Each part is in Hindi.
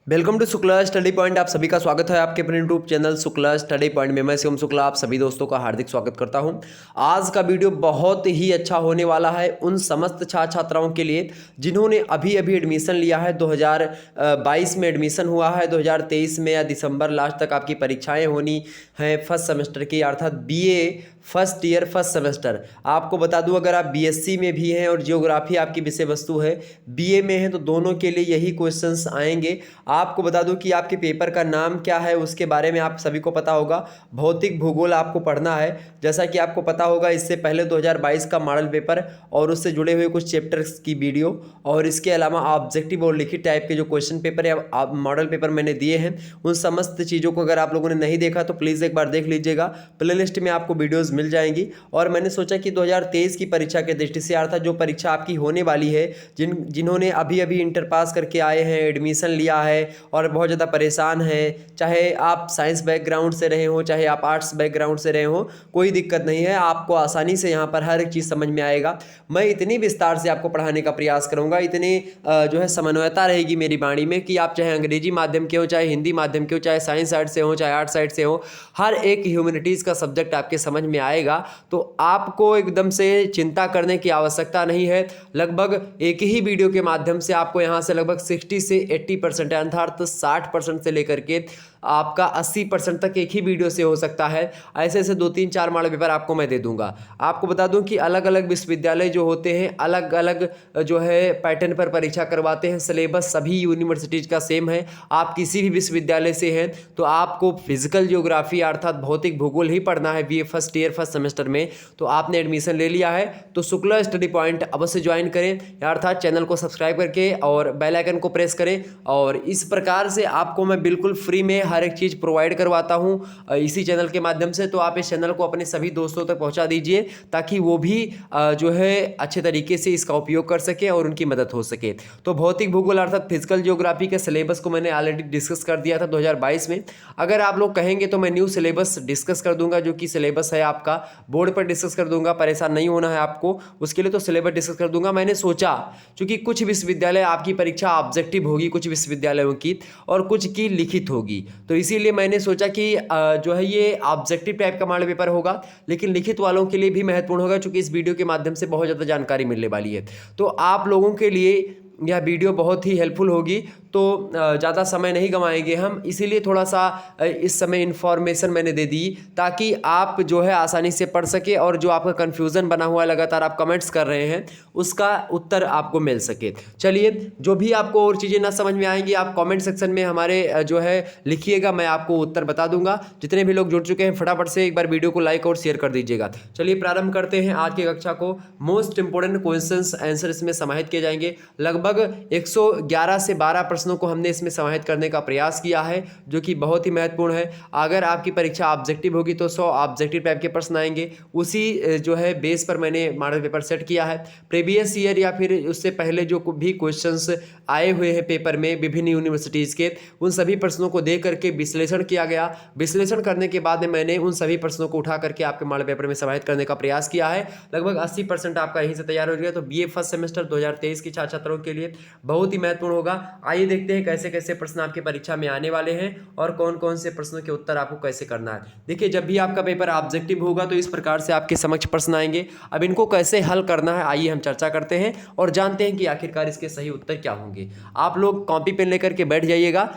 Welcome to Shukla study point. आप सभी का स्वागत है आपके अपने YouTube channel Shukla study point में। मैं शिवम शुक्ला आप सभी दोस्तों का हार्दिक स्वागत करता हूं। आज का वीडियो बहुत ही अच्छा होने वाला है उन समस्त छात्र छात्राओं के लिए जिन्होंने अभी अभी एडमिशन लिया है। 2022 में एडमिशन हुआ है, 2023 में या दिसंबर लास्ट तक आपकी परीक्षाएँ होनी हैं फर्स्ट सेमेस्टर की, अर्थात BA first year first semester. आपको बता दूं, अगर आप BSc में भी हैं और जियोग्राफी आपकी विषय वस्तु है, BA में है, तो दोनों के लिए यही क्वेश्चंस आएंगे। आपको बता दूं कि आपके पेपर का नाम क्या है, उसके बारे में आप सभी को पता होगा। भौतिक भूगोल आपको पढ़ना है। जैसा कि आपको पता होगा, इससे पहले 2022 का मॉडल पेपर और उससे जुड़े हुए कुछ चैप्टर्स की वीडियो और इसके अलावा ऑब्जेक्टिव और लिखित टाइप के जो क्वेश्चन पेपर या मॉडल पेपर मैंने दिए हैं, उन समस्त चीज़ों को अगर आप लोगों ने नहीं देखा तो प्लीज़ एक बार देख लीजिएगा। प्लेलिस्ट में आपको वीडियोज़ मिल जाएंगी। और मैंने सोचा कि 2023 की परीक्षा के दृष्टि से, अर्थात जो परीक्षा आपकी होने वाली है, जिन्होंने अभी अभी इंटर पास करके आए हैं, एडमिशन लिया है और बहुत ज़्यादा परेशान हैं, चाहे आप साइंस बैकग्राउंड से रहे हो, चाहे आप आर्ट्स बैकग्राउंड से रहे हो, कोई दिक्कत नहीं है। आपको आसानी से यहाँ पर हर एक चीज़ समझ में आएगा। मैं इतनी विस्तार से आपको पढ़ाने का प्रयास करूँगा, इतनी जो है समन्वयता रहेगी मेरी वाणी में कि आप चाहे अंग्रेजी माध्यम के हो, चाहे हिंदी माध्यम के हो, चाहे साइंस साइड से हो, चाहे आर्ट साइड से हो, हर एक ह्यूमैनिटीज़ का सब्जेक्ट आपके समझ में आएगा। तो आपको एकदम से चिंता करने की आवश्यकता नहीं है। लगभग एक ही वीडियो के माध्यम से आपको यहाँ से लगभग 60 से 80% अर्थात 60% से लेकर के आपका 80% तक एक ही वीडियो से हो सकता है। ऐसे ऐसे 2-3-4 मॉडल पेपर आपको मैं दे दूंगा। आपको बता दूं कि अलग अलग विश्वविद्यालय जो होते हैं, अलग अलग जो है पैटर्न पर परीक्षा करवाते हैं। सिलेबस सभी यूनिवर्सिटीज़ का सेम है। आप किसी भी विश्वविद्यालय से हैं तो आपको फिजिकल ज्योग्राफी अर्थात भौतिक भूगोल ही पढ़ना है BA first year first semester में। तो आपने एडमिशन ले लिया है तो शुक्ला स्टडी पॉइंट अवश्य ज्वाइन करें, अर्थात चैनल को सब्सक्राइब करके और बेल आइकन को प्रेस करें। और इस प्रकार से आपको मैं बिल्कुल फ्री में हर एक चीज़ प्रोवाइड करवाता हूं इसी चैनल के माध्यम से। तो आप इस चैनल को अपने सभी दोस्तों तक पहुंचा दीजिए ताकि वो भी जो है अच्छे तरीके से इसका उपयोग कर सके और उनकी मदद हो सके। तो भौतिक भूगोल अर्थात फिजिकल ज्योग्राफी के सिलेबस को मैंने ऑलरेडी डिस्कस कर दिया था 2022 में। अगर आप लोग कहेंगे तो मैं न्यू सिलेबस डिस्कस कर दूंगा, जो कि सिलेबस है आपका बोर्ड पर डिस्कस कर दूंगा। परेशान नहीं होना है आपको उसके लिए, तो सिलेबस डिस्कस कर दूंगा। मैंने सोचा क्योंकि कुछ विश्वविद्यालय आपकी परीक्षा ऑब्जेक्टिव होगी, कुछ विश्वविद्यालयों की, और कुछ की लिखित होगी, तो इसीलिए मैंने सोचा कि जो है ये ऑब्जेक्टिव टाइप का मॉडल पेपर होगा, लेकिन लिखित वालों के लिए भी महत्वपूर्ण होगा क्योंकि इस वीडियो के माध्यम से बहुत ज़्यादा जानकारी मिलने वाली है। तो आप लोगों के लिए यह वीडियो बहुत ही हेल्पफुल होगी। तो ज़्यादा समय नहीं गंवाएंगे हम, इसीलिए थोड़ा सा इस समय इन्फॉर्मेशन मैंने दे दी ताकि आप जो है आसानी से पढ़ सके और जो आपका कन्फ्यूज़न बना हुआ है, लगातार आप कमेंट्स कर रहे हैं, उसका उत्तर आपको मिल सके। चलिए, जो भी आपको और चीज़ें ना समझ में आएंगी आप कमेंट सेक्शन में हमारे जो है लिखिएगा, मैं आपको उत्तर बता दूंगा। जितने भी लोग जुड़ चुके हैं फटाफट से एक बार वीडियो को लाइक और शेयर कर दीजिएगा। चलिए प्रारंभ करते हैं आज की कक्षा को। मोस्ट इंपोर्टेंट क्वेश्चंस आंसर इसमें समाहित किए जाएंगे। लगभग 111 से 12 प्रश्नों को हमने इसमें समाहित करने का प्रयास किया है, जो कि बहुत ही महत्वपूर्ण है। अगर आपकी परीक्षा ऑब्जेक्टिव होगी तो 100 ऑब्जेक्टिव टाइप के प्रश्न आएंगे। उसी जो है बेस पर मैंने मॉडल पेपर सेट किया है। प्रीवियस ईयर या फिर उससे पहले जो भी क्वेश्चंस आए हुए हैं पेपर में विभिन्न यूनिवर्सिटीज़ के, उन सभी प्रश्नों को देख करके विश्लेषण किया गया। विश्लेषण करने के बाद में मैंने उन सभी प्रश्नों को उठा करके आपके मॉडल पेपर में समाहित करने का प्रयास किया है। लगभग 80% आपका यहीं से तैयार हो गया। तो BA फर्स्ट सेमेस्टर 2023 के छात्र छात्रों के लिए बहुत ही महत्वपूर्ण होगा। आइए देखते हैं कैसे कैसे प्रश्न आपकी परीक्षा में आने वाले हैं और कौन कौन से प्रश्नों के उत्तर आपको कैसे करना है। देखिए, जब भी आपका पेपर ऑब्जेक्टिव होगा तो इस प्रकार से आपके समक्ष प्रश्न आएंगे। अब इनको कैसे हल करना है आइए हम चर्चा करते हैं और जानते हैं कि आखिरकार इसके सही उत्तर क्या होंगे। आप लोग कॉपी पेन लेकर के बैठ जाइएगा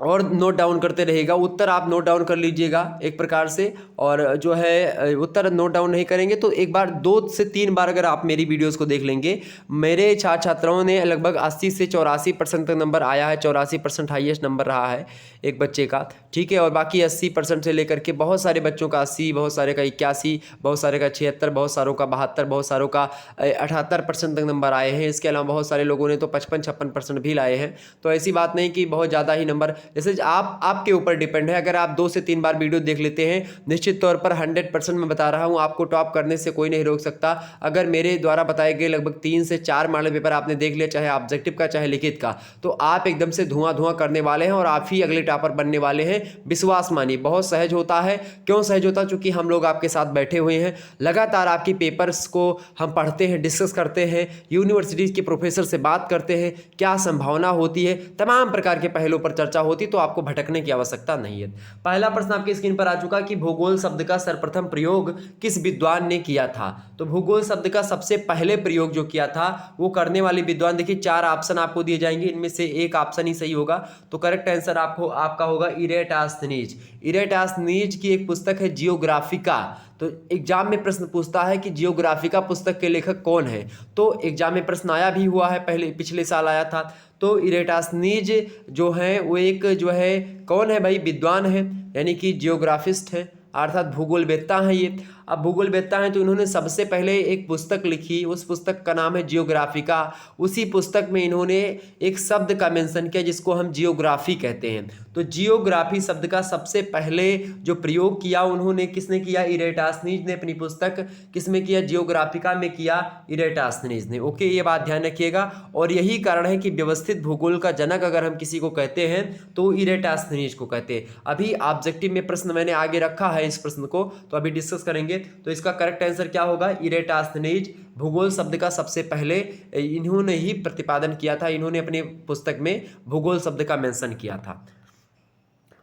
और नोट डाउन करते रहिएगा। उत्तर आप नोट डाउन कर लीजिएगा एक प्रकार से, और जो है उत्तर नोट डाउन नहीं करेंगे तो एक बार 2 से 3 बार अगर आप मेरी वीडियोस को देख लेंगे। मेरे छात्र छात्राओं ने लगभग 80 से 84% तक नंबर आया है। 84% हाईएस्ट नंबर रहा है एक बच्चे का, ठीक है। और बाकी 80% से लेकर के बहुत सारे बच्चों का 80, बहुत सारे का 81, बहुत सारे का 76, बहुत सारों का 72, बहुत सारों का 78% तक नंबर आए हैं। इसके अलावा बहुत सारे लोगों ने तो 55-56% भी लाए हैं। तो ऐसी बात नहीं कि बहुत ज़्यादा ही नंबर जैसे आपके ऊपर डिपेंड है। अगर आप 2 से 3 बार वीडियो देख लेते हैं, निश्चित तौर पर 100% मैं बता रहा हूँ, आपको टॉप करने से कोई नहीं रोक सकता। अगर मेरे द्वारा बताए गए लगभग 3 से 4 मॉडल पेपर आपने देख लिया, चाहे ऑब्जेक्टिव का चाहे लिखित का, तो आप एकदम से धुआं करने वाले हैं और आप ही अगले टॉपर बनने वाले हैं। विश्वास मानिए, बहुत सहज होता है। क्यों सहज होता? क्योंकि हम लोग आपके साथ बैठे हुए हैं, लगातार आपकी पेपर्स को हम पढ़ते हैं, डिस्कस करते हैं, यूनिवर्सिटीज़ के प्रोफेसर से बात करते हैं, क्या संभावना होती है, तमाम प्रकार के पहलुओं पर चर्चा होती, तो आपको भटकने की आवश्यकता नहीं है। पहला प्रश्न आपकी स्क्रीन पर आ चुका कि भूगोल शब्द का सर्वप्रथम प्रयोग किस विद्वान ने किया था? तो भूगोल शब्द का सबसे पहले प्रयोग जो किया था वो करने वाले विद्वान, देखिए 4 ऑप्शन आपको दिए जाएंगे, इनमें से एक ऑप्शन ही सही होगा। तो करेक्ट आंसर आपका होगा इरेटास्थनीज। इरेटास्थनीज की एक पुस्तक है जियोग्राफिका। तो एग्जाम में प्रश्न पूछता है कि जियोग्राफिका पुस्तक के लेखक कौन है? तो एग्जाम में प्रश्न आया भी हुआ है, पिछले साल आया था। तो इरेटास्थनीज जो है वो एक जो है कौन है भाई? विद्वान है, यानी कि जियोग्राफिस्ट है, अर्थात भूगोलवेत्ता हैं ये। अब भूगोलवेत्ता हैं तो इन्होंने सबसे पहले एक पुस्तक लिखी, उस पुस्तक का नाम है जियोग्राफिका। उसी पुस्तक में इन्होंने एक शब्द का मेंशन किया जिसको हम जियोग्राफी कहते हैं। तो जियोग्राफी शब्द का सबसे पहले जो प्रयोग किया उन्होंने, किसने किया? इरेटास्थनीज ने अपनी पुस्तक किसमें किया? जियोग्राफिका में किया इरेटास्थनीज ने। ओके, ये बात ध्यान रखिएगा। और यही कारण है कि व्यवस्थित भूगोल का जनक अगर हम किसी को कहते हैं तो इरेटास्थनीज को कहते हैं। अभी ऑब्जेक्टिव में प्रश्न मैंने आगे रखा है इस प्रश्न को, तो अभी डिस्कस करेंगे। तो इसका करेक्ट आंसर क्या होगा? इरेटास्थनीज भूगोल शब्द का सबसे पहले इन्होंने ही प्रतिपादन किया था, इन्होंने अपने पुस्तक में भूगोल शब्द का मेंशन किया था।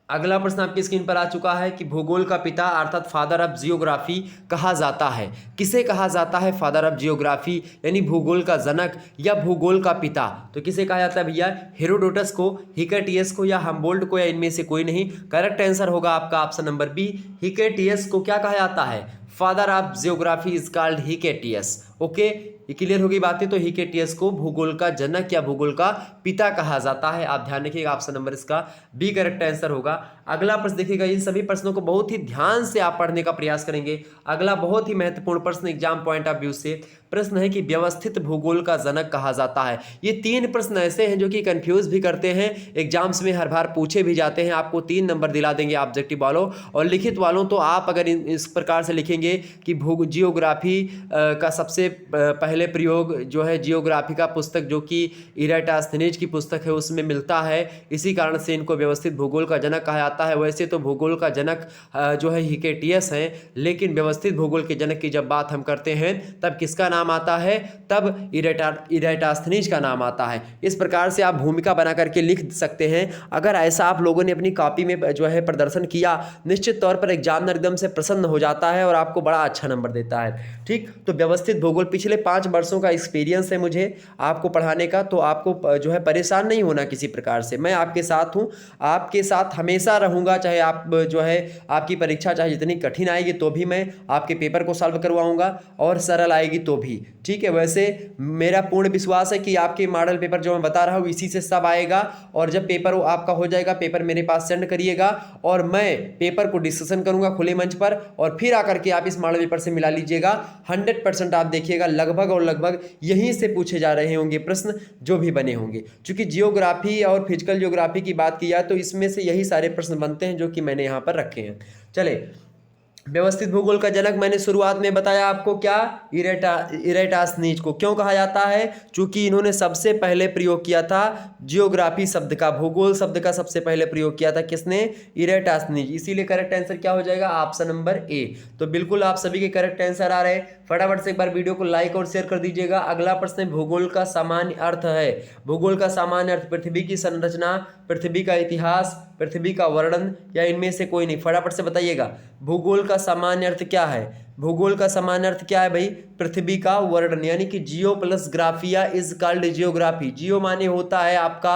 अगला प्रश्न आपकी स्क्रीन पर आ चुका है कि भूगोल का पिता अर्थात फादर ऑफ जियोग्राफी कहा जाता है? किसे कहा जाता है फादर ऑफ जियोग्राफी, यानी भूगोल का जनक या भूगोल का पिता? तो किसे कहा जाता है भैया? हेरोडोटस को, हिकेटियस को, या हम्बोल्ट को, या इनमें से कोई नहीं। करेक्ट आंसर होगा आपका ऑप्शन नंबर बी, हिकेटियस को क्या कहा जाता है? Father of geography is called Hecataeus. Okay, ये क्लियर होगी बातें। तो हिकेटियस को भूगोल का जनक या भूगोल का पिता कहा जाता है। आप ध्यान रखिएगा, ऑप्शन नंबर इसका बी करेक्ट आंसर होगा। अगला प्रश्न देखिएगा, इन सभी प्रश्नों को बहुत ही ध्यान से आप पढ़ने का प्रयास करेंगे। अगला बहुत ही महत्वपूर्ण प्रश्न एग्जाम पॉइंट ऑफ व्यू से प्रश्न है कि व्यवस्थित भूगोल का जनक कहा जाता है। ये 3 प्रश्न ऐसे हैं जो कि कंफ्यूज भी करते हैं, एग्जाम्स में हर बार पूछे भी जाते हैं। आपको 3 नंबर दिला देंगे ऑब्जेक्टिव वालों, और लिखित वालों तो आप अगर इस प्रकार से लिखेंगे कि जियोग्राफी का सबसे पहले प्रयोग जो है जियोग्राफी का पुस्तक जो कि इरेटास्थनीज की पुस्तक है उसमें मिलता है, इसी कारण से इनको व्यवस्थित भूगोल का जनक कहा जाता है। वैसे तो भूगोल का जनक जो है हिकेटियस है, लेकिन व्यवस्थित भूगोल के जनक की जब बात हम करते हैं तब किसका नाम आता है? तब इरेटास्थनीज का नाम आता है। इस प्रकार से आप भूमिका बना करके लिख सकते हैं। अगर ऐसा आप लोगों ने अपनी कॉपी में जो है प्रदर्शन किया, निश्चित तौर पर एग्जामिनर एकदम से प्रसन्न हो जाता है और आपको बड़ा अच्छा नंबर देता है। ठीक, तो व्यवस्थित भूगोल पिछले 5 वर्षों का एक्सपीरियंस है मुझे आपको पढ़ाने का, तो आपको जो है परेशान नहीं होना किसी प्रकार से। मैं आपके साथ हूँ, आपके साथ हमेशा रहूँगा, चाहे आप जो है आपकी परीक्षा चाहे जितनी कठिन आएगी तो भी मैं आपके पेपर को सॉल्व करवाऊँगा, और सरल आएगी तो भी। ठीक है, वैसे मेरा पूर्ण विश्वास है कि आपके मॉडल पेपर जो मैं बता रहा हूँ इसी से सब आएगा, और जब पेपर आपका हो जाएगा, पेपर मेरे पास सेंड करिएगा और मैं पेपर को डिस्कशन करूँगा खुले मंच पर, और फिर आकर के आप इस मॉडल पेपर से मिला लीजिएगा। 100% आप देखिएगा लगभग और लगभग यहीं से पूछे जा रहे होंगे प्रश्न जो भी बने होंगे। चूंकि जियोग्राफी और फिजिकल जियोग्राफी की बात की जाए तो इसमें से यही सारे प्रश्न बनते हैं जो कि मैंने यहाँ पर रखे हैं। चले, व्यवस्थित भूगोल का जनक मैंने शुरुआत में बताया आपको, क्या? इरेटास्थनीज को। क्यों कहा जाता है? क्योंकि इन्होंने सबसे पहले प्रयोग किया था जियोग्राफी शब्द का, भूगोल शब्द का सबसे पहले प्रयोग किया था किसने? इरेटास्थनीज। इसीलिए करेक्ट आंसर क्या हो जाएगा? Option number A. तो बिल्कुल आप सभी के करेक्ट आंसर आ रहे हैं। फटाफट से एक बार वीडियो को लाइक और शेयर कर दीजिएगा। अगला प्रश्न भूगोल का सामान्य अर्थ है। भूगोल का सामान्य अर्थ पृथ्वी की संरचना, पृथ्वी का इतिहास, पृथ्वी का वर्णन, या इनमें से कोई नहीं? फटाफट से बताइएगा, भूगोल का सामान्य अर्थ क्या है? भूगोल का सामान्य अर्थ क्या है भाई? पृथ्वी का वर्णन, यानी कि जियो प्लस ग्राफिया इज कॉल्ड जियोग्राफी। जियो माने होता है आपका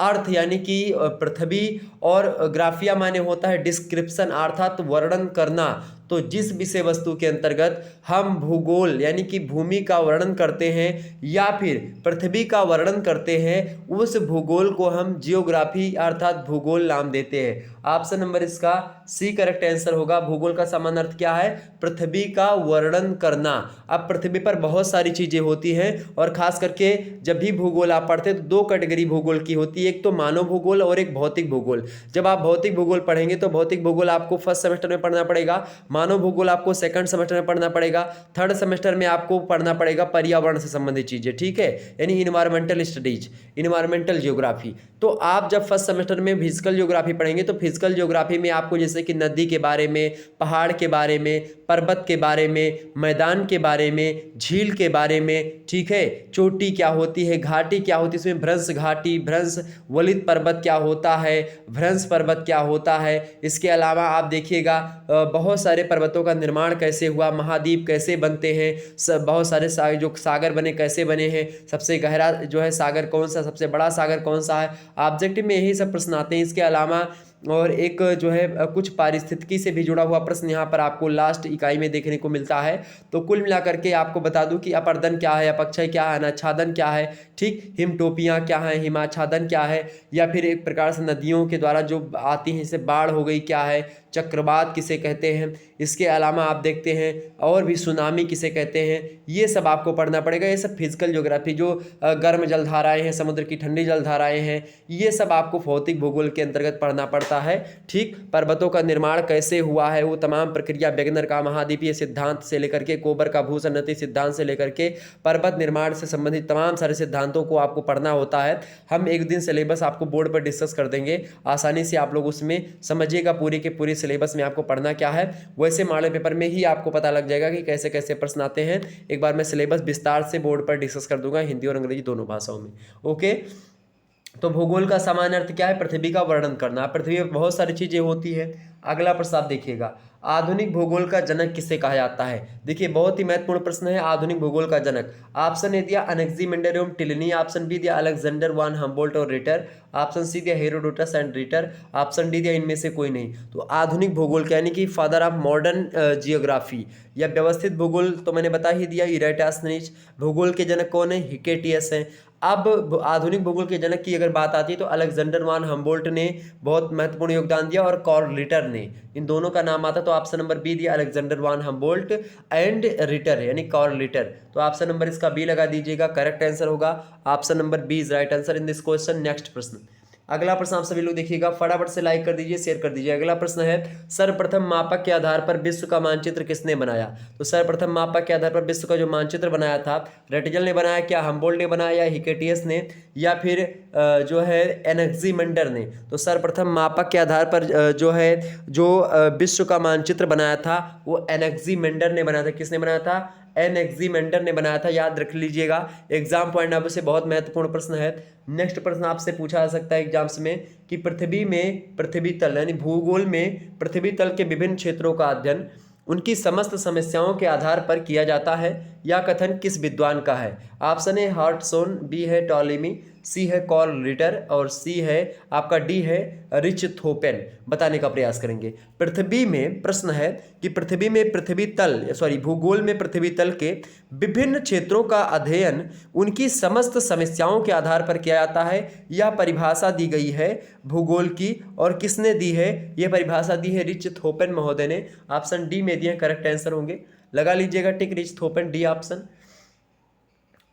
अर्थ यानी कि पृथ्वी, और ग्राफिया माने होता है डिस्क्रिप्शन अर्थात वर्णन करना। तो जिस विषय वस्तु के अंतर्गत हम भूगोल यानी कि भूमि का वर्णन करते हैं या फिर पृथ्वी का वर्णन करते हैं, उस भूगोल को हम जियोग्राफी अर्थात भूगोल नाम देते हैं। ऑप्शन नंबर इसका सी करेक्ट आंसर होगा। भूगोल का सामान्य अर्थ क्या है? पृथ्वी का वर्णन करना। अब पृथ्वी पर बहुत सारी चीज़ें होती हैं और ख़ास करके जब भी भूगोल आप पढ़ते हैं तो दो कैटेगरी भूगोल की होती है, एक तो मानव भूगोल और एक भौतिक भूगोल। जब आप भौतिक भूगोल पढ़ेंगे तो भौतिक भूगोल आपको फर्स्ट सेमेस्टर में पढ़ना पड़ेगा, मानव भूगोल आपको सेकंड सेमेस्टर में पढ़ना पड़ेगा, थर्ड सेमेस्टर में आपको पढ़ना पड़ेगा पर्यावरण से संबंधित चीज़ें, ठीक है, यानी इन्वायरमेंटल स्टडीज, इन्वायरमेंटल जियोग्राफी। तो आप जब फर्स्ट सेमेस्टर में फिजिकल जियोग्राफी पढ़ेंगे तो फिजिकल जियोग्राफी में आपको जैसे कि नदी के बारे में, पहाड़ के बारे में, पर्वत के बारे में, मैदान के बारे में, झील के बारे में, ठीक है, चोटी क्या होती है, घाटी क्या होती है, इसमें भ्रंश घाटी, भ्रंश वलित पर्वत क्या होता है, भ्रंश पर्वत क्या होता है। इसके अलावा आप देखिएगा बहुत सारे पर्वतों का निर्माण कैसे हुआ, महाद्वीप कैसे बनते हैं, बहुत सारे जो सागर बने कैसे बने हैं, सबसे गहरा जो है सागर कौन सा, सबसे बड़ा सागर कौन सा है। ऑब्जेक्टिव में यही सब प्रश्न आते हैं। इसके अलावा और एक जो है कुछ पारिस्थितिकी से भी जुड़ा हुआ प्रश्न यहाँ पर आपको लास्ट इकाई में देखने को मिलता है। तो कुल मिलाकर के आपको बता दूं कि अपरदन क्या है, अपक्षय क्या है, अनाच्छादन क्या है, ठीक, हिमटोपियाँ क्या है, हिमाच्छादन क्या है, या फिर एक प्रकार से नदियों के द्वारा जो आती हैं जैसे बाढ़ हो गई क्या है, चक्रवात किसे कहते हैं। इसके अलावा आप देखते हैं और भी सुनामी किसे कहते हैं, ये सब आपको पढ़ना पड़ेगा। ये सब फिजिकल ज्योग्राफी, जो गर्म जलधाराएं हैं, समुद्र की ठंडी जलधाराएं हैं, ये सब आपको भौतिक भूगोल के अंतर्गत पढ़ना पड़ता है, ठीक। पर्वतों का निर्माण कैसे हुआ है, वो तमाम प्रक्रिया, वेगनर का महाद्वीपीय सिद्धांत से लेकर के कोबर का भूसन्नति सिद्धांत से लेकर के पर्वत निर्माण से संबंधित तमाम सारे सिद्धांतों को आपको पढ़ना होता है। हम एक दिन सिलेबस आपको बोर्ड पर डिस्कस कर देंगे, आसानी से आप लोग उसमें समझिएगा पूरी के पूरी सिलेबस में आपको पढ़ना क्या है। वैसे मॉडल पेपर में ही आपको पता लग जाएगा कि कैसे कैसे प्रश्न आते हैं। एक बार मैं सिलेबस विस्तार से बोर्ड पर डिस्कस कर दूंगा हिंदी और अंग्रेजी दोनों भाषाओं में, ओके। तो भूगोल का सामान्य अर्थ क्या है, पृथ्वी का वर्णन करना। पृथ्वी में बहुत सारी चीजें होती है। अगला प्रश्न आप देखिएगा, आधुनिक भूगोल का जनक किसे कहा जाता है। देखिए बहुत ही महत्वपूर्ण प्रश्न है, आधुनिक भूगोल का जनक। ऑप्शन ए दिया अनेक्सिमेंडर एवं टिलिनी, ऑप्शन बी दिया अलेक्जेंडर वान हम्बोल्ट और रिटर, ऑप्शन सी दिया Herodotus and Ritter, option D दिया इनमें से कोई नहीं। तो आधुनिक भूगोल यानी कि फादर ऑफ मॉडर्न जियोग्राफी या व्यवस्थित भूगोल तो मैंने बता ही दिया, इरेटास्निच। भूगोल के जनक कौन है, हिकेटियस हैं। अब आधुनिक भूगोल के जनक की अगर बात आती है तो अलेक्जेंडर वान हम्बोल्ट ने बहुत महत्वपूर्ण योगदान दिया और कार्ल रिटर ने, इन दोनों का नाम आता। तो ऑप्शन नंबर बी दिया Alexander von Humboldt and Ritter यानी कार्ल रिटर। तो ऑप्शन नंबर इसका बी लगा दीजिएगा, करेक्ट आंसर होगा option number B is right answer in this question. Next प्रश्न, अगला प्रश्न आप सभी लोग देखिएगा, फटाफट से लाइक कर दीजिए, शेयर कर दीजिए। अगला प्रश्न है, सर्वप्रथम मापक के आधार पर विश्व का मानचित्र किसने बनाया। तो सर्वप्रथम मापक के आधार पर विश्व का जो मानचित्र बनाया था, रेटिजल ने बनाया, क्या हम्बोल्ट ने बनाया, या हिकेटियस ने, या फिर जो है एनेक्सिमेंडर ने। तो सर्वप्रथम मापक के आधार पर जो विश्व का मानचित्र बनाया था वो एनेक्सिमेंडर ने बनाया था। किसने बनाया था, एनेक्सिमेंडर ने बनाया था, याद रख लीजिएगा। एग्जाम पॉइंट ऑफ व्यू से बहुत महत्वपूर्ण प्रश्न है। नेक्स्ट प्रश्न आपसे पूछा जा सकता है एग्जाम्स में कि पृथ्वी तल यानी भूगोल में पृथ्वी तल के विभिन्न क्षेत्रों का अध्ययन उनकी समस्त समस्याओं के आधार पर किया जाता है, या कथन किस विद्वान का है। ऑप्शन ए हार्टसोन, बी है टॉलेमी, सी है कार्ल रिटर और सी है आपका डी है रिचथोपेन। बताने का प्रयास करेंगे। पृथ्वी में प्रश्न है कि भूगोल में पृथ्वी तल के विभिन्न क्षेत्रों का अध्ययन उनकी समस्त समस्याओं के आधार पर किया जाता है। यह परिभाषा दी गई है भूगोल की, और किसने दी है, यह परिभाषा दी है रिचथोपेन महोदय ने। ऑप्शन डी में दिए करेक्ट आंसर होंगे, लगा लीजिएगा टिक, रिचथोपेन, डी ऑप्शन।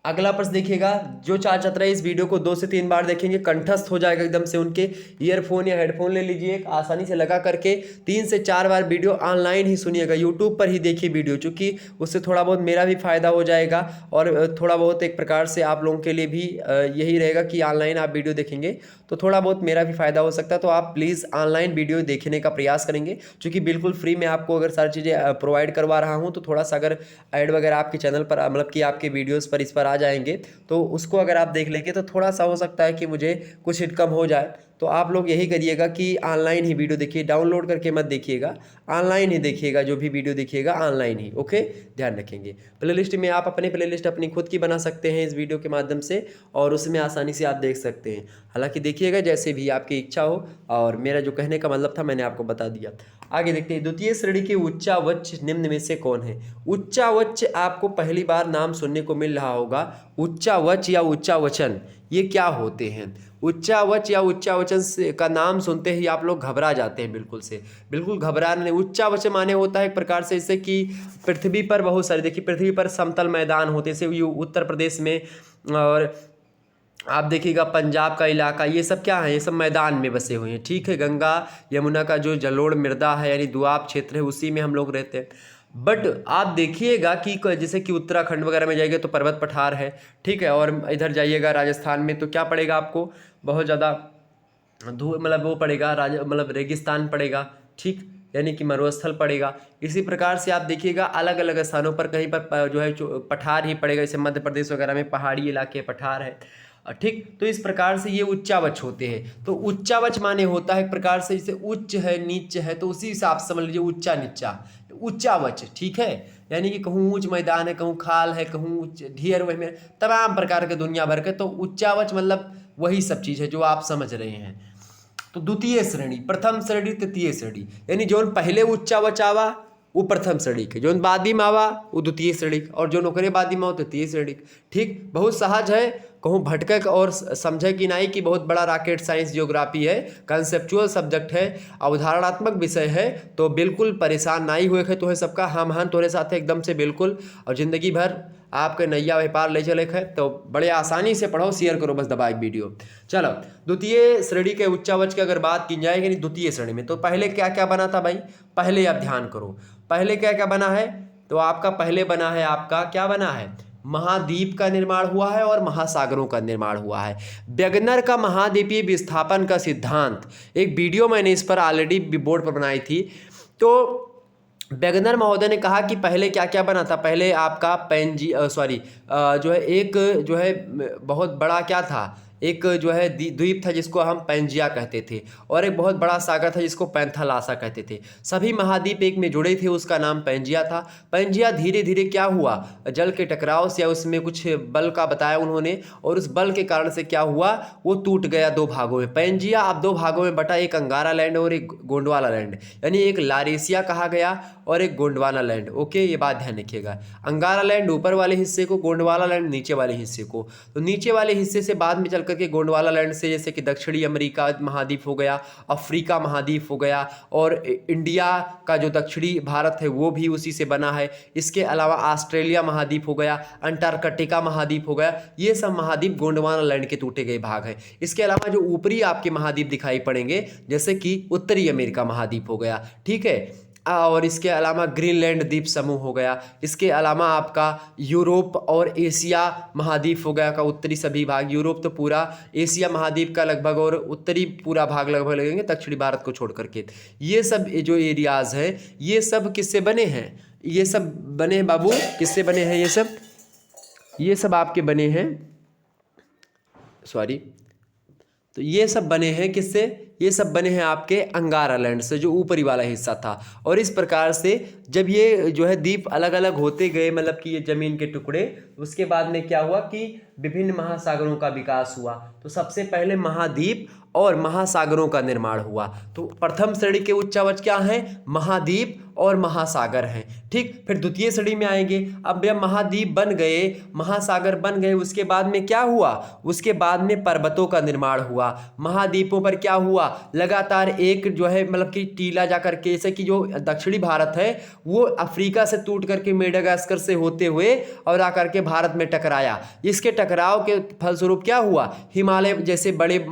अगला प्रश्न देखिएगा, जो छात्र छात्रा इस वीडियो को 2 से 3 बार देखेंगे कंठस्थ हो जाएगा एकदम से, उनके ईयरफोन या हेडफोन ले लीजिए, आसानी से लगा करके 3 से 4 बार वीडियो ऑनलाइन ही सुनिएगा, यूट्यूब पर ही देखिए वीडियो, चूँकि उससे थोड़ा बहुत मेरा भी फायदा हो जाएगा और थोड़ा बहुत एक प्रकार से आप लोगों के लिए भी यही रहेगा कि ऑनलाइन आप वीडियो देखेंगे तो थोड़ा बहुत मेरा भी फायदा हो सकता है। तो आप प्लीज़ ऑनलाइन वीडियो देखने का प्रयास करेंगे, क्योंकि बिल्कुल फ्री में आपको अगर सारी चीज़ें प्रोवाइड करवा रहा हूँ। तो थोड़ा सा अगर ऐड वगैरह आपके चैनल पर मतलब कि आपके वीडियोज़ पर इस पर आ जाएंगे तो उसको अगर आप देख लेंगे तो थोड़ा सा हो सकता है कि मुझे कुछ इनकम हो जाए। तो आप लोग यही करिएगा कि ऑनलाइन ही वीडियो देखिए, डाउनलोड करके मत देखिएगा, ऑनलाइन ही देखिएगा, जो भी वीडियो देखिएगा ऑनलाइन ही, ओके, ध्यान रखेंगे। प्लेलिस्ट में आप अपनी प्लेलिस्ट अपनी खुद की बना सकते हैं इस वीडियो के माध्यम से, और उसमें आसानी से आप देख सकते हैं। हालांकि देखिएगा जैसे भी आपकी इच्छा हो, और मेरा जो कहने का मतलब था मैंने आपको बता दिया। आगे देखते हैं, द्वितीय श्रेणी के उच्चावच निम्न में से कौन है। उच्चावच आपको पहली बार नाम सुनने को मिल रहा होगा, उच्चावच या उच्चावचन, ये क्या होते हैं। उच्चावच या उच्चावचन का नाम सुनते ही आप लोग घबरा जाते हैं, बिल्कुल से बिल्कुल घबराने। उच्चावच माने होता है एक प्रकार से जैसे कि पृथ्वी पर बहुत सारे, देखिए पृथ्वी पर समतल मैदान होते हैं, जैसे उत्तर प्रदेश में और आप देखिएगा पंजाब का इलाका, ये सब क्या है, ये सब मैदान में बसे हुए हैं। ठीक है, गंगा यमुना का जो जलोढ़ मृदा है यानी दुआब क्षेत्र है, उसी में हम लोग रहते हैं। बट आप देखिएगा कि जैसे कि उत्तराखंड वगैरह में जाइएगा तो पर्वत पठार है, ठीक है, और इधर जाइएगा राजस्थान में तो क्या पड़ेगा आपको, बहुत ज़्यादा मतलब वो पड़ेगा मतलब रेगिस्तान पड़ेगा, ठीक, यानी कि मरुस्थल पड़ेगा। इसी प्रकार से आप देखिएगा अलग अलग स्थानों पर कहीं पर जो है पठार ही पड़ेगा, जैसे मध्य प्रदेश वगैरह में पहाड़ी इलाके पठार है, ठीक। तो इस प्रकार से ये उच्चावच होते हैं। तो उच्चावच माने होता है एक प्रकार से जैसे उच्च है नीच है, तो उसी हिसाब से समझ लीजिए उच्चा नीचा उच्चावच, ठीक है, यानी कि कहूँ ऊंच मैदान है, कहूँ खाल है, कहूँ ढेर, वही में तमाम प्रकार के दुनिया भर के, तो उच्चावच मतलब वही सब चीज़ है जो आप समझ रहे हैं। तो द्वितीय श्रेणी, प्रथम श्रेणी, तृतीय श्रेणी, यानी जो पहले उच्चावच आवा वो प्रथम श्रेणी के, जो बादी में आवा वो द्वितीय श्रेणी, और जो नौकरे बादी में हो तृतीय श्रेणी। ठीक, बहुत सहज है, कहूँ भटकक और समझे कि नहीं कि बहुत बड़ा रॉकेट साइंस ज्योग्राफी है, कंसेप्चुअल सब्जेक्ट है, अवधारणात्मक विषय है, तो बिल्कुल परेशान नहीं हुए थे। तो है सबका हम हन तोरे साथ एकदम से बिल्कुल, और ज़िंदगी भर आपके नैया व्यापार ले चले है, तो बड़े आसानी से पढ़ो, शेयर करो बस दबा एक वीडियो। चलो, द्वितीय श्रेणी के उच्चावच की अगर बात की जाए यानी द्वितीय श्रेणी में, तो पहले क्या क्या बना था भाई, पहले आप ध्यान करो, पहले क्या क्या बना है, तो आपका पहले बना है, आपका क्या बना है, महाद्वीप का निर्माण हुआ है और महासागरों का निर्माण हुआ है। वेगनर का महाद्वीपीय विस्थापन का सिद्धांत, एक वीडियो मैंने इस पर ऑलरेडी बोर्ड पर बनाई थी। तो वेगनर महोदय ने कहा कि पहले क्या क्या बना था, पहले आपका जो है एक जो है बहुत बड़ा क्या था, एक जो है द्वीप था जिसको हम पैंजिया कहते थे, और एक बहुत बड़ा सागर था जिसको पैंथालासा कहते थे। सभी महाद्वीप एक में जुड़े थे, उसका नाम पैंजिया था। पैंजिया धीरे धीरे क्या हुआ, जल के टकराव से या उसमें कुछ बल का बताया उन्होंने, और उस बल के कारण से क्या हुआ, वो टूट गया दो भागों में। पैंजिया अब दो भागों में बटा, एक अंगारा लैंड और एक गोंडवाना लैंड, यानी एक लारेसिया कहा गया और एक गोंडवाना लैंड। ओके, ये बात ध्यान रखिएगा, अंगारा लैंड ऊपर वाले हिस्से को, गोंडवाना लैंड नीचे वाले हिस्से को। तो नीचे वाले हिस्से से बाद में चल करके गोंडवाना लैंड से जैसे कि दक्षिणी अमेरिका महाद्वीप हो गया, अफ्रीका महाद्वीप हो गया, और इंडिया का जो दक्षिणी भारत है वो भी उसी से बना है। इसके अलावा ऑस्ट्रेलिया महाद्वीप हो गया, अंटार्कटिका महाद्वीप हो गया, ये सब महाद्वीप गोंडवाना लैंड के टूटे गए भाग हैं। इसके अलावा जो ऊपरी आपके महाद्वीप दिखाई पड़ेंगे जैसे कि उत्तरी अमेरिका महाद्वीप हो गया, ठीक है, और इसके अलावा ग्रीनलैंड द्वीप समूह हो गया। इसके अलावा आपका यूरोप और एशिया महाद्वीप हो गया का उत्तरी सभी भाग, यूरोप तो पूरा, एशिया महाद्वीप का लगभग और उत्तरी पूरा भाग लगभग लगेंगे दक्षिणी भारत को छोड़ करके। ये सब जो एरियाज है ये सब किससे बने हैं, ये सब बने हैं बाबू, किससे बने हैं ये सब आपके बने हैं, तो ये सब बने हैं किससे, ये सब बने हैं आपके अंगारा लैंड से, जो ऊपरी वाला हिस्सा था। और इस प्रकार से जब ये जो है द्वीप अलग अलग होते गए, मतलब कि ये जमीन के टुकड़े, उसके बाद में क्या हुआ कि विभिन्न महासागरों का विकास हुआ। तो सबसे पहले महाद्वीप और महासागरों का निर्माण हुआ। तो प्रथम श्रेणी के उच्चावच क्या हैं, महाद्वीप और महासागर हैं, ठीक। फिर द्वितीय श्रेणी में आएंगे, अब जब महाद्वीप बन गए, महासागर बन गए, उसके बाद में क्या हुआ, उसके बाद में पर्वतों का निर्माण हुआ। महाद्वीपों पर क्या हुआ, लगातार एक जो है मतलब कि टीला जा करके, जैसे कि जो दक्षिणी भारत है वो अफ्रीका से टूट करके मेडागास्कर से होते हुए और आकर के भारत में टकराया। इसके टकराव के फलस्वरूप क्या हुआ, हिमालय जैसे बड़े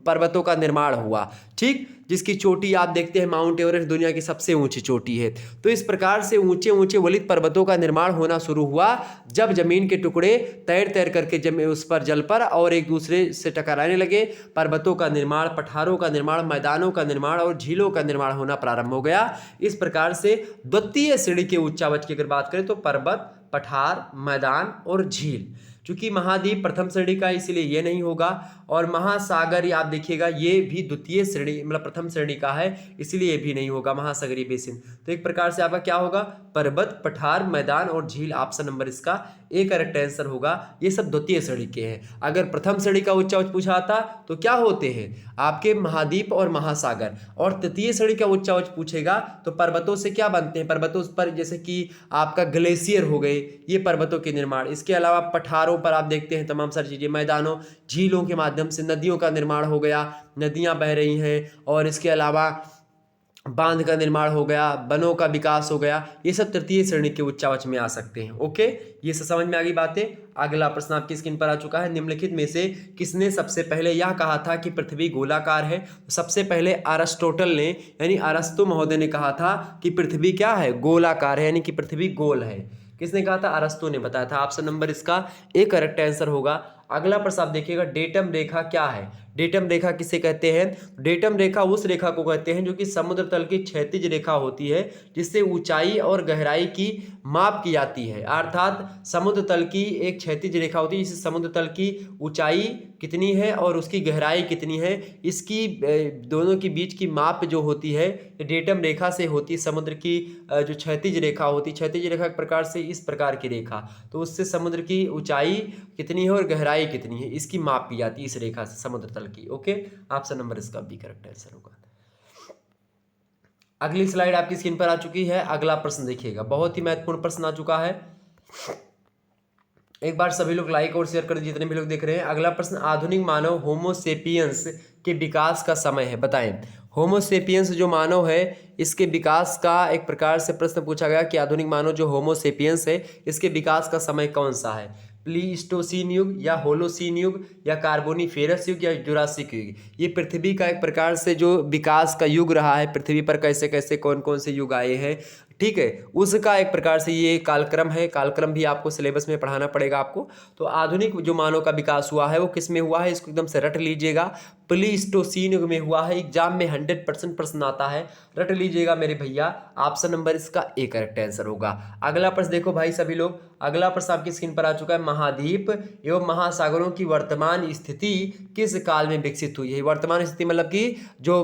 पर्वतों का निर्माण हुआ, ठीक, जिसकी चोटी आप देखते हैं माउंट एवरेस्ट दुनिया की सबसे ऊंची चोटी है। तो इस प्रकार से ऊंचे ऊंचे वलित पर्वतों का निर्माण होना शुरू हुआ जब जमीन के टुकड़े तैर तैर करके उस पर जल पर और एक दूसरे से टकराने लगे। पर्वतों का निर्माण, पठारों का निर्माण, मैदानों का निर्माण और झीलों का निर्माण होना प्रारंभ हो गया। इस प्रकार से द्वितीय श्रेणी के उच्चावच की अगर बात करें तो पर्वत, पठार, मैदान और झील। चूंकि महाद्वीप प्रथम श्रेणी का इसलिए ये नहीं होगा, और महासागर आप देखिएगा ये भी द्वितीय श्रेणी मतलब प्रथम श्रेणी का है, इसलिए ये भी नहीं होगा महासागरीय बेसिन। तो एक प्रकार से आपका क्या होगा, पर्वत, पठार, मैदान और झील, ऑप्शन नंबर इसका ए करेक्ट आंसर होगा। ये सब द्वितीय श्रेणी के हैं। अगर प्रथम श्रेणी का उच्चावच पूछा आता तो क्या होते हैं आपके महाद्वीप और महासागर, और तृतीय श्रेणी का उच्चावच पूछेगा तो पर्वतों से क्या बनते हैं, पर्वतों पर जैसे कि आपका ग्लेशियर हो गए, ये पर्वतों के निर्माण। इसके अलावा पठारों पर आप देखते हैं तमाम सारी चीज़ें, मैदानों झीलों के माध्यम से नदियों का निर्माण हो गया, नदियाँ बह रही हैं, और इसके अलावा बांध का निर्माण हो गया, वनों का विकास हो गया, ये सब तृतीय श्रेणी के उच्चावच में आ सकते हैं। ओके, ये सब समझ में आ गई बातें। अगला प्रश्न आपकी स्क्रीन पर आ चुका है। निम्नलिखित में से किसने सबसे पहले यह कहा था कि पृथ्वी गोलाकार है? सबसे पहले अरिस्टोटल ने यानी अरस्तु महोदय ने कहा था कि पृथ्वी क्या है, गोलाकार है, यानी कि पृथ्वी गोल है। किसने कहा था? अरस्तु ने बताया था। ऑप्शन नंबर इसका ए करेक्ट आंसर होगा। अगला प्रश्न आप देखिएगा, डेटम रेखा क्या है? डेटम रेखा किसे कहते हैं? डेटम रेखा उस रेखा को कहते हैं जो कि समुद्र तल की क्षैतिज रेखा होती है, जिससे ऊंचाई और गहराई की माप की जाती है। अर्थात समुद्र तल की एक क्षैतिज रेखा होती है जिससे समुद्र तल की ऊंचाई कितनी है और उसकी गहराई कितनी है, इसकी दोनों के बीच की माप जो होती है डेटम रेखा से होती है। समुद्र की जो क्षैतिज रेखा होती है, क्षैतिज रेखा एक प्रकार से इस प्रकार की रेखा, तो उससे समुद्र की ऊंचाई कितनी है और गहराई कितनी है, इसकी माप की जाती है इस रेखा से समुद्र तल की। ओके, ऑप्शन नंबर इसका बी करेक्ट आंसर होगा। अगली स्लाइड आपकी स्क्रीन पर आ चुकी है। अगला प्रश्न देखिएगा, बहुत ही महत्वपूर्ण प्रश्न आ चुका है। एक बार सभी लोग लाइक और शेयर कर दीजिए जितने भी लोग देख रहे हैं। अगला प्रश्न, आधुनिक मानव होमोसेपियंस के विकास का समय है, बताएं। होमोसेपियंस जो मानव है इसके विकास का एक प्रकार से प्रश्न पूछा गया कि आधुनिक मानव जो होमोसेपियंस है इसके विकास का समय कौन सा है? प्लीस्टोसीन युग या होलोसीन युग या कार्बोनिफेरस युग या जुरासिक युग। ये पृथ्वी का एक प्रकार से जो विकास का युग रहा है, पृथ्वी पर कैसे कैसे कौन कौन से युग आए हैं, ठीक है, उसका एक प्रकार से ये कालक्रम है। कालक्रम भी आपको सिलेबस में पढ़ाना पड़ेगा आपको। तो आधुनिक जो मानव का विकास हुआ है वो किस में हुआ है, इसको एकदम से रट लीजिएगा, प्लीस्टोसीन युग में हुआ है। एग्जाम में 100% प्रश्न आता है, रट लीजिएगा मेरे भैया। ऑप्शन नंबर इसका ए करेक्ट आंसर होगा। अगला प्रश्न देखो भाई सभी लोग, अगला प्रश्न आपकी स्क्रीन पर आ चुका है। महाद्वीप एवं महासागरों की वर्तमान स्थिति किस काल में विकसित हुई है? वर्तमान स्थिति मतलब कि जो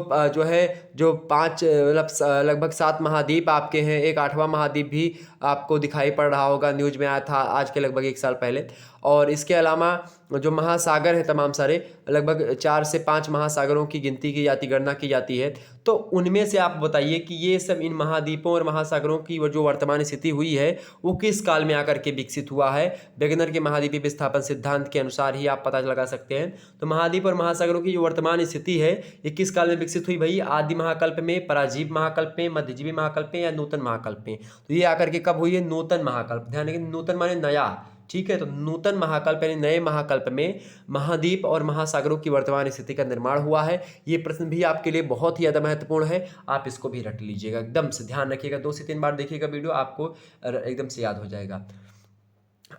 पांच मतलब लगभग 7 महाद्वीप आपके हैं, एक 8वां महाद्वीप भी आपको दिखाई पड़ रहा होगा, न्यूज में आया था आज के लगभग 1 साल पहले। और इसके अलावा जो महासागर है तमाम सारे, लगभग 4 से 5 महासागरों की गिनती की जाती, गणना की जाती है। तो उनमें से आप बताइए कि ये सब इन महाद्वीपों और महासागरों की जो वर्तमान स्थिति हुई है वो किस काल में आकर के विकसित हुआ है? वेगनर के महाद्वीपीय विस्थापन सिद्धांत के अनुसार ही आप पता लगा सकते हैं। तो महाद्वीप और महासागरों की जो वर्तमान स्थिति है ये किस काल में विकसित हुई भाई? आदि महाकल्प में, पराजीव महाकल्प में, मध्यजीवी महाकल्प में या नूतन महाकल्प में? तो ये आकर के कब हुई है? नूतन महाकल्प। ध्यान रखिए, नूतन माने नया, ठीक है। तो नूतन महाकल्प यानी नए महाकल्प में महाद्वीप और महासागरों की वर्तमान स्थिति का निर्माण हुआ है। ये प्रश्न भी आपके लिए बहुत ही ज़्यादा महत्वपूर्ण है, आप इसको भी रट लीजिएगा, एकदम से ध्यान रखिएगा। 2 से 3 बार देखिएगा वीडियो, आपको एकदम से याद हो जाएगा।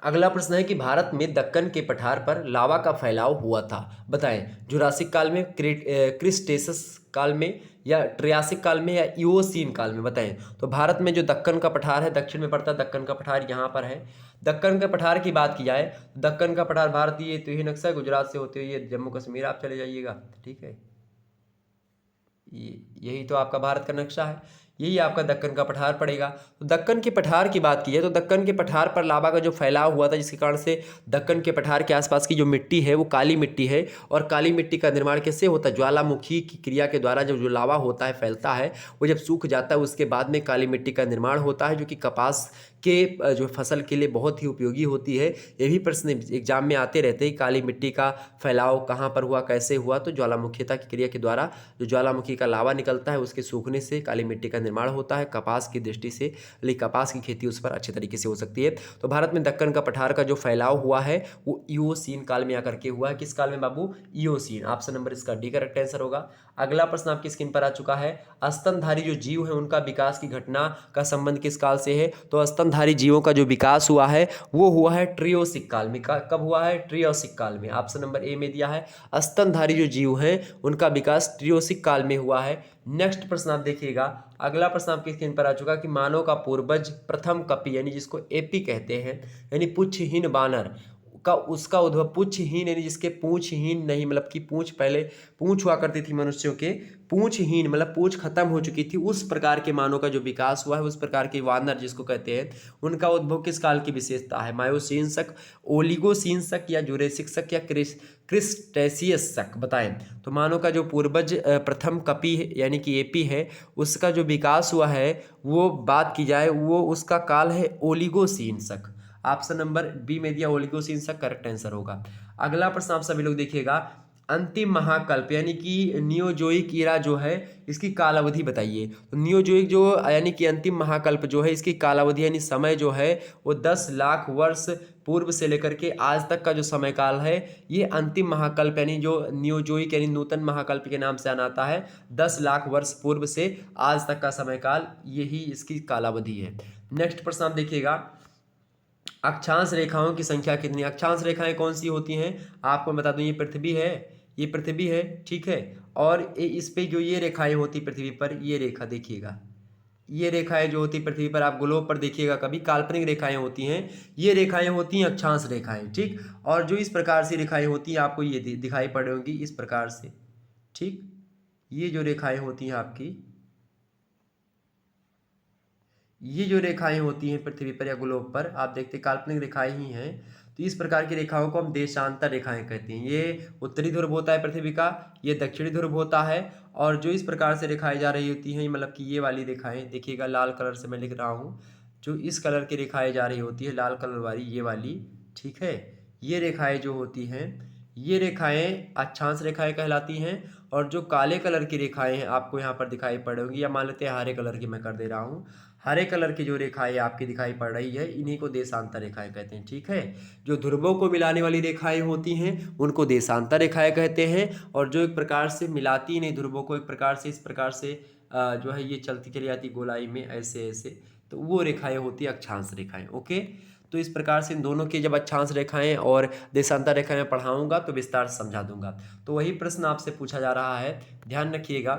अगला प्रश्न है कि भारत में दक्कन के पठार पर लावा का फैलाव हुआ था, बताएं। जुरासिक काल में, क्रिस्टेसस काल में या ट्रियासिक काल में या इओसीन काल में, बताएं। तो भारत में जो दक्कन का पठार है, दक्षिण में पड़ता है दक्कन का पठार, यहाँ पर है। दक्कन के पठार की बात की जाए, दक्कन का पठार भारतीय तो ये नक्शा है, गुजरात से होते हुए जम्मू कश्मीर आप चले जाइएगा, ठीक है। यही तो आपका भारत का नक्शा है, यही आपका दक्कन का पठार पड़ेगा। तो दक्कन के पठार की बात की है तो दक्कन के पठार पर लावा का जो फैलाव हुआ था, जिसके कारण से दक्कन के पठार के आसपास की जो मिट्टी है वो काली मिट्टी है। और काली मिट्टी का निर्माण कैसे होता है? ज्वालामुखी की क्रिया के द्वारा जब जो लावा होता है, फैलता है, वो जब सूख जाता है उसके बाद में काली मिट्टी का निर्माण होता है, जो कि कपास के जो फसल के लिए बहुत ही उपयोगी होती है। ये भी प्रश्न एग्जाम में आते रहते हैं, काली मिट्टी का फैलाव कहाँ पर हुआ, कैसे हुआ? तो ज्वालामुखीता की क्रिया के द्वारा जो ज्वालामुखी का लावा निकलता है उसके सूखने से काली मिट्टी का निर्माण होता है। कपास की दृष्टि से, लेकिन कपास की खेती उस पर अच्छे तरीके से हो सकती है। तो भारत में दक्कन का पठार का जो फैलाव हुआ है वो इओसीन काल में आकर के हुआ है। किस काल में बाबू? इओसीन। ऑप्शन नंबर इसका डी करेक्ट आंसर होगा। अगला प्रश्न आपकी स्क्रीन पर आ चुका है। स्तनधारी जो जीव है उनका विकास की घटना का संबंध किस काल से है? तो स्तनधारी जीवों का जो विकास हुआ है वो हुआ है ट्रियोसिक काल में। कब हुआ है? ट्रियोसिक काल में। ऑप्शन नंबर ए में दिया है। स्तनधारी जो जीव हैं उनका विकास ट्रियोसिक काल में हुआ है। नेक्स्ट प्रश्न आप देखिएगा, अगला प्रश्न आपकी स्क्रीन पर आ चुका कि मानव का पूर्वज प्रथम कपि यानी जिसको एपी कहते हैं, यानी पुच्छहीन बानर, का उसका उद्भव पुच्छहीन यानी जिसके पूंछहीन नहीं, मतलब कि पूंछ पहले पूंछ हुआ करती थी मनुष्यों के, पूंछहीन मतलब पूंछ खत्म हो चुकी थी, उस प्रकार के मानव का जो विकास हुआ है, उस प्रकार के वानर जिसको कहते हैं, उनका उद्भव किस काल की विशेषता है? मायोसीन शक, ओलिगोसीन शक या जुरेसिक शक या क्रिस्टेशियस शक, बताएं। तो मानव का जो पूर्वज प्रथम कपी यानी कि एपी है, उसका जो विकास हुआ है वो बात की जाए, वो उसका काल है ओलिगोसीन शक। ऑप्शन नंबर बी में दिया ओलिगोसीन शक करेक्ट आंसर होगा। अगला प्रश्न आप सभी लोग देखिएगा, अंतिम महाकल्प यानी कि नियोजोइक ईरा जो है, इसकी कालावधि बताइए। तो नियोजोइक जो यानी कि अंतिम महाकल्प जो है, इसकी कालावधि यानी समय जो है वो 10 लाख वर्ष पूर्व से लेकर के आज तक का जो समय काल है, ये अंतिम महाकल्प यानी जो नियोजोइक यानी नूतन महाकल्प के नाम से आना आता है, 10 लाख वर्ष पूर्व से आज तक का समय काल, यही इसकी कालावधि है। नेक्स्ट प्रश्न आप देखिएगा, अक्षांश रेखाओं की संख्या कितनी? अक्षांश रेखाएं कौन सी होती हैं? आपको बता दूं, ये पृथ्वी है, ये पृथ्वी है, ठीक है। और इस पे जो ये रेखाएं होती पृथ्वी पर, ये रेखा देखिएगा, ये रेखाएं जो होती पृथ्वी पर, आप ग्लोब पर देखिएगा कभी, काल्पनिक रेखाएं होती हैं, ये रेखाएं होती हैं अक्षांश रेखाएं, ठीक। और जो इस प्रकार से रेखाएं होती हैं, आपको ये दिखाई पड़ रही होंगी इस प्रकार से, ठीक। ये जो रेखाएं होती हैं आपकी, ये जो रेखाएं होती हैं पृथ्वी पर या ग्लोब पर, आप देखते काल्पनिक रेखाएं ही हैं। तो इस प्रकार की रेखाओं को हम देशांतर रेखाएं कहते हैं। ये उत्तरी ध्रुव होता है पृथ्वी का, ये दक्षिणी ध्रुव होता है। और जो इस प्रकार से रेखाएं जा रही होती हैं, मतलब कि ये वाली रेखाएं देखिएगा, लाल कलर से मैं लिख रहा हूँ, जो इस कलर की रेखाएं जा रही होती है, लाल कलर वाली ये वाली, ठीक है। ये रेखाएं जो होती हैं, ये रेखाएं अक्षांश रेखाएं कहलाती हैं। और जो काले कलर की रेखाएं हैं आपको यहाँ पर दिखाई पड़ रही होंगी, या मान लेते हैं हरे कलर की मैं कर दे रहा हूँ, हरे कलर की जो रेखाएं आपकी दिखाई पड़ रही है, इन्हीं को देशांतर रेखाएं कहते हैं, ठीक है। जो ध्रुवों को मिलाने वाली रेखाएं होती हैं उनको देशांतर रेखाएं कहते हैं। और जो एक प्रकार से मिलाती नहीं ध्रुवों को, एक प्रकार से इस प्रकार से जो है ये चलती चली जाती गोलाई में ऐसे ऐसे, तो वो रेखाएं होती है अक्षांश रेखाएं, ओके। तो इस प्रकार से इन दोनों की जब अक्षांश रेखाएं और देशांतर रेखाएं पढ़ाऊंगा तो विस्तार से समझा दूंगा। तो वही प्रश्न आपसे पूछा जा रहा है, ध्यान रखिएगा।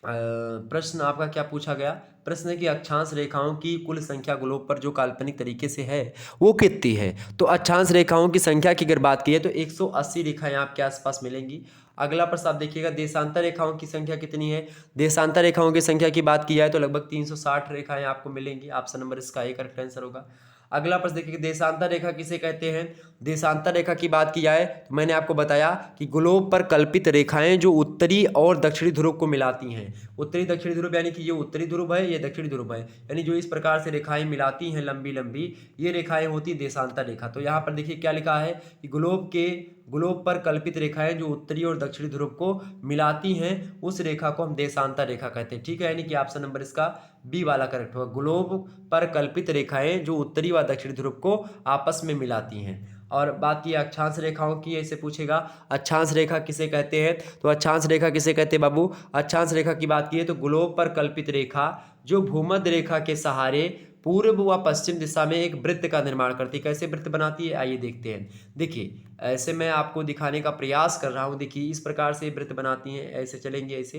प्रश्न आपका क्या पूछा गया? प्रश्न है कि अक्षांश रेखाओं की कुल संख्या ग्लोब पर जो काल्पनिक तरीके से है वो कितनी है? तो अक्षांश रेखाओं की संख्या की अगर बात की तो 180 रेखाएं आपके आसपास मिलेंगी। अगला प्रश्न आप देखिएगा, देशांतर रेखाओं की संख्या कितनी है? देशांतर रेखाओं की संख्या की बात की जाए तो लगभग 360 रेखाएं आपको मिलेंगी। ऑप्शन नंबर इसका ए करेक्ट आंसर होगा। अगला प्रश्न देखिए, देशांतर रेखा किसे कहते हैं? देशांतर रेखा की बात की जाए तो मैंने आपको बताया कि ग्लोब पर कल्पित रेखाएं जो उत्तरी और दक्षिणी ध्रुव को मिलाती हैं। उत्तरी दक्षिणी ध्रुव यानी कि ये उत्तरी ध्रुव है, ये दक्षिणी ध्रुव है, यानी जो इस प्रकार से रेखाएं मिलाती हैं लंबी लंबी, ये रेखाएं होती देशांतर रेखा। तो यहाँ पर देखिए क्या लिखा है कि ग्लोब पर कल्पित रेखाएं जो उत्तरी और दक्षिणी ध्रुव को मिलाती हैं, उस रेखा को हम देशांतर रेखा कहते हैं, ठीक है। यानी कि ऑप्शन नंबर इसका बी वाला करेक्ट होगा। ग्लोब पर कल्पित रेखाएं जो उत्तरी व दक्षिणी ध्रुव को आपस में मिलाती हैं। और बात की अक्षांश रेखाओं की, ऐसे पूछेगा अक्षांश रेखा किसे कहते हैं? तो अक्षांश रेखा किसे कहते हैं बाबू? अक्षांश रेखा की बात की है तो ग्लोब पर कल्पित रेखा जो भूमध्य रेखा के सहारे पूर्व व पश्चिम दिशा में एक वृत्त का निर्माण करती है। कैसे वृत्त बनाती है आइए देखते हैं। देखिए ऐसे मैं आपको दिखाने का प्रयास कर रहा हूँ, देखिए इस प्रकार से वृत्त बनाती हैं, ऐसे चलेंगे, ऐसे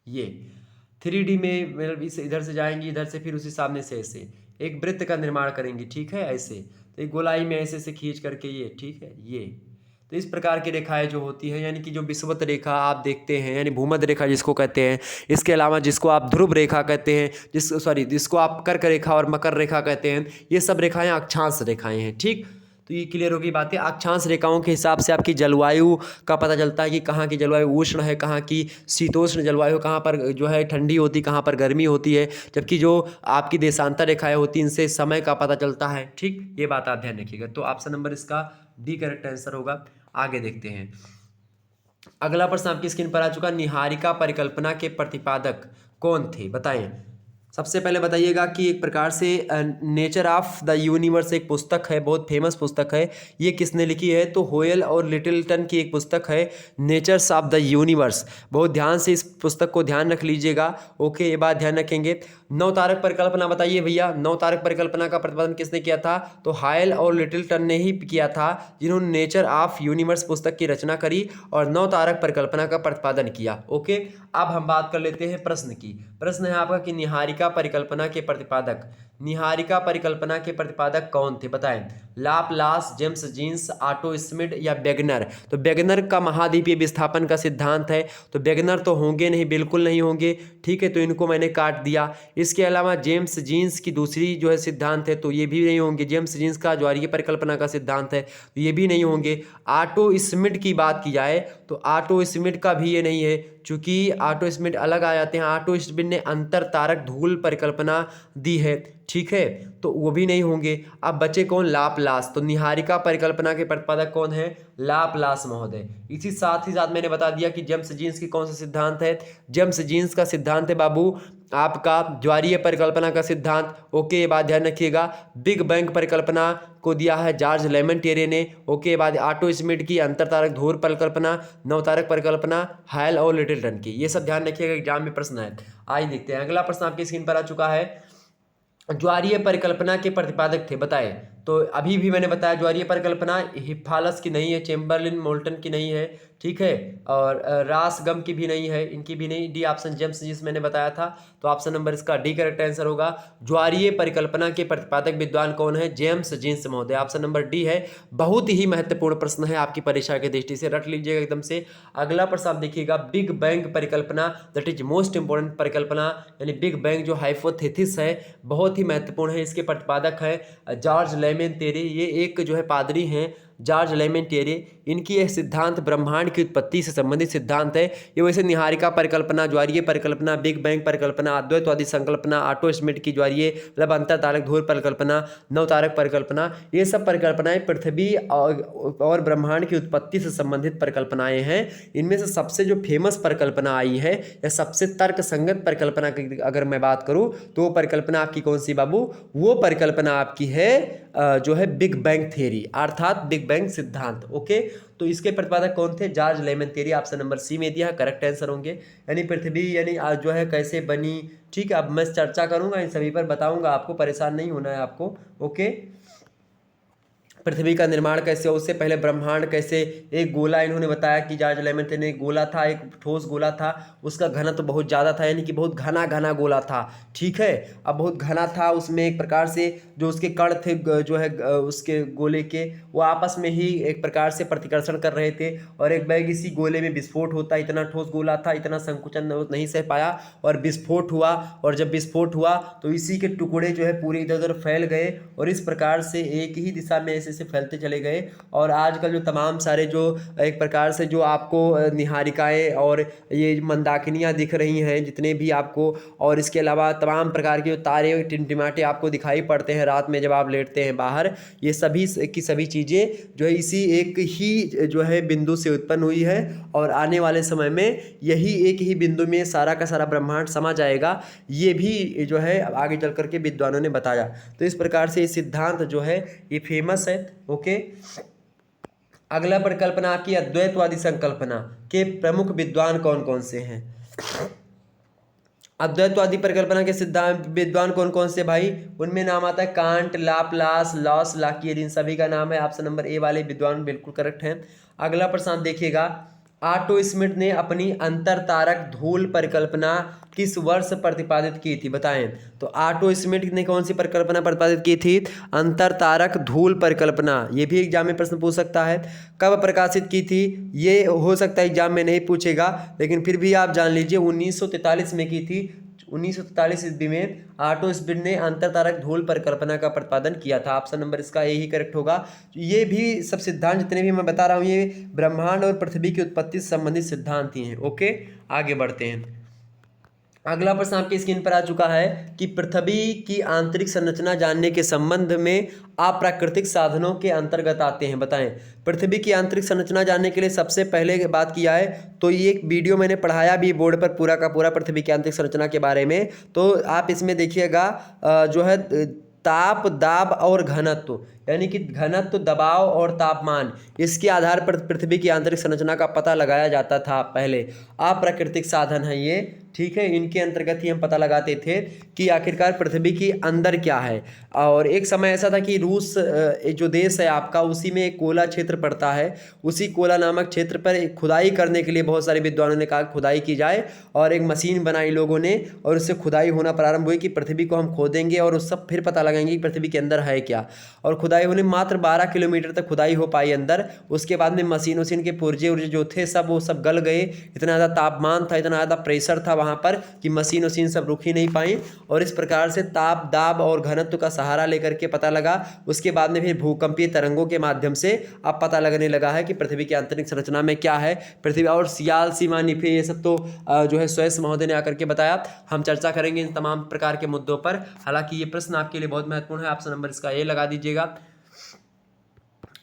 ये 3D में मतलब इस इधर से जाएंगी, इधर से फिर उसी सामने से ऐसे एक वृत्त का निर्माण करेंगे, ठीक है। ऐसे तो एक गोलाई में ऐसे से खींच करके ये, ठीक है। ये तो इस प्रकार की रेखाएं जो होती हैं, यानी कि जो विषुवत रेखा आप देखते हैं यानी भूमध्य रेखा जिसको कहते हैं, इसके अलावा जिसको आप ध्रुव रेखा कहते हैं, जिसको आप कर्क रेखा और मकर रेखा कहते हैं, ये सब रेखाएं अक्षांश रेखाएं हैं, ठीक। तो ये क्लियर होगी बातें। अक्षांश रेखाओं के हिसाब से आपकी जलवायु का पता चलता है कि कहाँ की जलवायु उष्ण है, कहाँ की शीतोष्ण जलवायु, कहाँ पर जो है ठंडी होती, कहाँ पर गर्मी होती है। जबकि जो आपकी देशांतर रेखाएं होती हैं इनसे समय का पता चलता है, ठीक। ये बात आप ध्यान रखिएगा। तो ऑप्शन नंबर इसका डी करेक्ट आंसर होगा। आगे देखते हैं, अगला प्रश्न आपकी स्क्रीन पर आ चुका। निहारिका परिकल्पना के प्रतिपादक कौन थे, बताएं। सबसे पहले बताइएगा कि एक प्रकार से नेचर ऑफ द यूनिवर्स एक पुस्तक है, बहुत फेमस पुस्तक है, ये किसने लिखी है? तो होयल और लिटिलटन की एक पुस्तक है नेचर्स ऑफ द यूनिवर्स। बहुत ध्यान से इस पुस्तक को ध्यान रख लीजिएगा, ओके। ये बात ध्यान रखेंगे। नौ तारक परिकल्पना बताइए भैया, नौ तारक परिकल्पना का प्रतिपादन किसने किया था? तो हायल और लिटिलटन ने ही किया था, जिन्होंने नेचर ऑफ यूनिवर्स पुस्तक की रचना करी और नौ तारक परिकल्पना का प्रतिपादन किया, ओके। अब हम बात कर लेते हैं प्रश्न की। प्रश्न है आपका कि निहारिका परिकल्पना के प्रतिपादक, निहारिका परिकल्पना के प्रतिपादक कौन थे बताएं? लाप्लास, जेम्स जीन्स, ऑटो स्मिड या वेगनर? तो वेगनर का महाद्वीपीय विस्थापन का सिद्धांत है, तो वेगनर तो होंगे नहीं, बिल्कुल नहीं होंगे। ठीक है, तो इनको मैंने काट दिया। इसके अलावा जेम्स जीन्स की दूसरी जो है सिद्धांत है, तो ये भी नहीं होंगे। जेम्स जीन्स का ज्वारीय परिकल्पना का सिद्धांत है, तो ये भी नहीं होंगे। ऑटो स्मिड की बात की जाए तो ऑटो स्मिड का भी ये नहीं है, चूंकि ऑटो स्मिड अलग आ जाते हैं। ऑटो स्मिड ने अंतर तारक धूल परिकल्पना दी है, ठीक है, तो वो भी नहीं होंगे। अब बचे कौन? लाप्लास। तो निहारिका परिकल्पना के प्रतिपादक कौन है? लाप्लास महोदय। इसी साथ ही साथ मैंने बता दिया कि जेम्स जीन्स की कौन सा सिद्धांत है? जेम्स जीन्स का सिद्धांत है बाबू आपका ज्वारीय परिकल्पना का सिद्धांत। ओके, ये बात ध्यान रखिएगा। बिग बैंग परिकल्पना को दिया है जॉर्ज लेमेंटेरे ने। ओके, बाद ऑटो स्मिड की अंतर तारक धूल परिकल्पना, नवतारक परिकल्पना हायल और लिटिलटन की। ये सब ध्यान रखिएगा, एग्जाम में प्रश्न है। आइए देखते हैं अगला प्रश्न आपकी स्क्रीन पर आ चुका है। ज्वारीय परिकल्पना के प्रतिपादक थे बताएं? तो अभी भी मैंने बताया ज्वारीय परिकल्पना हिप्पालस की नहीं है, चेम्बरलिन मोल्टन की नहीं है, ठीक है, और रासगम की भी नहीं है, इनकी भी नहीं। डी ऑप्शन जेम्स जीन्स मैंने बताया था, तो ऑप्शन नंबर इसका डी करेक्ट आंसर होगा। ज्वारीय परिकल्पना के प्रतिपादक विद्वान कौन है? जेम्स जीन्स महोदय। ऑप्शन नंबर डी है। बहुत ही महत्वपूर्ण प्रश्न है आपकी परीक्षा की दृष्टि से, रट लीजिएगा एकदम से। अगला प्रश्न आप देखिएगा, बिग बैंग परिकल्पना, दैट इज मोस्ट इंपॉर्टेंट परिकल्पना, यानी बिग बैंग जो हाइपोथेसिस है बहुत ही महत्वपूर्ण है। इसके प्रतिपादक है जॉर्ज लेमेंटेरे। ये एक जो है पादरी हैं जॉर्ज लेमेंटेरे। इनकी यह सिद्धांत ब्रह्मांड की उत्पत्ति से संबंधित सिद्धांत है। ये वैसे निहारिका परिकल्पना, ज्वारीय परिकल्पना, बिग बैंग परिकल्पना, अद्वैतवादी संकल्पना, ऑटो स्मिड की ज्वारीय मतलब अंतर तारक धूल परिकल्पना, नवतारक परिकल्पना, ये सब परिकल्पनाएं पृथ्वी और ब्रह्मांड की उत्पत्ति से संबंधित परिकल्पनाएं हैं। इनमें से सबसे जो फेमस परिकल्पना आई है या सबसे तर्क संगत परिकल्पना की अगर मैं बात करूं तो वो परिकल्पना आपकी कौन सी बाबू? वो परिकल्पना आपकी है जो है बिग बैंग थ्योरी, अर्थात बिग बैंग सिद्धांत। ओके, तो इसके प्रतिपादक कौन थे? जॉर्ज लेमेंटेरे। ऑप्शन नंबर सी में दिया, करेक्ट आंसर होंगे। यानी पृथ्वी यानी जो है कैसे बनी, ठीक है, अब मैं चर्चा करूंगा इन सभी पर, बताऊंगा आपको, परेशान नहीं होना है आपको। ओके, पृथ्वी का निर्माण कैसे हो, उससे पहले ब्रह्मांड कैसे, एक गोला इन्होंने बताया कि जॉर्ज लेमेंटेरे ने, गोला था, एक ठोस गोला था, उसका घनत्व बहुत ज़्यादा था, यानी कि बहुत घना घना गोला था, ठीक है। अब बहुत घना था, उसमें एक प्रकार से जो उसके कण थे जो है उसके गोले के, वो आपस में ही एक प्रकार से प्रतिकर्षण कर रहे थे, और एक बैग इसी गोले में विस्फोट होता, इतना ठोस गोला था, इतना संकुचन नहीं सह पाया और विस्फोट हुआ, और जब विस्फोट हुआ तो इसी के टुकड़े जो है पूरे इधर उधर फैल गए, और इस प्रकार से एक ही दिशा में ऐसे से फैलते चले गए। और आजकल जो तमाम सारे जो एक प्रकार से जो आपको निहारिकाएं और ये मंदाकिनियां दिख रही हैं जितने भी आपको, और इसके अलावा तमाम प्रकार के जो तारे टिमटिमाटे आपको दिखाई पड़ते हैं रात में जब आप लेटते हैं बाहर, ये सभी की सभी चीज़ें जो है इसी एक ही जो है बिंदु से उत्पन्न हुई है, और आने वाले समय में यही एक ही बिंदु में सारा का सारा ब्रह्मांड समा जाएगा। ये भी जो है आगे चल करके विद्वानों ने बताया। तो इस प्रकार से ये सिद्धांत जो है ये फेमस है। ओके, अगला परिकल्पना आपकी अद्वैतवादी संकल्पना के प्रमुख विद्वान कौन कौन से हैं? अद्वैतवादी परिकल्पना के सिद्धांत विद्वान कौन कौन से भाई? उनमें नाम आता है कांट, लाप्लास, लॉस, लाकियर, इन सभी का नाम है। ऑप्शन नंबर ए वाले विद्वान बिल्कुल करेक्ट हैं। अगला प्रश्न देखिएगा, ऑटो स्मिड ने अपनी अंतर तारक धूल परिकल्पना किस वर्ष प्रतिपादित की थी बताएं? तो ऑटो स्मिड ने कौन सी परिकल्पना प्रतिपादित की थी? अंतर तारक धूल परिकल्पना। ये भी एग्जाम में प्रश्न पूछ सकता है। कब प्रकाशित की थी? ये हो सकता है एग्जाम में नहीं पूछेगा, लेकिन फिर भी आप जान लीजिए 1943 में की थी। 1943 ईस्वी में ऑटो स्मिड ने अंतर तारक धूल परिकल्पना का प्रतिपादन किया था। ऑप्शन नंबर इसका यही करेक्ट होगा। ये भी सब सिद्धांत जितने भी मैं बता रहा हूँ ये ब्रह्मांड और पृथ्वी की उत्पत्ति से संबंधित सिद्धांत ही हैं। ओके, आगे बढ़ते हैं। अगला प्रश्न आपकी स्क्रीन पर आ चुका है कि पृथ्वी की आंतरिक संरचना जानने के संबंध में अप्राकृतिक साधनों के अंतर्गत आते हैं बताएं? पृथ्वी की आंतरिक संरचना जानने के लिए सबसे पहले बात किया है तो ये एक वीडियो मैंने पढ़ाया भी बोर्ड पर पूरा का पूरा पृथ्वी की आंतरिक संरचना के बारे में, तो आप इसमें देखिएगा जो है ताप, दाब और घनत्व, यानी कि घनत्व, दबाव और तापमान, इसके आधार पर पृथ्वी की आंतरिक संरचना का पता लगाया जाता था पहले। अप्राकृतिक साधन है ये, ठीक है, इनके अंतर्गत ही हम पता लगाते थे कि आखिरकार पृथ्वी के अंदर क्या है। और एक समय ऐसा था कि रूस जो देश है आपका, उसी में एक कोला क्षेत्र पड़ता है। उसी कोला नामक क्षेत्र पर खुदाई करने के लिए बहुत सारे विद्वानों ने कहा खुदाई की जाए, और एक मशीन बनाई लोगों ने, और उससे खुदाई होना प्रारंभ हुई कि पृथ्वी को हम खोदेंगे और उस सब फिर पता लगाएंगे कि पृथ्वी के अंदर है क्या। और खुदाई होने मात्र 12 किलोमीटर तक खुदाई हो पाई अंदर। उसके बाद में मशीन के पुर्जे उर्जे जो थे सब वो सब गल गए। इतना ज़्यादा तापमान था, इतना ज़्यादा प्रेशर था वहाँ पर कि मशीन सब रुक ही नहीं पाई। और इस प्रकार से ताप, दाब और घनत्व का सहारा लेकर के पता लगा। उसके बाद में फिर भूकंपीय तरंगों के माध्यम से अब पता लगने लगा है कि पृथ्वी की आंतरिक संरचना में क्या है। पृथ्वी और सियाल, सीमा, निफे, ये सब तो जो है स्वेस महोदय ने आकर के बताया। हम चर्चा करेंगे इन तमाम प्रकार के मुद्दों पर। हालांकि ये प्रश्न आपके लिए बहुत महत्वपूर्ण है, ऑप्शन नंबर इसका ए लगा दीजिएगा।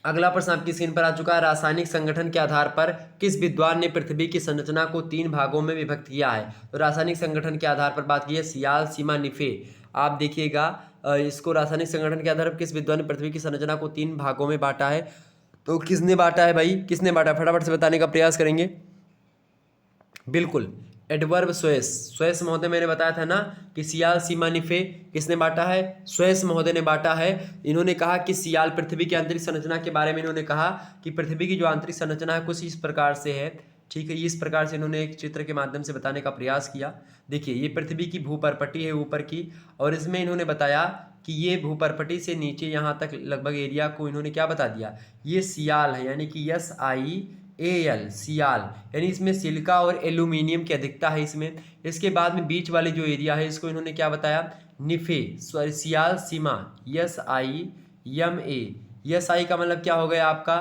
अगला प्रश्न आपकी स्क्रीन पर आ चुका है। रासायनिक संगठन के आधार पर किस विद्वान ने पृथ्वी की संरचना को 3 भागों में विभक्त किया है? तो रासायनिक संगठन के आधार पर बात की है सियाल, सीमा, निफे। आप देखिएगा इसको रासायनिक संगठन के आधार पर किस विद्वान ने पृथ्वी की संरचना को 3 भागों में बांटा है? तो किसने बांटा है भाई, किसने बांटा? फटाफट से बताने का प्रयास करेंगे। बिल्कुल, एडवर्ड स्वेस। स्वेस महोदय, मैंने बताया था ना कि सियाल, सीमा, निफे किसने बांटा है? स्वेस महोदय ने बांटा है। इन्होंने कहा कि सियाल, पृथ्वी की आंतरिक संरचना के बारे में इन्होंने कहा कि पृथ्वी की जो आंतरिक संरचना है कुछ इस प्रकार से है, ठीक है। इस प्रकार से इन्होंने एक चित्र के माध्यम से बताने का प्रयास किया। देखिए, ये पृथ्वी की भूपरपट्टी है ऊपर की, और इसमें इन्होंने बताया कि ये भूपरपट्टी से नीचे यहाँ तक लगभग एरिया को इन्होंने क्या बता दिया, ये सियाल है, यानी कि SIAL, सियाल। यानी इसमें सिलिका और एल्यूमिनियम की अधिकता है इसमें। इसके बाद में बीच वाले जो एरिया है इसको इन्होंने क्या बताया, निफे, सॉरी सियाल, सीमा, SIMA। SI का मतलब क्या हो गया आपका,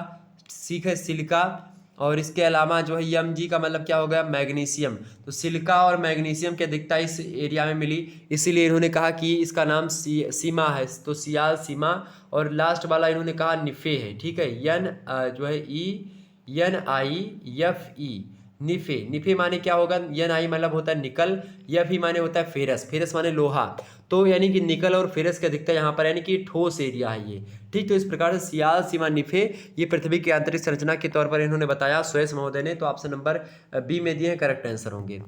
सीख है सिलिका, और इसके अलावा जो है MG का मतलब क्या हो गया, मैग्नीशियम। तो सिलिका और मैग्नीशियम की अधिकता इस एरिया में मिली, इसीलिए इन्होंने कहा कि इसका नाम सीमा है। तो सियाल, सीमा, और लास्ट वाला इन्होंने कहा निफे है, ठीक है। जो है NIFE, निफे। निफे माने क्या होगा, NI मतलब होता है निकल, FE माने होता है फेरस, फेरस माने लोहा। तो यानी कि निकल और फेरस की अधिकता यहाँ पर, यानी कि ठोस एरिया है ये, ठीक। तो इस प्रकार से सियाल, सीमा, निफे ये पृथ्वी की आंतरिक संरचना के तौर पर इन्होंने बताया स्वेस महोदय ने। तो ऑप्शन नंबर बी में दिए हैं, करेक्ट आंसर होंगे।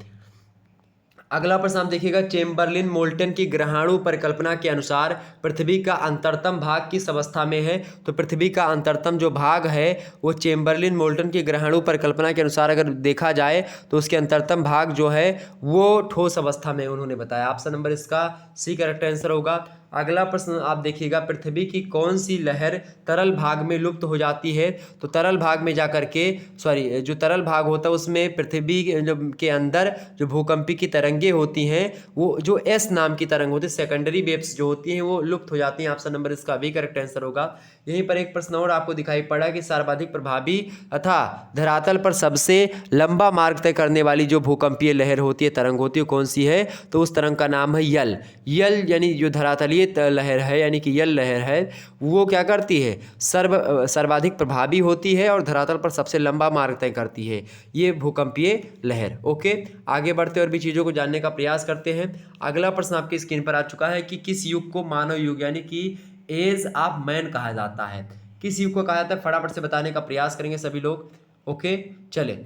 अगला प्रश्न आप देखिएगा, चेम्बरलिन मोल्टन की ग्रहाणु परिकल्पना के अनुसार पृथ्वी का अंतरतम भाग किस अवस्था में है? तो पृथ्वी का अंतरतम जो भाग है वो चेम्बरलिन मोल्टन की ग्रहाणु परिकल्पना के अनुसार अगर देखा जाए तो उसके अंतरतम भाग जो है वो ठोस अवस्था में उन्होंने बताया। ऑप्शन नंबर इसका सी करेक्ट आंसर होगा। अगला प्रश्न आप देखिएगा, पृथ्वी की कौन सी लहर तरल भाग में लुप्त हो जाती है? तो तरल भाग में जाकर के, सॉरी, जो तरल भाग होता है उसमें पृथ्वी के अंदर जो भूकंपी की तरंगे होती हैं, वो जो S नाम की तरंग होती है, सेकेंडरी वेव्स जो होती हैं वो लुप्त हो जाती हैं। ऑप्शन नंबर इसका भी करेक्ट आंसर होगा। यहीं पर एक प्रश्न और आपको दिखाई पड़ा कि सर्वाधिक प्रभावी तथा धरातल पर सबसे लंबा मार्ग तय करने वाली जो भूकंपीय लहर होती है, तरंग होती है, कौन सी है? तो उस तरंग का नाम है यल। यानी जो धरातलीय लहर है, यानी कि यल लहर है, वो क्या करती है, सर्वाधिक प्रभावी होती है और धरातल पर सबसे लंबा मार्ग तय करती है, ये भूकंपीय लहर। ओके, आगे बढ़ते और भी चीज़ों को जानने का प्रयास करते हैं। अगला प्रश्न आपकी स्क्रीन पर आ चुका है कि किस युग को मानव युग यानी कि एज ऑफ मैन कहा जाता है? किस युग को कहा जाता है? फटाफट से बताने का प्रयास करेंगे सभी लोग। ओके, चले,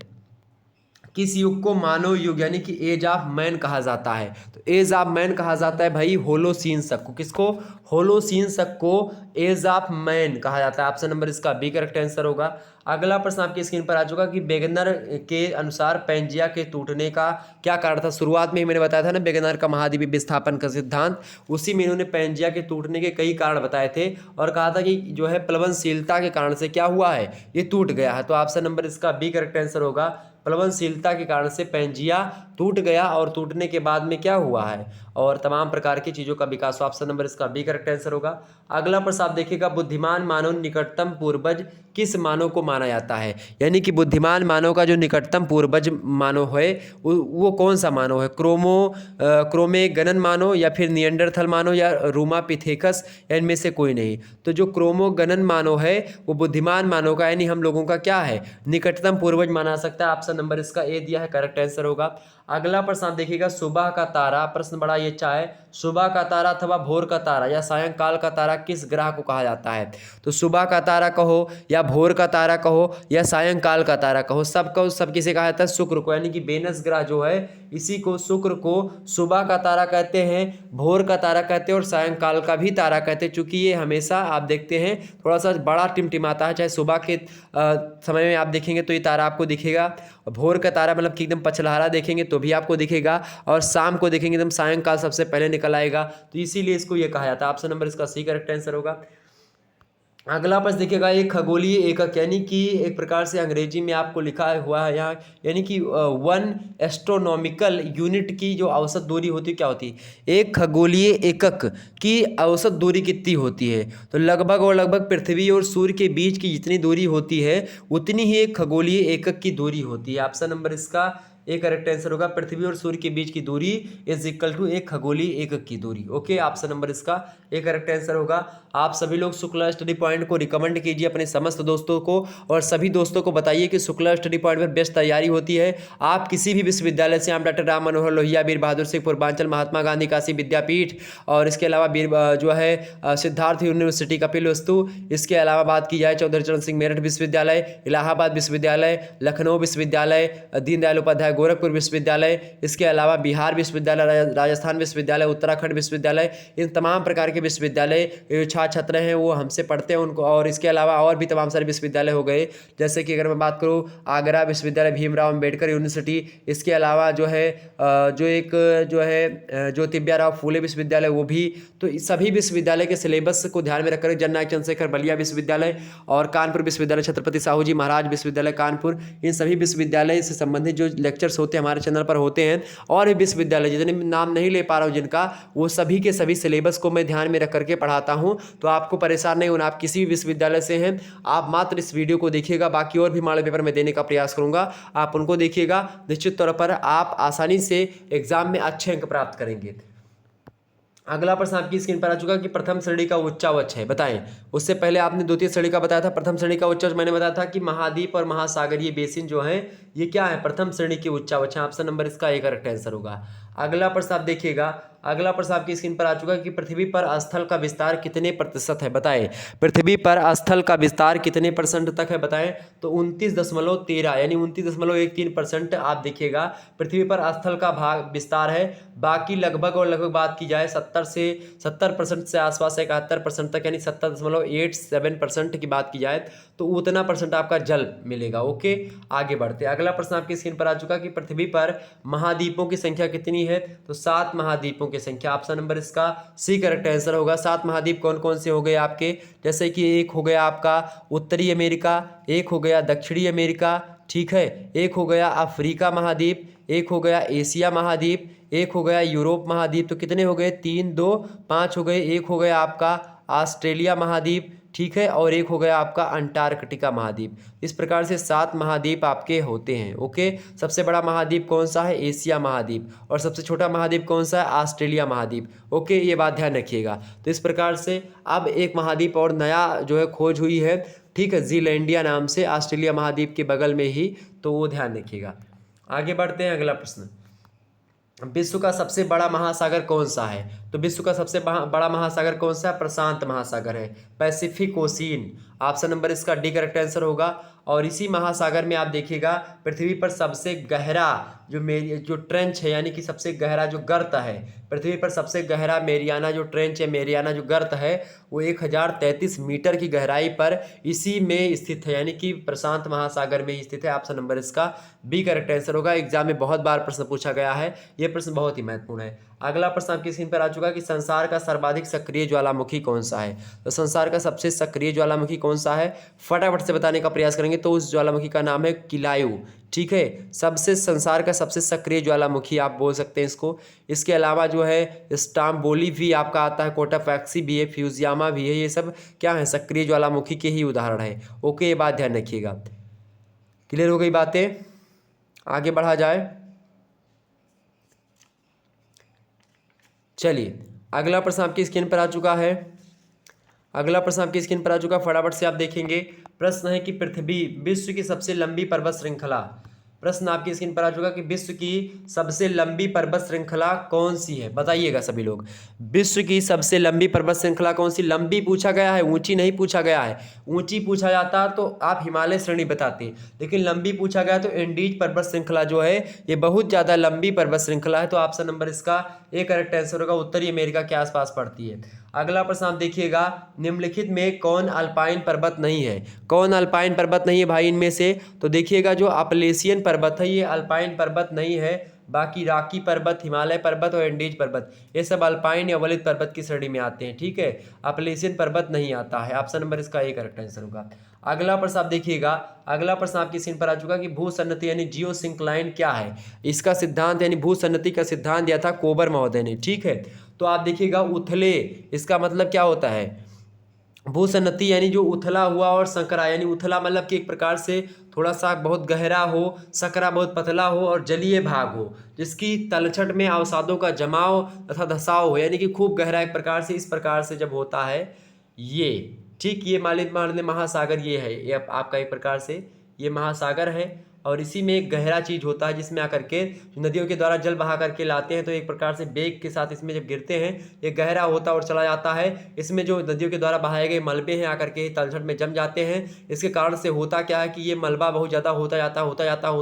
किस युग को मानव युग यानी कि एज ऑफ मैन कहा जाता है? तो एज ऑफ मैन कहा जाता है भाई होलोसीन शक को। किसको? होलोसीन शक को एज ऑफ मैन कहा जाता है। ऑप्शन नंबर इसका बी करेक्ट आंसर होगा। अगला प्रश्न आपकी स्क्रीन पर आ चुका कि वेगनर के अनुसार पैंजिया के टूटने का क्या कारण था? शुरुआत में ही मैंने बताया था ना वेगनर का महाद्वीप विस्थापन का सिद्धांत, उसी में इन्होंने पैंजिया के टूटने के कई कारण बताए थे और कहा था कि जो है प्लवनशीलता के कारण से क्या हुआ है, ये टूट गया है। तो ऑप्शन नंबर इसका बी करेक्ट आंसर होगा। प्लवनशीलता के कारण से पैंजिया टूट गया और टूटने के बाद में क्या हुआ है, और तमाम प्रकार की चीज़ों का विकास। ऑप्शन नंबर इसका बी करेक्ट आंसर होगा। अगला प्रश्न आप देखिएगा, बुद्धिमान मानव निकटतम पूर्वज किस मानव को माना जाता है? यानी कि बुद्धिमान मानव का जो निकटतम पूर्वज मानव है वो कौन सा मानव है? क्रोमेगनन मानव या फिर निएंडरथल मानव या रूमापिथेकस, या इनमें से कोई नहीं। तो जो क्रोमोगनन मानव है वो बुद्धिमान मानव का यानी हम लोगों का क्या है, निकटतम पूर्वज माना सकता है। ऑप्शन ऑप्शन नंबर इसका ए दिया है, करेक्ट आंसर होगा। अगला प्रश्न आप देखिएगा, सुबह का तारा, प्रश्न बड़ा ये अच्छा है, सुबह का तारा अथवा भोर का तारा या सायंकाल का तारा किस ग्रह को कहा जाता है? तो सुबह का तारा कहो या भोर का तारा कहो या सायंकाल का तारा कहो, सब किसे कहा जाता है? शुक्र को, यानी कि वेनस ग्रह जो है इसी को, शुक्र को सुबह का तारा कहते हैं, भोर का तारा कहते हैं और सायंकाल का भी तारा कहते हैं। चूंकि ये हमेशा आप देखते हैं थोड़ा सा बड़ा टिमटिमाता है, चाहे सुबह के समय में आप देखेंगे तो ये तारा आपको दिखेगा, भोर का तारा मतलब कि एकदम पछलहारा देखेंगे तो भी आपको दिखेगा, और शाम को देखेंगे एकदम सायंकाल सबसे पहले निकल आएगा, तो इसीलिए इसको ये कहा जाता है। ऑप्शन नंबर इसका सी करेक्ट आंसर होगा। अगला प्रश्न देखिएगा, एक खगोलीय एकक, यानी कि एक प्रकार से अंग्रेजी में आपको लिखा हुआ है यहाँ, यानी कि वन एस्ट्रोनॉमिकल यूनिट की जो औसत दूरी होती है क्या होती है? एक खगोलीय एकक की औसत दूरी कितनी होती है? तो लगभग और लगभग पृथ्वी और सूर्य के बीच की जितनी दूरी होती है उतनी ही एक खगोलीय एकक की दूरी होती है। ऑप्शन नंबर इसका एक करेक्ट आंसर होगा, पृथ्वी और सूर्य के बीच की दूरी इज इक्वल टू एक खगोलीय एकक की दूरी। ओके, ऑप्शन नंबर इसका एक करेक्ट आंसर होगा। आप सभी लोग शुक्ला स्टडी पॉइंट को रिकमेंड कीजिए अपने समस्त दोस्तों को, और सभी दोस्तों को बताइए कि शुक्ला स्टडी पॉइंट पर बेस्ट तैयारी होती है। आप किसी भी विश्वविद्यालय से, आप डॉक्टर राम मनोहर लोहिया, वीर बहादुर सिंह पूर्वांचल, महात्मा गांधी काशी विद्यापीठ, और इसके अलावा जो है सिद्धार्थ यूनिवर्सिटी कपिल वस्तु, इसके अलावा बात की जाए चौधरी चरण सिंह मेरठ विश्वविद्यालय, इलाहाबाद विश्वविद्यालय, लखनऊ विश्वविद्यालय, दीनदयाल उपाध्याय गोरखपुर विश्वविद्यालय, इसके अलावा बिहार विश्वविद्यालय, राजस्थान विश्वविद्यालय, उत्तराखंड विश्वविद्यालय, इन तमाम प्रकार के विश्वविद्यालय छात्र हैं वो हमसे पढ़ते हैं उनको, और इसके अलावा और भी तमाम सारे विश्वविद्यालय हो गए, जैसे कि अगर मैं बात करूँ आगरा विश्वविद्यालय, भीमराव अम्बेडकर यूनिवर्सिटी, इसके अलावा जो है ज्योतिबा राव फूले विश्वविद्यालय, वो भी। तो इस सभी विश्वविद्यालय के सिलेबस को ध्यान में रखकर जननायक चंद्रशेखर बलिया विश्वविद्यालय और कानपुर विश्वविद्यालय, छत्रपति साहू जी महाराज विश्वविद्यालय कानपुर, इन सभी विश्वविद्यालय से संबंधित जो लेक्चर्स होते हैं हमारे चैनल पर होते हैं, और भी विश्वविद्यालय जितने नाम नहीं ले पा रहा हूँ जिनका, वो सभी के सभी सिलेबस को मैं ध्यान में रख करके पढ़ाता हूँ। तो आपको परेशान नहीं होना, आप किसी भी विश्वविद्यालय से हैं, आप मात्र इस वीडियो को देखिएगा, बाकी और भी मॉडल पेपर मैं देने का प्रयास करूंगा, आप उनको देखिएगा, निश्चित तौर पर आप आसानी से एग्जाम में अच्छे अंक प्राप्त करेंगे। अगला प्रश्न आपकी स्क्रीन पर आ चुका कि प्रथम श्रेणी का उच्चावच है, बताएं। उससे पहले आपने द्वितीय श्रेणी का बताया था, प्रथम श्रेणी का उच्चावच मैंने बताया था कि महाद्वीप और महासागरीय बेसिन जो है ये क्या है? प्रथम श्रेणी के उच्चावच है। ऑप्शन नंबर इसका एक करेक्ट आंसर होगा। अगला प्रश्न आप देखिएगा, अगला प्रश्न आपकी स्क्रीन पर आ चुका है कि पृथ्वी पर स्थल का विस्तार कितने प्रतिशत है, बताएं। पृथ्वी पर स्थल का विस्तार कितने परसेंट तक है, बताएं। तो 29.13 यानी 29.13% आप देखिएगा पृथ्वी पर स्थल का भाग विस्तार है। बाकी लगभग और लगभग बात की जाए 70% से आसपास 71% तक, यानी 70.87% की बात की जाए तो उतना परसेंट आपका जल मिलेगा। ओके, आगे बढ़ते। अगला प्रश्न आपकी स्क्रीन पर आ चुका कि पृथ्वी पर महाद्वीपों की संख्या कितनी है? तो 7 महाद्वीपों की संख्या। ऑप्शन नंबर इसका सी करेक्ट आंसर होगा। 7 महाद्वीप कौन कौन से हो गए आपके? जैसे कि एक हो गया आपका उत्तरी अमेरिका, एक हो गया दक्षिणी अमेरिका, ठीक है, एक हो गया अफ्रीका महाद्वीप, एक हो गया एशिया महाद्वीप, एक हो गया यूरोप महाद्वीप। तो कितने हो गए? 3, 2, 5 हो गए। एक हो गया आपका ऑस्ट्रेलिया महाद्वीप, ठीक है, और एक हो गया आपका अंटार्कटिका महाद्वीप। इस प्रकार से 7 महाद्वीप आपके होते हैं। ओके, सबसे बड़ा महाद्वीप कौन सा है? एशिया महाद्वीप, और सबसे छोटा महाद्वीप कौन सा है? ऑस्ट्रेलिया महाद्वीप। ओके, ये बात ध्यान रखिएगा। तो इस प्रकार से अब एक महाद्वीप और नया जो है खोज हुई है, ठीक है, जीलैंडिया नाम से, ऑस्ट्रेलिया महाद्वीप के बगल में ही, तो वो ध्यान रखिएगा। आगे बढ़ते हैं। अगला प्रश्न, विश्व का सबसे बड़ा महासागर कौन सा है? तो विश्व का सबसे बड़ा महासागर कौन सा है? प्रशांत महासागर है, पैसिफिक ओशियन। ऑप्शन नंबर इसका डी करेक्ट आंसर होगा। और इसी महासागर में आप देखिएगा पृथ्वी पर सबसे गहरा जो ट्रेंच है, यानी कि सबसे गहरा जो गर्त है, पृथ्वी पर सबसे गहरा मेरियाना जो ट्रेंच है, मेरियाना जो गर्त है, वो 1033 मीटर की गहराई पर इसी में स्थित है, यानी कि प्रशांत महासागर में स्थित है। ऑप्शन नंबर इसका बी करेक्ट आंसर होगा। एग्जाम में बहुत बार प्रश्न पूछा गया है, ये प्रश्न बहुत ही महत्वपूर्ण है। अगला प्रश्न आपकी स्क्रीन पर आ चुका कि संसार का सर्वाधिक सक्रिय ज्वालामुखी कौन सा है? तो संसार का सबसे सक्रिय ज्वालामुखी कौन सा है? फटाफट से बताने का प्रयास करेंगे तो उस ज्वालामुखी का नाम है किलायु, ठीक है। संसार का सबसे सक्रिय ज्वालामुखी आप बोल सकते हैं इसको। इसके अलावा जो है स्टाम्बोली भी आपका आता है, कोटापैक्सी भी है, फ्यूजियामा भी है, ये सब क्या है? सक्रिय ज्वालामुखी के ही उदाहरण है। ओके, ये बात ध्यान रखिएगा। क्लियर हो गई बातें? आगे बढ़ा जाए। चलिए, अगला प्रश्न आपकी स्क्रीन पर आ चुका है। अगला प्रश्न आपकी स्क्रीन पर आ चुका, फटाफट से आप देखेंगे। प्रश्न है कि पृथ्वी विश्व की सबसे लंबी पर्वत श्रृंखला, प्रश्न आपकी स्क्रीन पर आ चुका कि विश्व की सबसे लंबी पर्वत श्रृंखला कौन सी है, बताइएगा सभी लोग। विश्व की सबसे लंबी पर्वत श्रृंखला कौन सी? लंबी पूछा गया है, ऊंची नहीं पूछा गया है। ऊंची पूछा जाता तो आप हिमालय श्रेणी बताते, लेकिन लंबी पूछा गया तो एंडीज पर्वत श्रृंखला जो है ये बहुत ज़्यादा लंबी पर्वत श्रृंखला है। तो ऑप्शन नंबर इसका ए करेक्ट आंसर होगा, उत्तरी अमेरिका के आसपास पड़ती है। अगला प्रश्न आप देखिएगा, निम्नलिखित में कौन अल्पाइन पर्वत नहीं है? कौन अल्पाइन पर्वत नहीं है भाई इनमें से? तो देखिएगा जो अपलेशियन पर्वत है ये अल्पाइन पर्वत नहीं है। बाकी रॉकी पर्वत, हिमालय पर्वत और एंडीज पर्वत ये सब अल्पाइन या वलित पर्वत की श्रेणी में आते हैं, ठीक है। अपलेशियन पर्वत नहीं आता है। ऑप्शन नंबर इसका ए करेक्ट आंसर होगा। अगला प्रश्न आप देखिएगा, अगला प्रश्न आपकी स्क्रीन पर आ चुका कि भूसन्नति यानी जियोसिंक्लाइन क्या है? इसका सिद्धांत यानी भूसन्नति का सिद्धांत दिया था कोबर महोदय ने, ठीक है। तो आप देखिएगा उथले, इसका मतलब क्या होता है? भूसन्नति यानी जो उथला हुआ, और संकरा यानी उथला मतलब कि एक प्रकार से थोड़ा सा बहुत गहरा हो, सकरा बहुत पतला हो और जलीय भाग हो, जिसकी तलछट में अवसादों का जमाव तथा धसाव हो, यानी कि खूब गहरा एक प्रकार से, इस प्रकार से जब होता है ये, ठीक। ये मान लें महासागर ये है, ये आपका एक प्रकार से ये महासागर है, और इसी में एक गहरा चीज़ होता है जिसमें आकर के नदियों के द्वारा जल बहा करके लाते हैं, तो एक प्रकार से बेग के साथ इसमें जब गिरते हैं ये गहरा होता और चला जाता है। इसमें जो नदियों के द्वारा बहाए गए मलबे हैं आकर के तलछट में जम जाते हैं। इसके कारण से होता क्या है कि ये मलबा बहुत ज़्यादा होता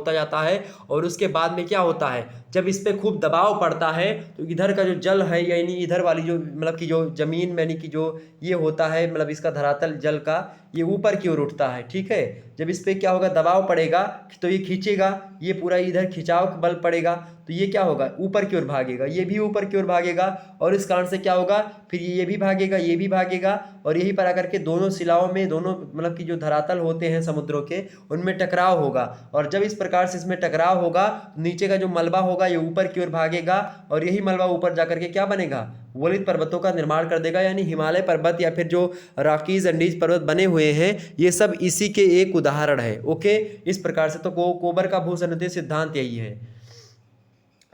जाता है, और उसके बाद में क्या होता है, जब इस पर खूब दबाव पड़ता है तो इधर का जो जल है, यानी इधर वाली जो मतलब कि जो ज़मीन यानी कि जो ये होता है, मतलब इसका धरातल जल का ये ऊपर की ओर उठता है, ठीक है। जब इस पर क्या होगा, दबाव पड़ेगा तो ये खींचेगा, ये पूरा इधर खिंचाव का बल पड़ेगा तो ये क्या होगा, ऊपर की ओर भागेगा, ये भी ऊपर की ओर भागेगा, और इस कारण से क्या होगा, फिर ये भी भागेगा, ये भी भागेगा, और यही पर आकर के दोनों शिलाओं में, दोनों मतलब कि जो धरातल होते हैं समुद्रों के, उनमें टकराव होगा। और जब इस प्रकार से इसमें टकराव होगा, नीचे का जो मलबा होगा ये ऊपर की ओर भागेगा, और यही मलबा ऊपर जाकर के क्या बनेगा, वलित पर्वतों का निर्माण कर देगा। यानी हिमालय पर्वत या फिर जो रॉकीज एंडीज पर्वत बने हुए हैं ये सब इसी के एक उदाहरण है, ओके। इस प्रकार से तो कोबर का भूसन्नति सिद्धांत यही है।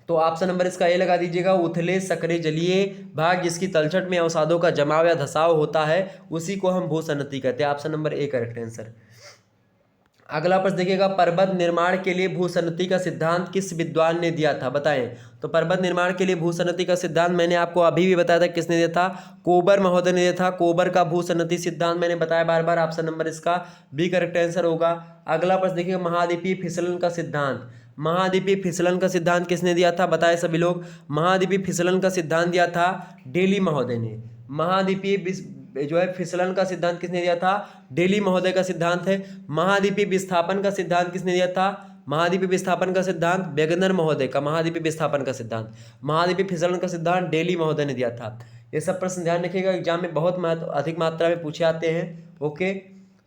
तो ऑप्शन नंबर इसका ए लगा दीजिएगा, उथले सकरे जलीय भाग जिसकी तलछट में अवसादों का जमाव या धसाव होता है उसी को हम भूसन्नति कहते हैं। Option number A correct answer. अगला प्रश्न देखिएगा, पर्वत निर्माण के लिए भूसन्नति का सिद्धांत किस विद्वान ने दिया था, बताएं। तो पर्वत निर्माण के लिए भूसन्नति का सिद्धांत मैंने आपको अभी भी बताया था, किसने दिया था, कोबर महोदय ने दिया था। कोबर का भूसन्नति सिद्धांत मैंने बताया बार बार। ऑप्शन नंबर इसका बी करेक्ट आंसर होगा। अगला प्रश्न देखिएगा, महाद्वीपीय फिसलन का सिद्धांत, महाद्वीपीय फिसलन का सिद्धांत किसने दिया था, बताए सभी लोग। महाद्वीपीय फिसलन का सिद्धांत दिया था डेली महोदय ने। महाद्वीपीय जो है फिसलन का सिद्धांत किसने दिया था, डेली महोदय का सिद्धांत है। महाद्वीपीय विस्थापन का सिद्धांत किसने दिया था, महाद्वीपीय विस्थापन का सिद्धांत वेगनर महोदय का। महाद्वीपीय विस्थापन का सिद्धांत, महाद्वीपीय फिसलन का सिद्धांत डेली महोदय ने दिया था। ये सब प्रश्न ध्यान रखिएगा, एग्जाम में बहुत अधिक मात्रा में पूछे आते हैं, ओके।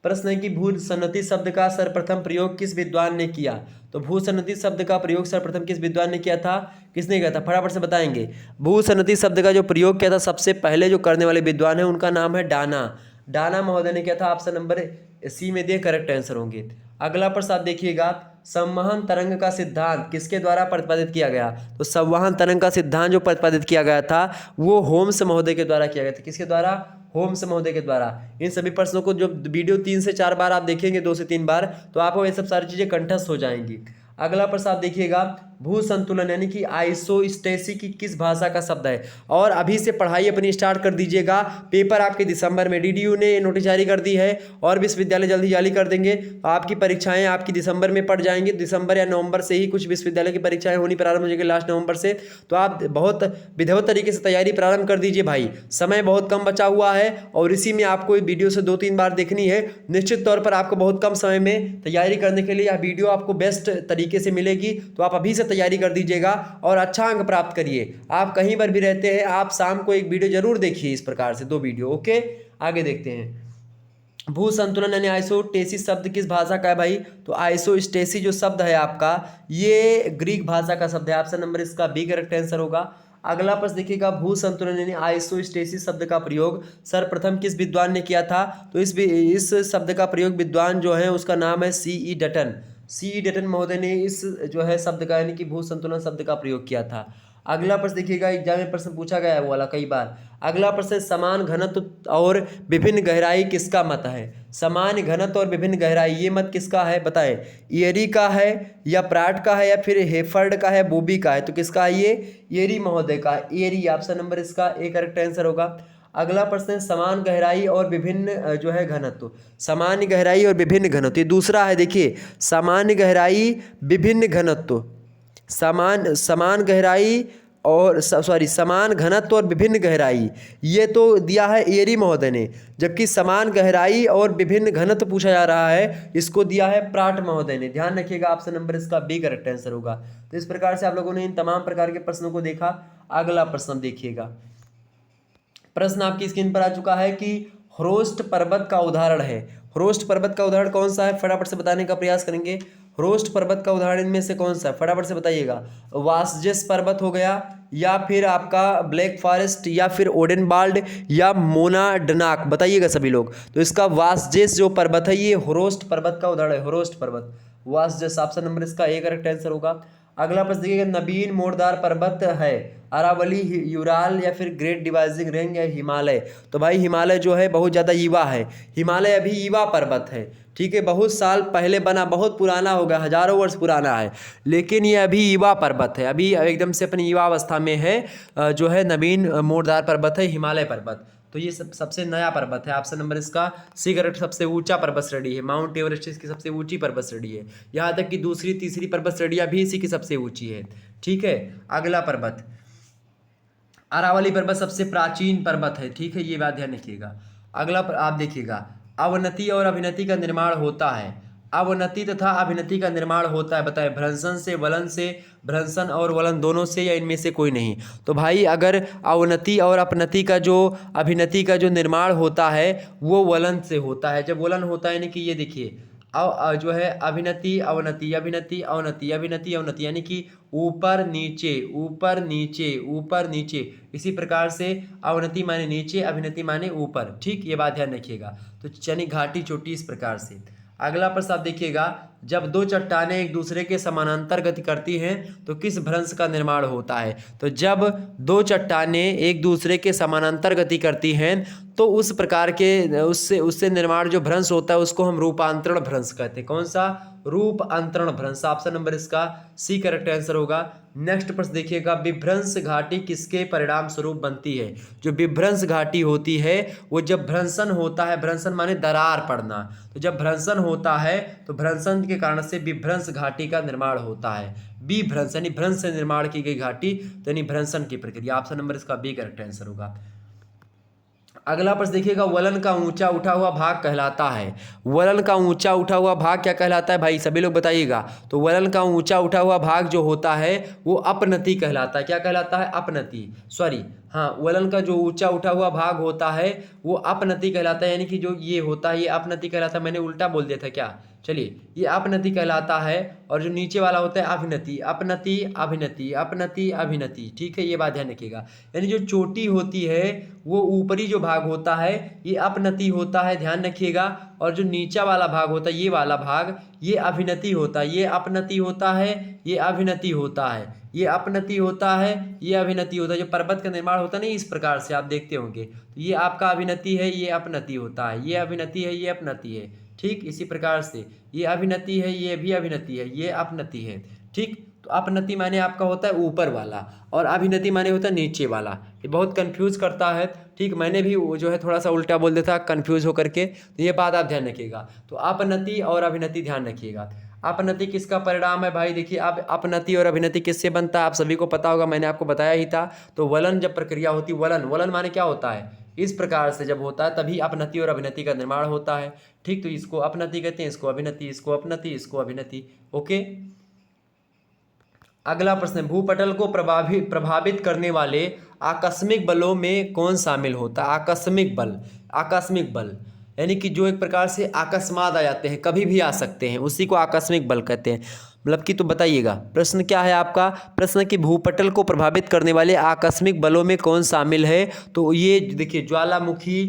प्रश्न है कि भूसन्नति शब्द का सर्वप्रथम प्रयोग किस विद्वान ने किया। तो भूसन्नति शब्द का प्रयोग सर्वप्रथम किस विद्वान ने किया था, किसने किया था, फटाफट से बताएंगे। भूसन्नति शब्द का जो प्रयोग किया था सबसे पहले जो करने वाले विद्वान है उनका नाम है डाना। डाना महोदय ने किया था। ऑप्शन नंबर सी में दिए करेक्ट आंसर होंगे। अगला प्रश्न आप देखिएगा, संवहन तरंग का सिद्धांत किसके द्वारा प्रतिपादित किया गया। तो संवहन तरंग का सिद्धांत जो प्रतिपादित किया गया था वो होम्स महोदय के द्वारा किया गया था। किसके द्वारा, होम्स महोदय के द्वारा। इन सभी प्रश्नों को जो वीडियो 3 से 4 बार आप देखेंगे, 2 से 3 बार, तो आपको ये सब सारी चीज़ें कंठस्थ हो जाएंगी। अगला प्रश्न आप देखिएगा, भू संतुलन यानी कि आइसोस्टेसी की किस भाषा का शब्द है। और अभी से पढ़ाई अपनी स्टार्ट कर दीजिएगा, पेपर आपके दिसंबर में, डीडीयू ने नोटिस जारी कर दी है और विश्वविद्यालय जल्दी जारी कर देंगे। आपकी परीक्षाएं आपकी दिसंबर में पड़ जाएंगी, दिसंबर या नवंबर से ही कुछ विश्वविद्यालय की परीक्षाएं होनी प्रारंभ हो जाएगी, लास्ट नवंबर से। तो आप बहुत विधिवत तरीके से तैयारी प्रारंभ कर दीजिए भाई, समय बहुत कम बचा हुआ है और इसी में आपको वीडियो से 2-3 बार देखनी है। निश्चित तौर पर आपको बहुत कम समय में तैयारी करने के लिए यह वीडियो आपको बेस्ट तरीके से मिलेगी, तो आप अभी से तैयारी कर दीजिएगा और अच्छा अंक प्राप्त करिए। आप कहीं पर भी रहते हैं, आप शाम को एक वीडियो जरूर देखिए, इस प्रकार से 2 वीडियो, ओके। आगे देखते हैं, भू संतुलन यानी आइसोस्टेसिस शब्द किस भाषा का है भाई। तो आइसोस्टेसिस जो शब्द है आपका, ये ग्रीक भाषा का शब्द है। ऑप्शन नंबर इसका बी करेक्ट आंसर होगा। अगला प्रश्न देखिएगा, भू संतुलन यानी आइसोस्टेसिस शब्द का प्रयोग सर्वप्रथम किस विद्वान ने किया था। तो इस शब्द का प्रयोग विद्वान जो है उसका नाम है C.E. डटन। C.E. डटन महोदय ने इस जो है शब्द का यानी कि भू संतुलन शब्द का प्रयोग किया था। अगला प्रश्न देखिएगा, एग्जाम में प्रश्न पूछा गया है वो वाला कई बार। अगला प्रश्न, समान घनत्व और विभिन्न गहराई किसका मत है? समान घनत्व और विभिन्न गहराई, ये मत किसका है बताएं? इयरी का है या प्राट का है या फिर हेफर्ड का है, बोबी का है? तो किसका है ये? इयरी महोदय का। इयरी ऑप्शन नंबर इसका ए करेक्ट आंसर होगा। अगला प्रश्न है, समान गहराई और विभिन्न जो है घनत्व, समान गहराई और विभिन्न घनत्व, ये दूसरा है। देखिए, समान गहराई विभिन्न घनत्व, समान गहराई और समान घनत्व और विभिन्न गहराई, ये तो दिया है इयरी महोदय ने, जबकि समान गहराई और विभिन्न घनत्व पूछा जा रहा है, इसको दिया है प्राट महोदय ने। ध्यान रखिएगा, ऑप्शन नंबर इसका बी करेक्ट आंसर होगा। तो इस प्रकार से आप लोगों ने इन तमाम प्रकार के प्रश्नों को देखा। अगला प्रश्न देखिएगा, प्रश्न आपकी स्क्रीन पर आ चुका है कि ह्रोस्ट पर्वत का उदाहरण है। ह्रोस्ट पर्वत का उदाहरण कौन सा है? फटाफट से बताने का प्रयास करेंगे। ह्रोस्ट पर्वत का उदाहरण इनमें से कौन सा है? फटाफट से बताइएगा। वासजेस पर्वत हो गया, या फिर आपका ब्लैक फॉरेस्ट, या फिर ओडेनबाल्ड, या मोनाडनाक, बताइएगा सभी लोग। तो इसका वासजेस जो पर्वत है ये ह्रोस्ट पर्वत का उदाहरण है। ह्रोस्ट पर्वत, वासजेस, ऑप्शन नंबर इसका ए करेक्ट आंसर होगा। अगला प्रश्न देखिएगा, नवीन मोड़दार पर्वत है, अरावली, यूराल, या फिर ग्रेट डिवाइजिंग रेंज, या हिमालय? तो भाई हिमालय जो है बहुत ज़्यादा युवा है। हिमालय अभी युवा पर्वत है, ठीक है, बहुत साल पहले बना, बहुत पुराना हो गया, हजारों वर्ष पुराना है, लेकिन ये अभी युवा पर्वत है, अभी एकदम से अपनी युवा अवस्था में है। जो है नवीन मोड़दार पर्वत है हिमालय पर्वत। तो ये सबसे नया पर्वत है। ऑप्शन नंबर इसका सी करेक्ट। सबसे ऊंचा पर्वत श्रेणी है, माउंट एवरेस्ट इसकी सबसे ऊंची पर्वत श्रेणी है। यहाँ तक कि दूसरी तीसरी पर्वत श्रेणियाँ भी इसी की सबसे ऊंची है, ठीक है। अगला पर्वत, अरावली पर्वत सबसे प्राचीन पर्वत है, ठीक है, ये बात ध्यान रखिएगा। अगला आप देखिएगा, अवनति और अभिनति का निर्माण होता है। अवनति तथा अभिनति का निर्माण होता है, बताएं, भ्रंशन से, वलन से, भ्रंशन और वलन दोनों से, या इनमें से कोई नहीं? तो भाई अगर अवनति और अपनति का जो, अभिनति का जो निर्माण होता है वो वलन से होता है। जब वलन होता है यानी कि ये देखिए, जो है अभिनति अवनति, अभिनति अवनति, अभिनति अवनति, यानी कि ऊपर नीचे, ऊपर नीचे, ऊपर नीचे। इसी प्रकार से अवनति माने नीचे, अभिनति माने ऊपर, ठीक, ये बात ध्यान रखिएगा। तो यानी घाटी चोटी, इस प्रकार से। अगला प्रश्न आप देखिएगा, जब दो चट्टानें एक दूसरे के समानांतर गति करती हैं तो किस भ्रंश का निर्माण होता है? तो जब दो चट्टानें एक दूसरे के समानांतर गति करती हैं तो उस प्रकार के उससे निर्माण जो भ्रंश होता है उसको हम रूपांतरण भ्रंश कहते हैं। कौन सा? रूपांतरण भ्रंश। ऑप्शन नंबर इसका सी करेक्ट आंसर होगा। नेक्स्ट प्रश्न देखिएगा, विभ्रंश घाटी किसके परिणाम स्वरूप बनती है? जो विभ्रंश घाटी होती है वो जब भ्रंशन होता है, भ्रंशन माने दरार पड़ना, तो जब भ्रंशन होता है तो भ्रंशन के कारण से विभ्रंश घाटी का निर्माण होता है। विभ्रंश यानी भ्रंश से निर्माण की गई घाटी, तो यानी भ्रंशन की प्रक्रिया। ऑप्शन नंबर इसका बी करेक्ट आंसर होगा। अगला प्रश्न देखिएगा, वलन का ऊंचा उठा हुआ भाग कहलाता है। वलन का ऊंचा उठा हुआ भाग क्या कहलाता है भाई? सभी लोग बताइएगा। तो वलन का ऊंचा उठा हुआ भाग जो होता है वो अपनति कहलाता है। क्या कहलाता है? अपनति, सॉरी, हाँ, वलन का जो ऊंचा उठा हुआ भाग होता है वो अपनति कहलाता है, यानी कि जो ये होता है ये अपनति कहलाता है। मैंने उल्टा बोल दिया था क्या? चलिए, ये अपनति कहलाता है, और जो नीचे वाला होता है अभिनति, अपनति अभिनति, अपनति अभिनति, ठीक है, ये बात ध्यान रखिएगा। यानी जो चोटी होती है वो ऊपरी जो भाग होता है ये अपनति होता है, ध्यान रखिएगा, और जो नीचा वाला भाग होता है ये वाला भाग ये अभिनति होता है। ये अपनति होता है, ये अभिनति होता है, ये अपनति होता है, ये अभिनति होता है। जो पर्वत का निर्माण होता है ना इस प्रकार से आप देखते होंगे, तो ये आपका अभिनति है, ये अपनति होता है, ये अभिनति है, ये अपनति है, ठीक, इसी प्रकार से ये अभिनति है, ये भी अभिनति है, ये अपनति है, ठीक। तो अपनति माने आपका होता है ऊपर वाला, और अभिनति माने होता है नीचे वाला। ये बहुत कंफ्यूज करता है, ठीक, मैंने भी जो है थोड़ा सा उल्टा बोल देता कंफ्यूज होकर के, तो ये बात आप ध्यान रखिएगा। तो अपनति और अभिनति ध्यान रखिएगा। अपनति किसका परिणाम है भाई? देखिए, अब अपनति और अभिनति किससे बनता है आप सभी को पता होगा, मैंने आपको बताया ही था। तो वलन जब प्रक्रिया होती, वलन माने क्या होता है? इस प्रकार से जब होता है तभी अपनति और अभिनति का निर्माण होता है, ठीक। तो इसको अपनति कहते हैं, इसको अभिनति, इसको अपनति, इसको अभिनति, ओके। अगला प्रश्न है, भूपटल को प्रभावित करने वाले आकस्मिक बलों में कौन शामिल होता है? आकस्मिक बल, आकस्मिक बल यानी कि जो एक प्रकार से अकस्मात आ जाते हैं, कभी भी आ सकते हैं, उसी को आकस्मिक बल कहते हैं। मतलब कि तो बताइएगा, प्रश्न क्या है आपका? प्रश्न कि भूपटल को प्रभावित करने वाले आकस्मिक बलों में कौन शामिल है? तो ये देखिए, ज्वालामुखी,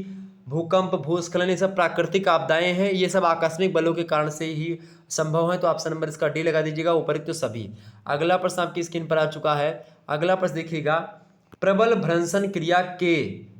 भूकंप, भूस्खलन, ये सब प्राकृतिक आपदाएं हैं, ये सब आकस्मिक बलों के कारण से ही संभव है। तो ऑप्शन नंबर इसका डी लगा दीजिएगा, उपरोक्त तो सभी। अगला प्रश्न आपकी स्क्रीन पर आ चुका है, अगला प्रश्न देखिएगा, प्रबल भ्रंशन क्रिया के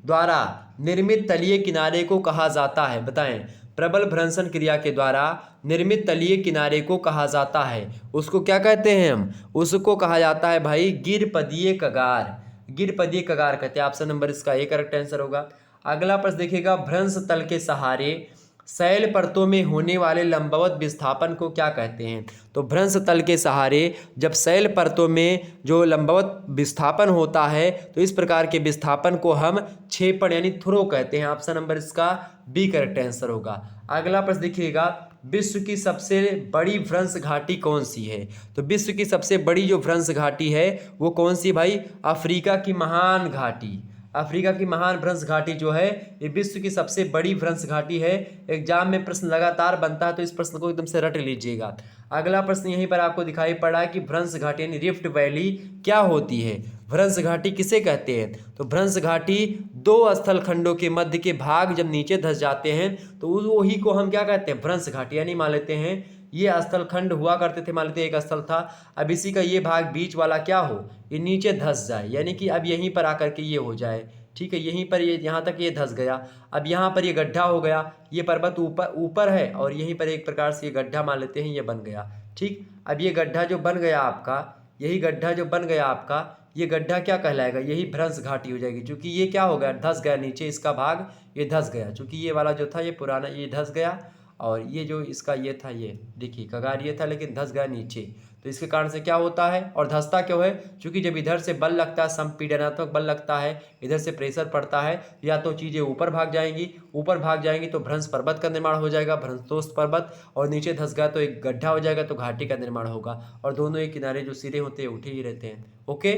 द्वारा निर्मित तलीय किनारे को कहा जाता है, बताएं। प्रबल भ्रंशन क्रिया के द्वारा निर्मित तलीय किनारे को कहा जाता है, उसको क्या कहते हैं हम, उसको कहा जाता है भाई गिरपदीय कगार, गिरपदीय कगार कहते हैं। ऑप्शन नंबर इसका ए करेक्ट आंसर होगा। अगला प्रश्न देखिएगा, भ्रंश तल के सहारे शैल परतों में होने वाले लंबवत विस्थापन को क्या कहते हैं। तो भ्रंश तल के सहारे जब शैल परतों में जो लंबवत विस्थापन होता है तो इस प्रकार के विस्थापन को हम क्षेपण यानी थ्रो कहते हैं। ऑप्शन नंबर इसका बी करेक्ट आंसर होगा। अगला प्रश्न देखिएगा, विश्व की सबसे बड़ी भ्रंश घाटी कौन सी है। तो विश्व की सबसे बड़ी जो भ्रंश घाटी है वो कौन सी भाई, अफ्रीका की महान घाटी, अफ्रीका की महान भ्रंश घाटी जो है ये विश्व की सबसे बड़ी भ्रंश घाटी है। एग्जाम में प्रश्न लगातार बनता है तो इस प्रश्न को एकदम से रट लीजिएगा। अगला प्रश्न यहीं पर आपको दिखाई पड़ा है कि भ्रंश घाटी यानी रिफ्ट वैली क्या होती है, भ्रंश घाटी किसे कहते हैं। तो भ्रंश घाटी दो स्थल खंडों के मध्य के भाग जब नीचे धंस जाते हैं तो वही को हम क्या कहते हैं, भ्रंश घाटी। यानी मान लेते हैं ये स्थल खंड हुआ करते थे, मान लेते हैं एक स्थल था, अब इसी का ये भाग बीच वाला क्या हो, ये नीचे धंस जाए, यानी कि अब यहीं पर आकर के ये हो जाए, ठीक है, यहीं पर ये यहाँ तक ये धंस गया, अब यहाँ पर ये गड्ढा हो गया, ये पर्वत ऊपर है और यहीं पर एक प्रकार से ये गड्ढा मान लेते हैं ये बन गया, ठीक। अब ये गड्ढा जो बन गया आपका, यही गड्ढा जो बन गया आपका, ये गड्ढा क्या कहलाएगा, यही भ्रंश घाटी हो जाएगी। क्योंकि ये क्या हो गया, धंस गया नीचे, इसका भाग ये धंस गया, क्योंकि ये वाला जो था ये पुराना ये धंस गया और ये जो इसका ये था ये देखिए कगार ये था लेकिन धंस गया नीचे, तो इसके कारण से क्या होता है और धंसता क्यों है, क्योंकि जब इधर से बल लगता है, संपीड़नात्मक बल लगता है, इधर से प्रेशर पड़ता है, या तो चीज़ें ऊपर भाग जाएंगी तो भ्रंश पर्वत का निर्माण हो जाएगा, भ्रंशोस्त पर्वत, और नीचे धंस गया तो एक गड्ढा हो जाएगा तो घाटी का निर्माण होगा, और दोनों एक किनारे जो सिरे होते हैं उठे ही रहते हैं। ओके,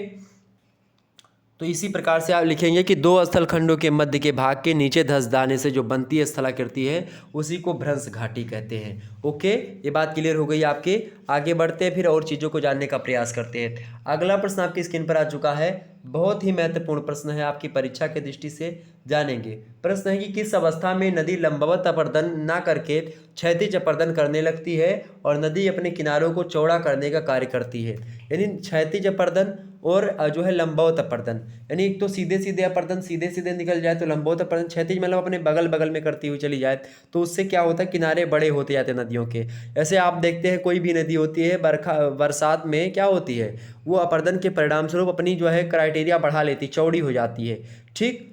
तो इसी प्रकार से आप लिखेंगे कि दो स्थल खंडों के मध्य के भाग के नीचे धंस जाने से जो बनती है स्थलाकृति है उसी को भ्रंश घाटी कहते हैं। ओके, ये बात क्लियर हो गई आपके। आगे बढ़ते हैं फिर और चीज़ों को जानने का प्रयास करते हैं। अगला प्रश्न आपकी स्क्रीन पर आ चुका है, बहुत ही महत्वपूर्ण प्रश्न है, आपकी परीक्षा के दृष्टि से जानेंगे। प्रश्न है कि किस अवस्था में नदी लंबवत अपर्दन ना करके क्षैतिज अपर्दन करने लगती है और नदी अपने किनारों को चौड़ा करने का कार्य करती है। यानी क्षैतिज अपर्दन और जो है लंबवत अपर्दन, यानी एक तो सीधे सीधे अपर्दन सीधे सीधे निकल जाए तो लंबवत अपर्दन, क्षैतिज मतलब अपने बगल बगल में करती हुई चली जाए, तो उससे क्या होता है किनारे बड़े होते जाते हैं नदियों के। ऐसे आप देखते हैं कोई भी नदी होती है बरसात में क्या होती है, वो अपर्दन के परिणाम स्वरूप अपनी जो है क्राइटेरिया बढ़ा लेती, चौड़ी हो जाती है, ठीक।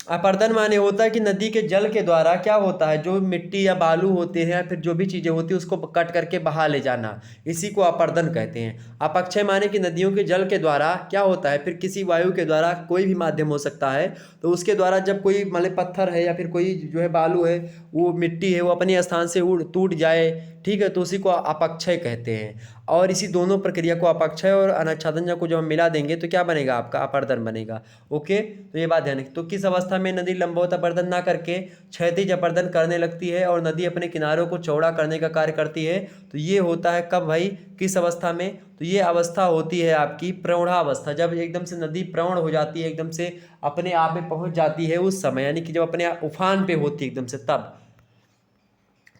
अपर्दन माने होता है कि नदी के जल के द्वारा क्या होता है, जो मिट्टी या बालू होते हैं या फिर जो भी चीज़ें होती है उसको कट करके बहा ले जाना, इसी को अपर्दन कहते हैं। अपक्षय माने कि नदियों के जल के द्वारा क्या होता है, फिर किसी वायु के द्वारा कोई भी माध्यम हो सकता है, तो उसके द्वारा जब कोई मतलब पत्थर है या फिर कोई जो है बालू है, वो मिट्टी है, वो अपने स्थान से टूट जाए, ठीक है, तो उसी को अपक्षय कहते हैं। और इसी दोनों प्रक्रिया को अपक्षय और अनाच्छादन को जब हम मिला देंगे तो क्या बनेगा आपका अपर्दन बनेगा। ओके, तो ये बात ध्यान रखिए। तो किस अवस्था में नदी लंबवत अपर्दन ना करके क्षैतिज अपर्दन करने लगती है और नदी अपने किनारों को चौड़ा करने का कार्य करती है, तो ये होता है कब भाई, किस अवस्था में, तो ये अवस्था होती है आपकी प्रौढ़ावस्था, जब एकदम से नदी प्रौढ़ हो जाती है, एकदम से अपने आप में पहुंच जाती है उस समय, यानी कि जब अपने उफान पे होती है एकदम से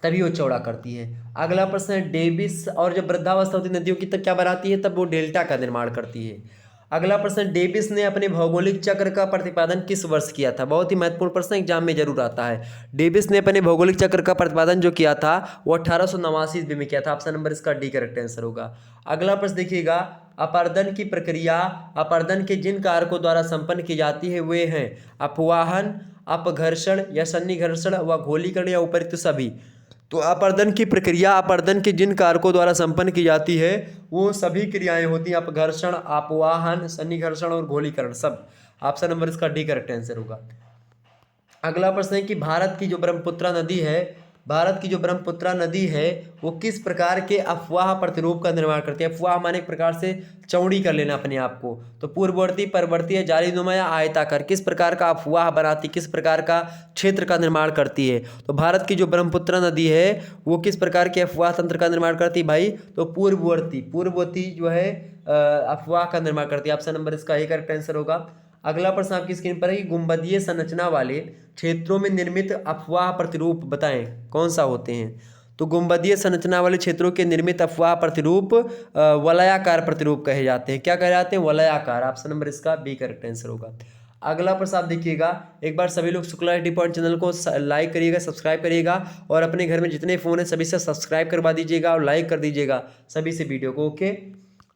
तभी वो चौड़ा करती है। अगला प्रश्न है डेविस, और जब वृद्धावस्था होती है नदियों की तब क्या बनाती है, तब वो डेल्टा का निर्माण करती है। अगला प्रश्न, डेविस ने अपने भौगोलिक चक्र का प्रतिपादन किस वर्ष किया था। बहुत ही महत्वपूर्ण प्रश्न एग्जाम में जरूर आता है। डेविस ने अपने भौगोलिक चक्र का प्रतिपादन जो किया था वो 1889 ईस्वी में किया था। ऑप्शन नंबर इसका डी करेक्ट आंसर होगा। अगला प्रश्न देखिएगा, अपर्दन की प्रक्रिया अपर्दन के जिन कारकों द्वारा संपन्न की जाती है वे हैं अपवाहन, अपघर्षण या सन्निघर्षण व घोलीकरण या उपरिक्त सभी। तो अपर्दन की प्रक्रिया अपर्दन के जिन कारकों द्वारा संपन्न की जाती है वो सभी क्रियाएं होती हैं, अपघर्षण, अपवाहन, सन्निघर्षण और घोलीकरण सब। ऑप्शन नंबर इसका डी करेक्ट आंसर होगा। अगला प्रश्न है कि भारत की जो ब्रह्मपुत्रा नदी है वो किस प्रकार के अफवाह प्रतिरूप का निर्माण करती है। अफवाह माने एक प्रकार से चौड़ी कर लेना अपने आप को, तो पूर्ववर्ती, परवर्ती या जालीनुमा या आयताकार, किस प्रकार का अफवाह बनाती, किस प्रकार का क्षेत्र का निर्माण करती है। तो भारत की जो ब्रह्मपुत्रा नदी है वो किस प्रकार के अफवाह तंत्र का निर्माण करती है भाई, तो पूर्ववर्ती जो है अफवाह का निर्माण करती है। ऑप्शन नंबर इसका ए करेक्ट आंसर होगा। अगला प्रश्न आपकी स्क्रीन पर है कि गुंबदीय संरचना वाले क्षेत्रों में निर्मित अफवाह प्रतिरूप बताएं कौन सा होते हैं। तो गुंबदीय संरचना वाले क्षेत्रों के निर्मित अफवाह प्रतिरूप वलयाकार प्रतिरूप कहे जाते हैं। क्या कहे जाते हैं? वलयाकार। ऑप्शन नंबर इसका बी करेक्ट आंसर होगा। अगला प्रश्न आप देखिएगा, एक बार सभी लोग शुक्ला एटी पॉइंट चैनल को लाइक करिएगा, सब्सक्राइब करिएगा और अपने घर में जितने फ़ोन हैं सभी से सब्सक्राइब करवा दीजिएगा और लाइक कर दीजिएगा सभी से वीडियो को। ओके,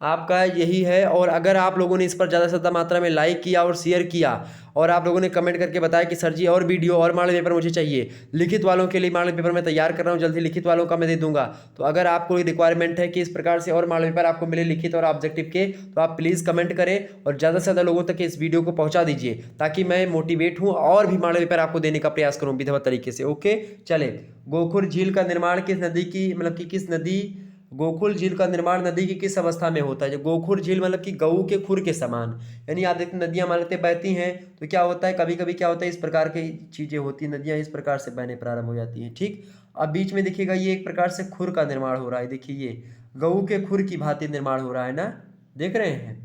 आपका यही है। और अगर आप लोगों ने इस पर ज़्यादा से ज़्यादा मात्रा में लाइक किया और शेयर किया और आप लोगों ने कमेंट करके बताया कि सर जी और वीडियो और मॉडल पेपर मुझे चाहिए, लिखित वालों के लिए मॉडल पेपर मैं तैयार कर रहा हूँ, जल्दी लिखित वालों का मैं दे दूंगा। तो अगर आपको रिक्वायरमेंट है कि इस प्रकार से और मॉडल पेपर आपको मिले लिखित और ऑब्जेक्टिव के, तो आप प्लीज़ कमेंट करें और ज़्यादा से ज़्यादा लोगों तक इस वीडियो को पहुँचा दीजिए ताकि मैं मोटिवेट हूँ और भी मॉडल पेपर आपको देने का प्रयास करूँ विधिवत तरीके से। ओके, चले। गोखुर झील का निर्माण किस नदी की, मतलब कि किस नदी, गोकुल झील का निर्माण नदी की किस अवस्था में होता है? जो गोखुर झील मतलब कि गऊ के खुर के समान, यानी आप देखते नदियां मान लेते बहती हैं तो क्या होता है, कभी कभी क्या होता है, इस प्रकार की चीजें होती हैं, नदियां इस प्रकार से बहने प्रारंभ हो जाती हैं। ठीक, अब बीच में देखिएगा ये एक प्रकार से खुर का निर्माण हो रहा है। देखिए ये गऊ के खुर की भांति निर्माण हो रहा है ना, देख रहे हैं?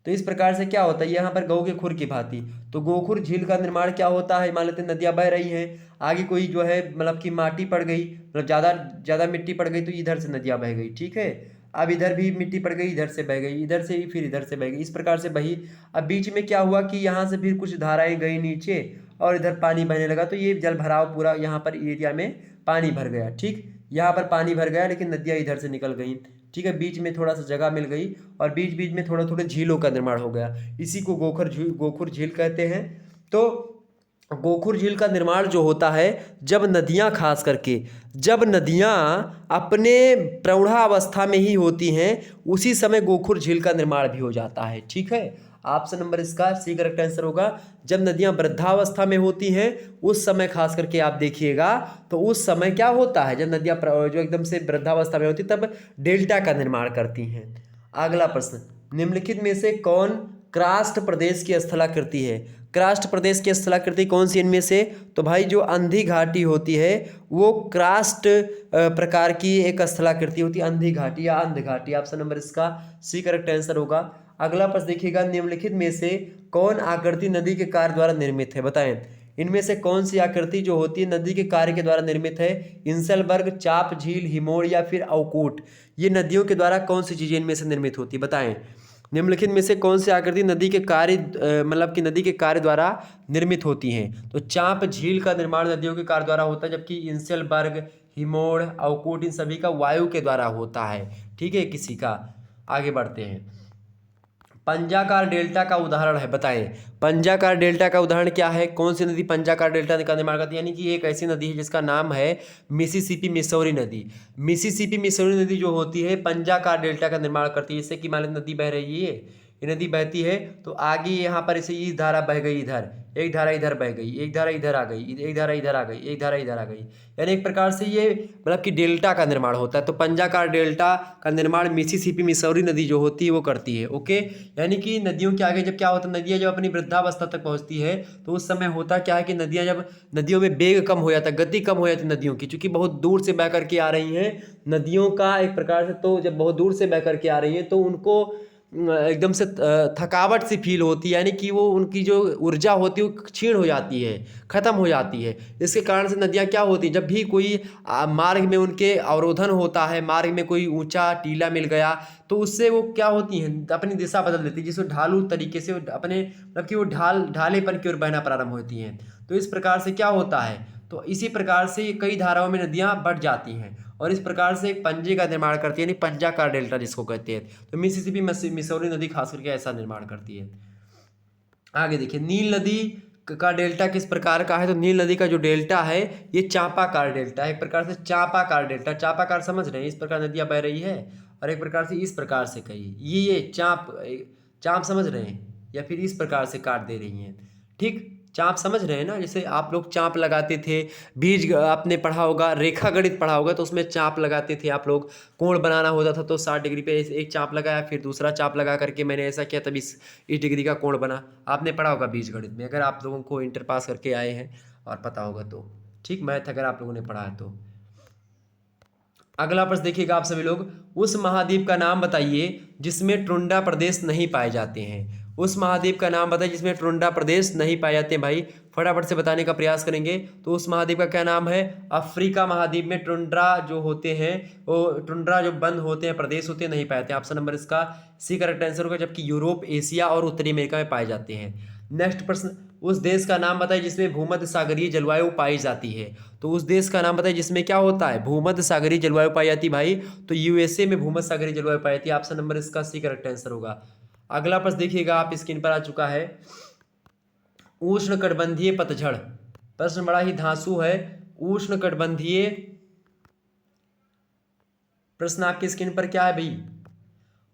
तो इस प्रकार से क्या होता है यहाँ पर गऊ के खुर की भांति। तो गोखुर झील का निर्माण क्या होता है, मान लेते नदियां बह रही हैं, आगे कोई जो है मतलब कि माटी पड़ गई, मतलब ज़्यादा ज़्यादा मिट्टी पड़ गई तो इधर से नदियां बह गई। ठीक है, अब इधर भी मिट्टी पड़ गई, इधर से बह गई, इधर से फिर इधर से बह गई, इस प्रकार से बही। अब बीच में क्या हुआ कि यहाँ से फिर कुछ धाराएं गई नीचे और इधर पानी बहने लगा, तो ये जल भराव पूरा यहाँ पर एरिया में पानी भर गया। ठीक, यहाँ पर पानी भर गया लेकिन नदियाँ इधर से निकल गई। ठीक है, बीच में थोड़ा सा जगह मिल गई और बीच बीच में थोड़ा थोड़ा झीलों का निर्माण हो गया, इसी को गोखुर झील कहते हैं। तो गोखुर झील का निर्माण जो होता है जब नदियां, खास करके जब नदियां अपने प्रौढ़ावस्था में ही होती हैं, उसी समय गोखुर झील का निर्माण भी हो जाता है। ठीक है, ऑप्शन नंबर इसका सी करेक्ट आंसर होगा। जब नदियां वृद्धावस्था में होती हैं उस समय खास करके आप देखिएगा, तो उस समय क्या होता है, जब नदियां जो एकदम से वृद्धावस्था में होती तब डेल्टा का निर्माण करती हैं। अगला प्रश्न, निम्नलिखित में से कौन क्रास्ट प्रदेश की स्थलाकृति है? क्रास्ट प्रदेश की स्थलाकृति कौन सी इनमें से? तो भाई जो अंधी घाटी होती है वो क्रास्ट प्रकार की एक स्थलाकृति होती है, अंधी घाटी या अंध घाटी। ऑप्शन नंबर इसका सी करेक्ट आंसर होगा। अगला प्रश्न देखिएगा, निम्नलिखित में से कौन आकृति नदी के कार्य द्वारा निर्मित है? बताएं, इनमें से कौन सी आकृति जो होती है नदी के कार्य के द्वारा निर्मित है? इंसलबर्ग, चाप झील, हिमोड़ या फिर अवकूट, ये नदियों के द्वारा कौन सी चीजें इनमें से निर्मित होती है? बताएं, निम्नलिखित में से कौन सी आकृति नदी के कार्य मतलब कि नदी के कार्य द्वारा निर्मित होती हैं? तो चाप झील का निर्माण नदियों के कार्य द्वारा होता है, जबकि इंसलबर्ग, हिमोड़, अवकूट इन सभी का वायु के द्वारा होता है। ठीक है, किसी का। आगे बढ़ते हैं, पंजाकार डेल्टा का उदाहरण है, बताएं पंजाकार डेल्टा का उदाहरण क्या है? कौन सी नदी पंजाकार डेल्टा का निर्माण करती है? यानी कि एक ऐसी नदी है जिसका नाम है मिसिसिपी मिसौरी नदी। मिसिसिपी मिसौरी नदी जो होती है पंजाकार डेल्टा का निर्माण करती है। इससे कि मान लो नदी बह रही है, ये नदी बहती है तो आगे यहाँ पर इसे इस धारा बह गई, इधर एक धारा इधर बह गई, एक धारा इधर आ गई, एक धारा इधर आ गई, एक धारा इधर आ गई, यानी एक प्रकार से ये मतलब कि डेल्टा का निर्माण होता है। तो पंजाकार डेल्टा का निर्माण मिसिसिपी मिसौरी नदी जो होती है वो करती है। ओके, यानी कि नदियों के आगे जब क्या होता है, नदियाँ जब अपनी वृद्धावस्था तक पहुँचती है तो उस समय होता क्या है कि नदियाँ जब नदियों में वेग कम हो जाता है, गति कम हो जाती है नदियों की, चूँकि बहुत दूर से बह करके आ रही हैं नदियों का एक प्रकार से, तो जब बहुत दूर से बह करके आ रही हैं तो उनको एकदम से थकावट सी फील होती है, यानी कि वो उनकी जो ऊर्जा होती है वो क्षीण हो जाती है, ख़त्म हो जाती है। इसके कारण से नदियाँ क्या होती हैं, जब भी कोई मार्ग में उनके अवरोधन होता है, मार्ग में कोई ऊंचा टीला मिल गया तो उससे वो क्या होती हैं, अपनी दिशा बदल देती है, जिससे ढालू तरीके से अपने मतलब कि वो ढालेपन की ओर बहना प्रारंभ होती हैं। तो इस प्रकार से क्या होता है, तो इसी प्रकार से कई धाराओं में नदियाँ बढ़ जाती हैं और इस प्रकार से एक पंजे का निर्माण करती है, यानी पंजाकार डेल्टा जिसको कहते हैं। तो मिसिसिपी मिसौरी नदी खास करके ऐसा निर्माण करती है। आगे देखिए, नील नदी का डेल्टा किस प्रकार का है? तो नील नदी का जो डेल्टा है ये चापाकार डेल्टा है, एक प्रकार से चापाकार डेल्टा। चापाकार समझ रहे हैं, इस प्रकार नदियाँ बह रही है और एक प्रकार से इस प्रकार से कही ये चाप समझ रहे हैं, या फिर इस प्रकार से काट दे रही हैं। ठीक, चाप समझ रहे हैं ना, जैसे आप लोग चाप लगाते थे, बीज आपने पढ़ा होगा, रेखा गणित पढ़ा होगा, तो उसमें चाप लगाते थे आप लोग, कोण बनाना होता था तो 60 डिग्री पे एक चाप लगाया, फिर दूसरा चाप लगा करके मैंने ऐसा किया तब इस डिग्री का कोण बना। आपने पढ़ा होगा बीज गणित में, अगर आप लोगों को इंटर पास करके आए हैं और पता होगा तो। ठीक, मैथ अगर आप लोगों ने पढ़ा है तो। अगला प्रश्न देखिएगा आप सभी लोग, उस महाद्वीप का नाम बताइए जिसमें टुंड्रा प्रदेश नहीं पाए जाते हैं। उस महाद्वीप का नाम बताइए जिसमें टुंड्रा प्रदेश नहीं पाए जाते हैं भाई, फटाफट से बताने का प्रयास करेंगे। तो उस महाद्वीप का क्या नाम है? अफ्रीका महाद्वीप में टुंड्रा जो होते हैं, वो टुंड्रा जो बंद होते हैं, प्रदेश होते हैं, नहीं पाए जाते हैं। ऑप्शन नंबर इसका सी करेक्ट आंसर होगा, जबकि यूरोप, एशिया और उत्तरी अमेरिका में पाए जाते हैं। नेक्स्ट प्रश्न, उस देश का नाम बताइए जिसमें भूमध्य सागरीय जलवायु पाई जाती है। तो उस देश का नाम बताइए जिसमें क्या होता है? भूमध्य सागरीय जलवायु पाई जाती है भाई। तो यूएसए में भूमध्य सागरीय जलवायु पाई जाती है। ऑप्शन नंबर इसका सी करेक्ट आंसर होगा। अगला प्रश्न देखिएगा, आप स्क्रीन पर आ चुका है, उष्णकटिबंधीय पतझड़। प्रश्न बड़ा ही धांसू है। उष्णकटिबंधीय, प्रश्न आपकी स्क्रीन पर क्या है भाई?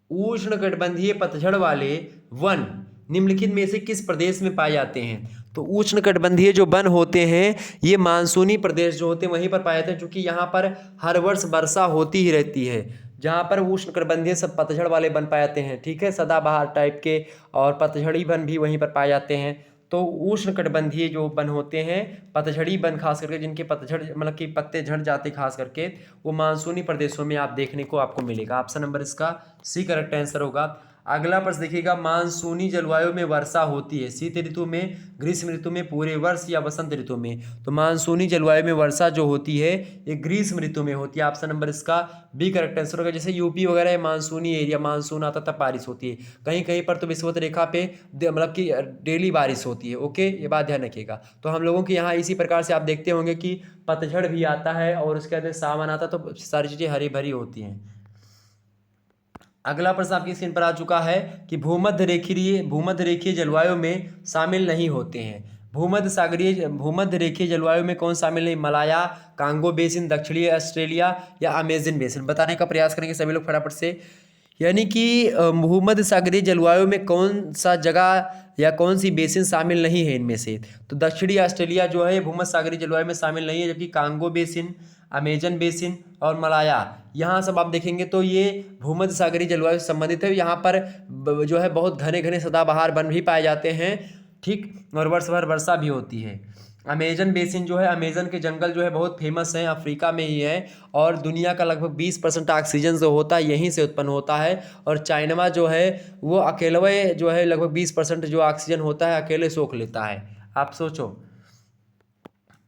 उष्णकटिबंधीय पतझड़ वाले वन निम्नलिखित में से किस प्रदेश में पाए जाते हैं? तो उष्णकटिबंधीय जो वन होते हैं ये मानसूनी प्रदेश जो होते हैं वहीं पर पाए जाते हैं, क्योंकि यहाँ पर हर वर्ष वर्षा होती ही रहती है। जहाँ पर उष्णकटिबंधीय सब पतझड़ वाले वन पाए जाते हैं, ठीक है, सदाबहार टाइप के, और पतझड़ी वन भी वहीं पर पाए जाते हैं। तो उष्णकटिबंधीय जो वन होते हैं, पतझड़ी वन खास करके, जिनके पतझड़ मतलब कि पत्ते झड़ जाते खास करके, वो मानसूनी प्रदेशों में आप देखने को आपको मिलेगा। ऑप्शन नंबर इसका सी करेक्ट आंसर होगा। अगला प्रश्न देखिएगा, मानसूनी जलवायु में वर्षा होती है शीत ऋतु में, ग्रीष्म ऋतु में, पूरे वर्ष या वसंत ऋतु में? तो मानसूनी जलवायु में वर्षा जो होती है ये ग्रीष्म ऋतु में होती है। ऑप्शन नंबर इसका बी करेक्ट आंसर होगा। जैसे यूपी वगैरह मानसूनी एरिया, मानसून आता तब बारिश होती है, कहीं कहीं पर तो विषुवत रेखा पे मतलब कि डेली बारिश होती है। ओके, ये बात ध्यान रखिएगा। तो हम लोगों के यहाँ इसी प्रकार से आप देखते होंगे कि पतझड़ भी आता है और उसके बाद सावन आता है, तो सारी चीज़ें हरी भरी होती हैं। अगला प्रश्न आपकी स्क्रीन पर आ चुका है कि भूमध्य रेखीय जलवायु में शामिल नहीं होते हैं। भूमध्य रेखीय जलवायु में कौन शामिल नहीं? मलाया, कांगो बेसिन, दक्षिणी ऑस्ट्रेलिया या अमेजन बेसिन? बताने का प्रयास करेंगे सभी लोग फटाफट से। यानी कि भूमध्य सागरीय जलवायु में कौन सा जगह या कौन सी बेसिन शामिल नहीं है इनमें से? तो दक्षिणी ऑस्ट्रेलिया जो है भूमध्य सागरीय जलवायु में शामिल नहीं है, जबकि कांगो बेसिन, अमेजन बेसिन और मलाया, यहाँ सब आप देखेंगे तो ये भूमध्य सागरीय जलवायु से संबंधित है। यहाँ पर जो है बहुत घने घने सदाबहार वन भी पाए जाते हैं, ठीक, और वर्ष भर वर्षा भी होती है। अमेजन बेसिन जो है, अमेजन के जंगल जो है बहुत फेमस है, अफ्रीका में ही है, और दुनिया का लगभग 20% ऑक्सीजन जो होता है यहीं से उत्पन्न होता है। और चाइना जो है वो अकेले जो है लगभग 20% जो ऑक्सीजन होता है अकेले सोख लेता है। आप सोचो।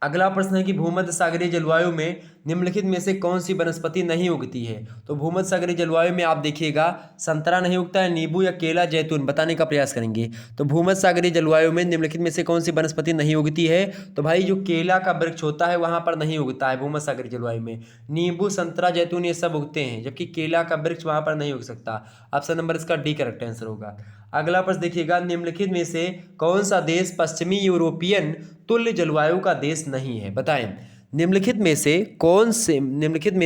अगला प्रश्न है कि भूमध्य सागरीय जलवायु में निम्नलिखित में से कौन सी वनस्पति नहीं उगती है? तो भूमध्य सागरीय जलवायु में आप देखिएगा संतरा नहीं उगता है, नींबू या केला, जैतून? बताने का प्रयास करेंगे। तो भूमध्य सागरीय जलवायु में निम्नलिखित में से कौन सी वनस्पति नहीं उगती है? तो भाई जो केला का वृक्ष होता है वहां पर नहीं उगता है भूमध्य सागरीय जलवायु में। नींबू, संतरा, जैतून ये सब उगते हैं, जबकि केला का वृक्ष वहां पर नहीं उग सकता। ऑप्शन नंबर इसका डी करेक्ट आंसर होगा। अगला प्रश्न देखिएगा, निम्नलिखित में से कौन सा देश पश्चिमी यूरोपियन तुल्य जलवायु का देश नहीं है? बताएं। निम्नलिखित में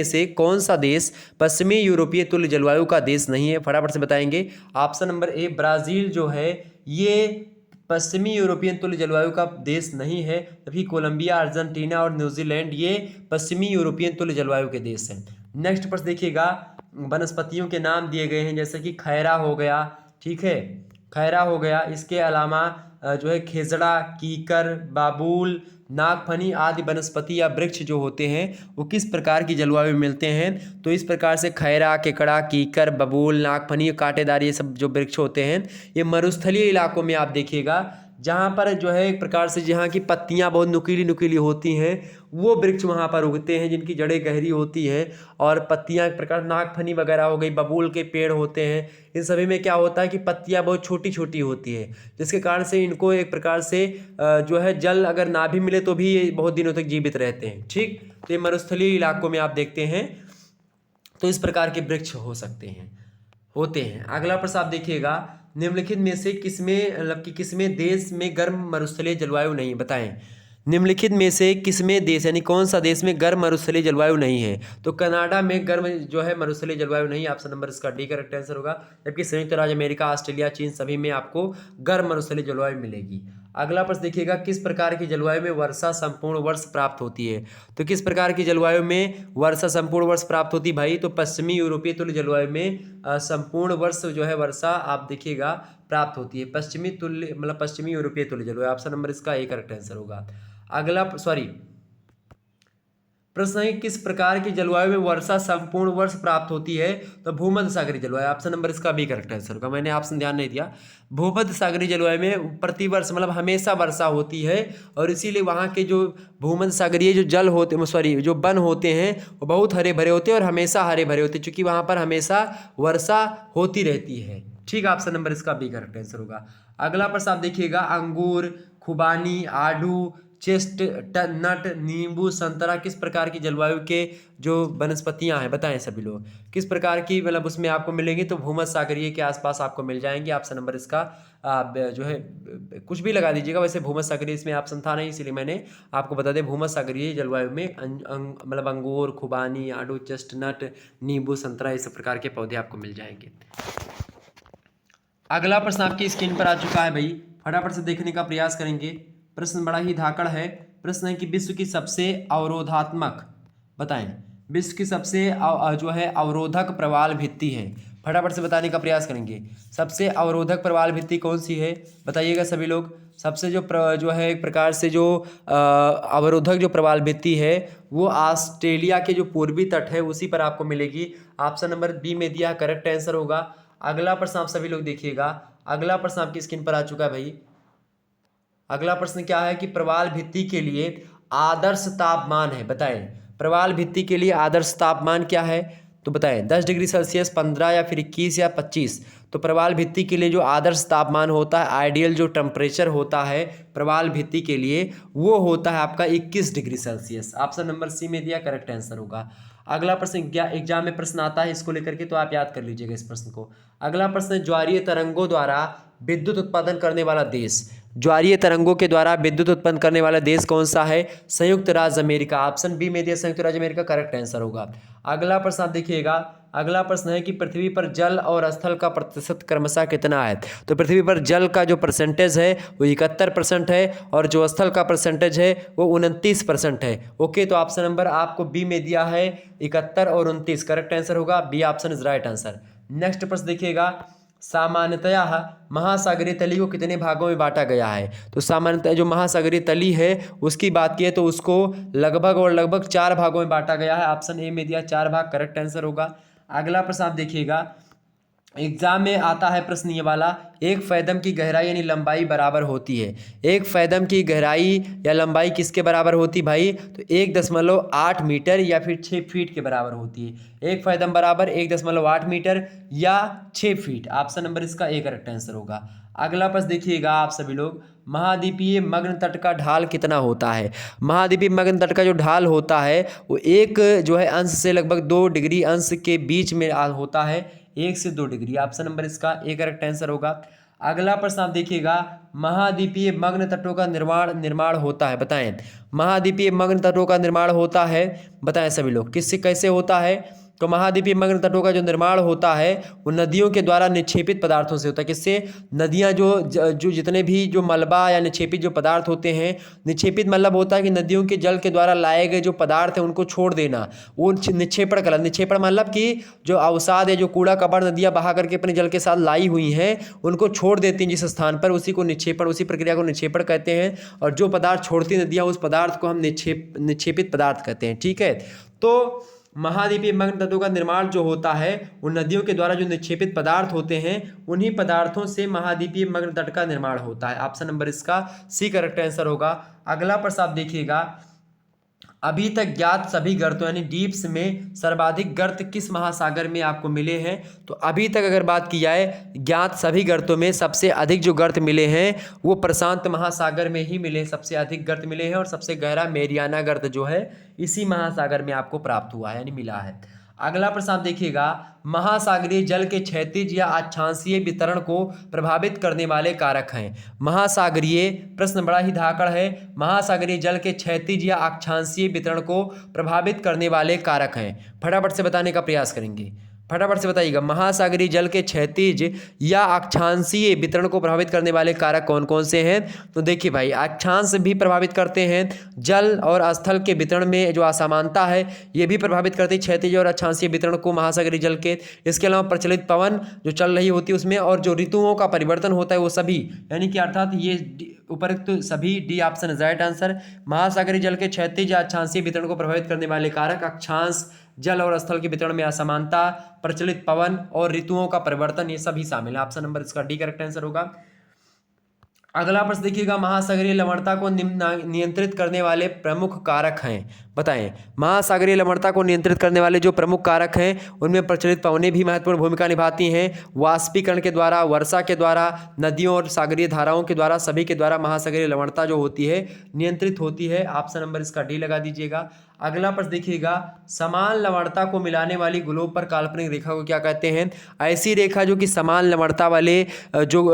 से कौन सा देश पश्चिमी यूरोपीय तुल्य जलवायु का देश नहीं है? फटाफट से बताएंगे। ऑप्शन नंबर ए, ब्राजील जो है ये पश्चिमी यूरोपियन तुल्य जलवायु का देश नहीं है, जबकि कोलंबिया, अर्जेंटीना और न्यूजीलैंड ये पश्चिमी यूरोपियन तुल्य जलवायु के देश हैं। नेक्स्ट प्रश्न देखिएगा, वनस्पतियों के नाम दिए गए हैं, जैसे कि खैरा हो गया, ठीक है, खैरा हो गया, इसके अलावा जो है खेजड़ा, कीकर, बाबूल, नागफनी आदि वनस्पति या वृक्ष जो होते हैं वो किस प्रकार की जलवायु में मिलते हैं? तो इस प्रकार से खैरा, केकड़ा, कीकर, बबूल, नागफनी, कांटेदार ये सब जो वृक्ष होते हैं ये मरुस्थलीय इलाकों में आप देखिएगा, जहाँ पर जो है एक प्रकार से जहाँ की पत्तियाँ बहुत नुकीली नुकीली होती हैं वो वृक्ष वहाँ पर उगते हैं, जिनकी जड़ें गहरी होती हैं और पत्तियाँ एक प्रकार, नागफनी वगैरह हो गई, बबूल के पेड़ होते हैं, इन सभी में क्या होता है कि पत्तियाँ बहुत छोटी छोटी होती है, जिसके कारण से इनको एक प्रकार से जो है जल अगर ना भी मिले तो भी ये बहुत दिनों तक जीवित रहते हैं, ठीक। तो ये मरुस्थलीय इलाकों में आप देखते हैं तो इस प्रकार के वृक्ष हो सकते हैं, होते हैं। अगला प्रश्न आप देखिएगा, निम्नलिखित में से किसमें देश में गर्म मरुस्थलीय जलवायु नहीं? बताएं। निम्नलिखित में से किसमें देश यानी कौन सा देश में गर्म मरुस्थलीय जलवायु नहीं है? तो कनाडा में गर्म जो है मरुस्थलीय जलवायु नहीं है, ऑप्शन नंबर इसका डी करेक्ट आंसर होगा। जबकि संयुक्त राज्य अमेरिका, ऑस्ट्रेलिया, चीन सभी में आपको गर्म मरुस्थलीय जलवायु मिलेगी। अगला प्रश्न देखिएगा, किस प्रकार की जलवायु में वर्षा संपूर्ण वर्ष प्राप्त होती है? तो किस प्रकार की जलवायु में वर्षा संपूर्ण वर्ष प्राप्त होती है भाई? तो पश्चिमी यूरोपीय तुल्य जलवायु में संपूर्ण वर्ष जो है वर्षा आप देखिएगा प्राप्त होती है, पश्चिमी यूरोपीय तुल्य जलवायु। ऑप्शन नंबर इसका ए करेक्ट आंसर होगा। प्रश्न है किस प्रकार की जलवायु में वर्षा संपूर्ण वर्ष प्राप्त होती है? तो भूमध्य सागरीय जलवायु, ऑप्शन नंबर इसका बी करेक्ट आंसर होगा। मैंने ऑप्शन ध्यान नहीं दिया। भूमध्य सागरीय जलवायु में प्रतिवर्ष मतलब हमेशा वर्षा होती है और इसीलिए वहाँ के जो भूमध्य सागरीय जो जल होते सॉरी जो वन होते हैं वो बहुत हरे भरे होते हैं और हमेशा हरे भरे होते हैं, चूँकि वहाँ पर हमेशा वर्षा होती रहती है। ठीक, ऑप्शन नंबर इसका बी करेक्ट आंसर होगा। अगला प्रश्न आप देखिएगा, अंगूर, खुबानी, आड़ू, चेस्टनट, नींबू, संतरा किस प्रकार की जलवायु के जो वनस्पतियां हैं बताएं सभी लोग, किस प्रकार की मतलब उसमें आपको मिलेंगी? तो भूमध्य सागरीय के आसपास आपको मिल जाएंगे। ऑप्शन नंबर इसका जो है कुछ भी लगा दीजिएगा, वैसे भूमध्य सागरीय इसमें ऑप्शन था नहीं इसीलिए मैंने आपको बता दें भूमध्य सागरीय जलवायु में मतलब अंगूर, खुबानी, आड़ू, चेस्टनट, नींबू, संतरा इस प्रकार के पौधे आपको मिल जाएंगे। अगला प्रश्न आपकी स्क्रीन पर आ चुका है भाई, फटाफट से देखने का प्रयास करेंगे। प्रश्न बड़ा ही धाकड़ है। प्रश्न है कि विश्व की सबसे अवरोधात्मक बताएं, विश्व की सबसे जो है अवरोधक प्रवाल भित्ति है, फटाफट से बताने का प्रयास करेंगे। सबसे अवरोधक प्रवाल भित्ति कौन सी है बताइएगा सभी लोग। सबसे जो है एक प्रकार से जो अवरोधक जो प्रवाल भित्ति है वो ऑस्ट्रेलिया के जो पूर्वी तट है उसी पर आपको मिलेगी। ऑप्शन नंबर बी में दिया करेक्ट आंसर होगा। अगला प्रश्न आप सभी लोग देखिएगा, अगला प्रश्न आपकी स्क्रीन पर आ चुका है भाई। अगला प्रश्न क्या है कि प्रवाल भित्ति के लिए आदर्श तापमान है बताएं, प्रवाल भित्ति के लिए आदर्श तापमान क्या है? तो बताएं 10 डिग्री सेल्सियस, 15 या फिर 21 या 25। तो प्रवाल भित्ति के लिए जो आदर्श तापमान होता है, आइडियल जो टेम्परेचर होता है प्रवाल भित्ति के लिए वो होता है आपका 21 degree Celsius. Option number C में दिया करेक्ट आंसर होगा। अगला प्रश्न एग्जाम में प्रश्न आता है इसको लेकर के, तो आप याद कर लीजिएगा इस प्रश्न को। अगला प्रश्न है ज्वारीय तरंगों द्वारा विद्युत उत्पादन करने वाला देश, ज्वारीय तरंगों के द्वारा विद्युत उत्पन्न करने वाला देश कौन सा है? संयुक्त राज्य अमेरिका। ऑप्शन बी में दिया संयुक्त राज्य अमेरिका करेक्ट आंसर होगा। अगला प्रश्न आप देखिएगा, अगला प्रश्न है कि पृथ्वी पर जल और स्थल का प्रतिशत क्रमशः कितना है? तो पृथ्वी पर जल का जो परसेंटेज है वो 71% है और जो स्थल का परसेंटेज है वो 29% है। ओके, तो ऑप्शन नंबर आपको बी में दिया है 71 और 29 करेक्ट आंसर होगा। B option is right answer. Next प्रश्न देखिएगा, सामान्यतया महासागरीय तली को कितने भागों में बांटा गया है? तो सामान्यतः जो महासागरीय तली है उसकी बात की है तो उसको लगभग 4 भागों में बांटा गया है। ऑप्शन ए में दिया 4 भाग करेक्ट आंसर होगा। अगला प्रश्न आप देखिएगा, एग्जाम में आता है प्रश्न ये वाला, एक फैदम की गहराई यानी लंबाई बराबर होती है। एक फैदम की गहराई या लंबाई किसके बराबर होती भाई? तो 1.8 मीटर या फिर 6 फीट के बराबर होती है। एक फैदम बराबर 1.8 मीटर या 6 फीट। ऑप्शन नंबर इसका ए करेक्ट आंसर होगा। अगला प्रश्न देखिएगा आप सभी लोग, महाद्वीपीय मग्न तट का ढाल कितना होता है? महाद्वीपीय मग्न तट का जो ढाल होता है वो एक जो है अंश से लगभग 2 डिग्री अंश के बीच में होता है, 1 से 2 डिग्री। ऑप्शन नंबर इसका ए करेक्ट आंसर होगा। अगला प्रश्न आप देखिएगा, महाद्वीपीय मग्न तटों का निर्माण होता है बताएं, महाद्वीपीय मग्न तटों का निर्माण होता है बताएं सभी लोग, किससे कैसे होता है? तो महाद्वीपीय मग्न तटों का जो निर्माण होता है वो नदियों के द्वारा निक्षेपित पदार्थों से होता है। किससे? नदियां जो जितने भी जो मलबा या निक्षेपित जो पदार्थ होते हैं, निक्षेपित मतलब होता है कि नदियों के जल के द्वारा लाए गए जो पदार्थ हैं उनको छोड़ देना, वो निक्षेपण कहलाता है। निक्षेपण मतलब कि जो अवसाद या जो कूड़ा कबाड़ नदियां बहा करके अपने जल के साथ लाई हुई हैं उनको छोड़ देती हैं जिस स्थान पर, उसी को निक्षेपण, उसी प्रक्रिया को निक्षेपण कहते हैं। और जो पदार्थ छोड़ती नदियाँ उस पदार्थ को हम निक्षेपित पदार्थ कहते हैं। ठीक है, तो महाद्वीपीय मग्न तटों का निर्माण जो होता है उन नदियों के द्वारा जो निक्षेपित पदार्थ होते हैं उन्हीं पदार्थों से महाद्वीपीय मग्न तट का निर्माण होता है। ऑप्शन नंबर इसका सी करेक्ट आंसर होगा। अगला प्रश्न आप देखिएगा, अभी तक ज्ञात सभी गर्तों यानी डीप्स में सर्वाधिक गर्त किस महासागर में आपको मिले हैं? तो अभी तक अगर बात की जाए ज्ञात सभी गर्तों में सबसे अधिक जो गर्त मिले हैं वो प्रशांत महासागर में ही मिले, सबसे अधिक गर्त मिले हैं और सबसे गहरा मेरियाना गर्त जो है इसी महासागर में आपको प्राप्त हुआ है यानी मिला है। अगला प्रश्न आप देखिएगा, महासागरीय जल के क्षैतिज या अक्षांशीय वितरण को प्रभावित करने वाले कारक हैं। महासागरीय, प्रश्न बड़ा ही धाकड़ है, महासागरीय जल के क्षैतिज या अक्षांशीय वितरण को प्रभावित करने वाले कारक हैं। फटाफट से बताने का प्रयास करेंगे, फटाफट से बताइएगा, महासागरीय जल के क्षैतिज या अक्षांशीय वितरण को प्रभावित करने वाले कारक कौन कौन से हैं? तो देखिए भाई, अक्षांश भी प्रभावित करते हैं, जल और स्थल के वितरण में जो असमानता है ये भी प्रभावित करती है क्षैतिज और अक्षांशीय वितरण को महासागरीय जल के। इसके अलावा प्रचलित पवन जो चल रही होती है उसमें, और जो ऋतुओं का परिवर्तन होता है वो सभी, यानी कि अर्थात ये उपरोक्त सभी डी ऑप्शन राइट आंसर। महासागरीय जल के क्षैतिज या अक्षांशीय वितरण को प्रभावित करने वाले कारक अक्षांश, जल और स्थल के वितरण में असमानता, प्रचलित पवन और ऋतुओं का परिवर्तन, ये सभी शामिल है। ऑप्शन नंबर इसका डी करेक्ट आंसर होगा। अगला प्रश्न देखिएगा, महासागरीय लवणता को नियंत्रित करने वाले प्रमुख कारक हैं, बताएं। महासागरीय लवणता को नियंत्रित करने वाले जो प्रमुख कारक हैं उनमें प्रचलित पवनें भी महत्वपूर्ण भूमिका निभाती हैं। वाष्पीकरण के द्वारा, वर्षा के द्वारा, नदियों और सागरीय धाराओं के द्वारा, सभी के द्वारा महासागरीय लवणता जो होती है नियंत्रित होती है। ऑप्शन नंबर इसका डी लगा दीजिएगा। अगला प्रश्न देखिएगा, समान लवणता को मिलाने वाली ग्लोब पर काल्पनिक रेखा को क्या कहते हैं? ऐसी रेखा जो कि समान लवणता वाले जो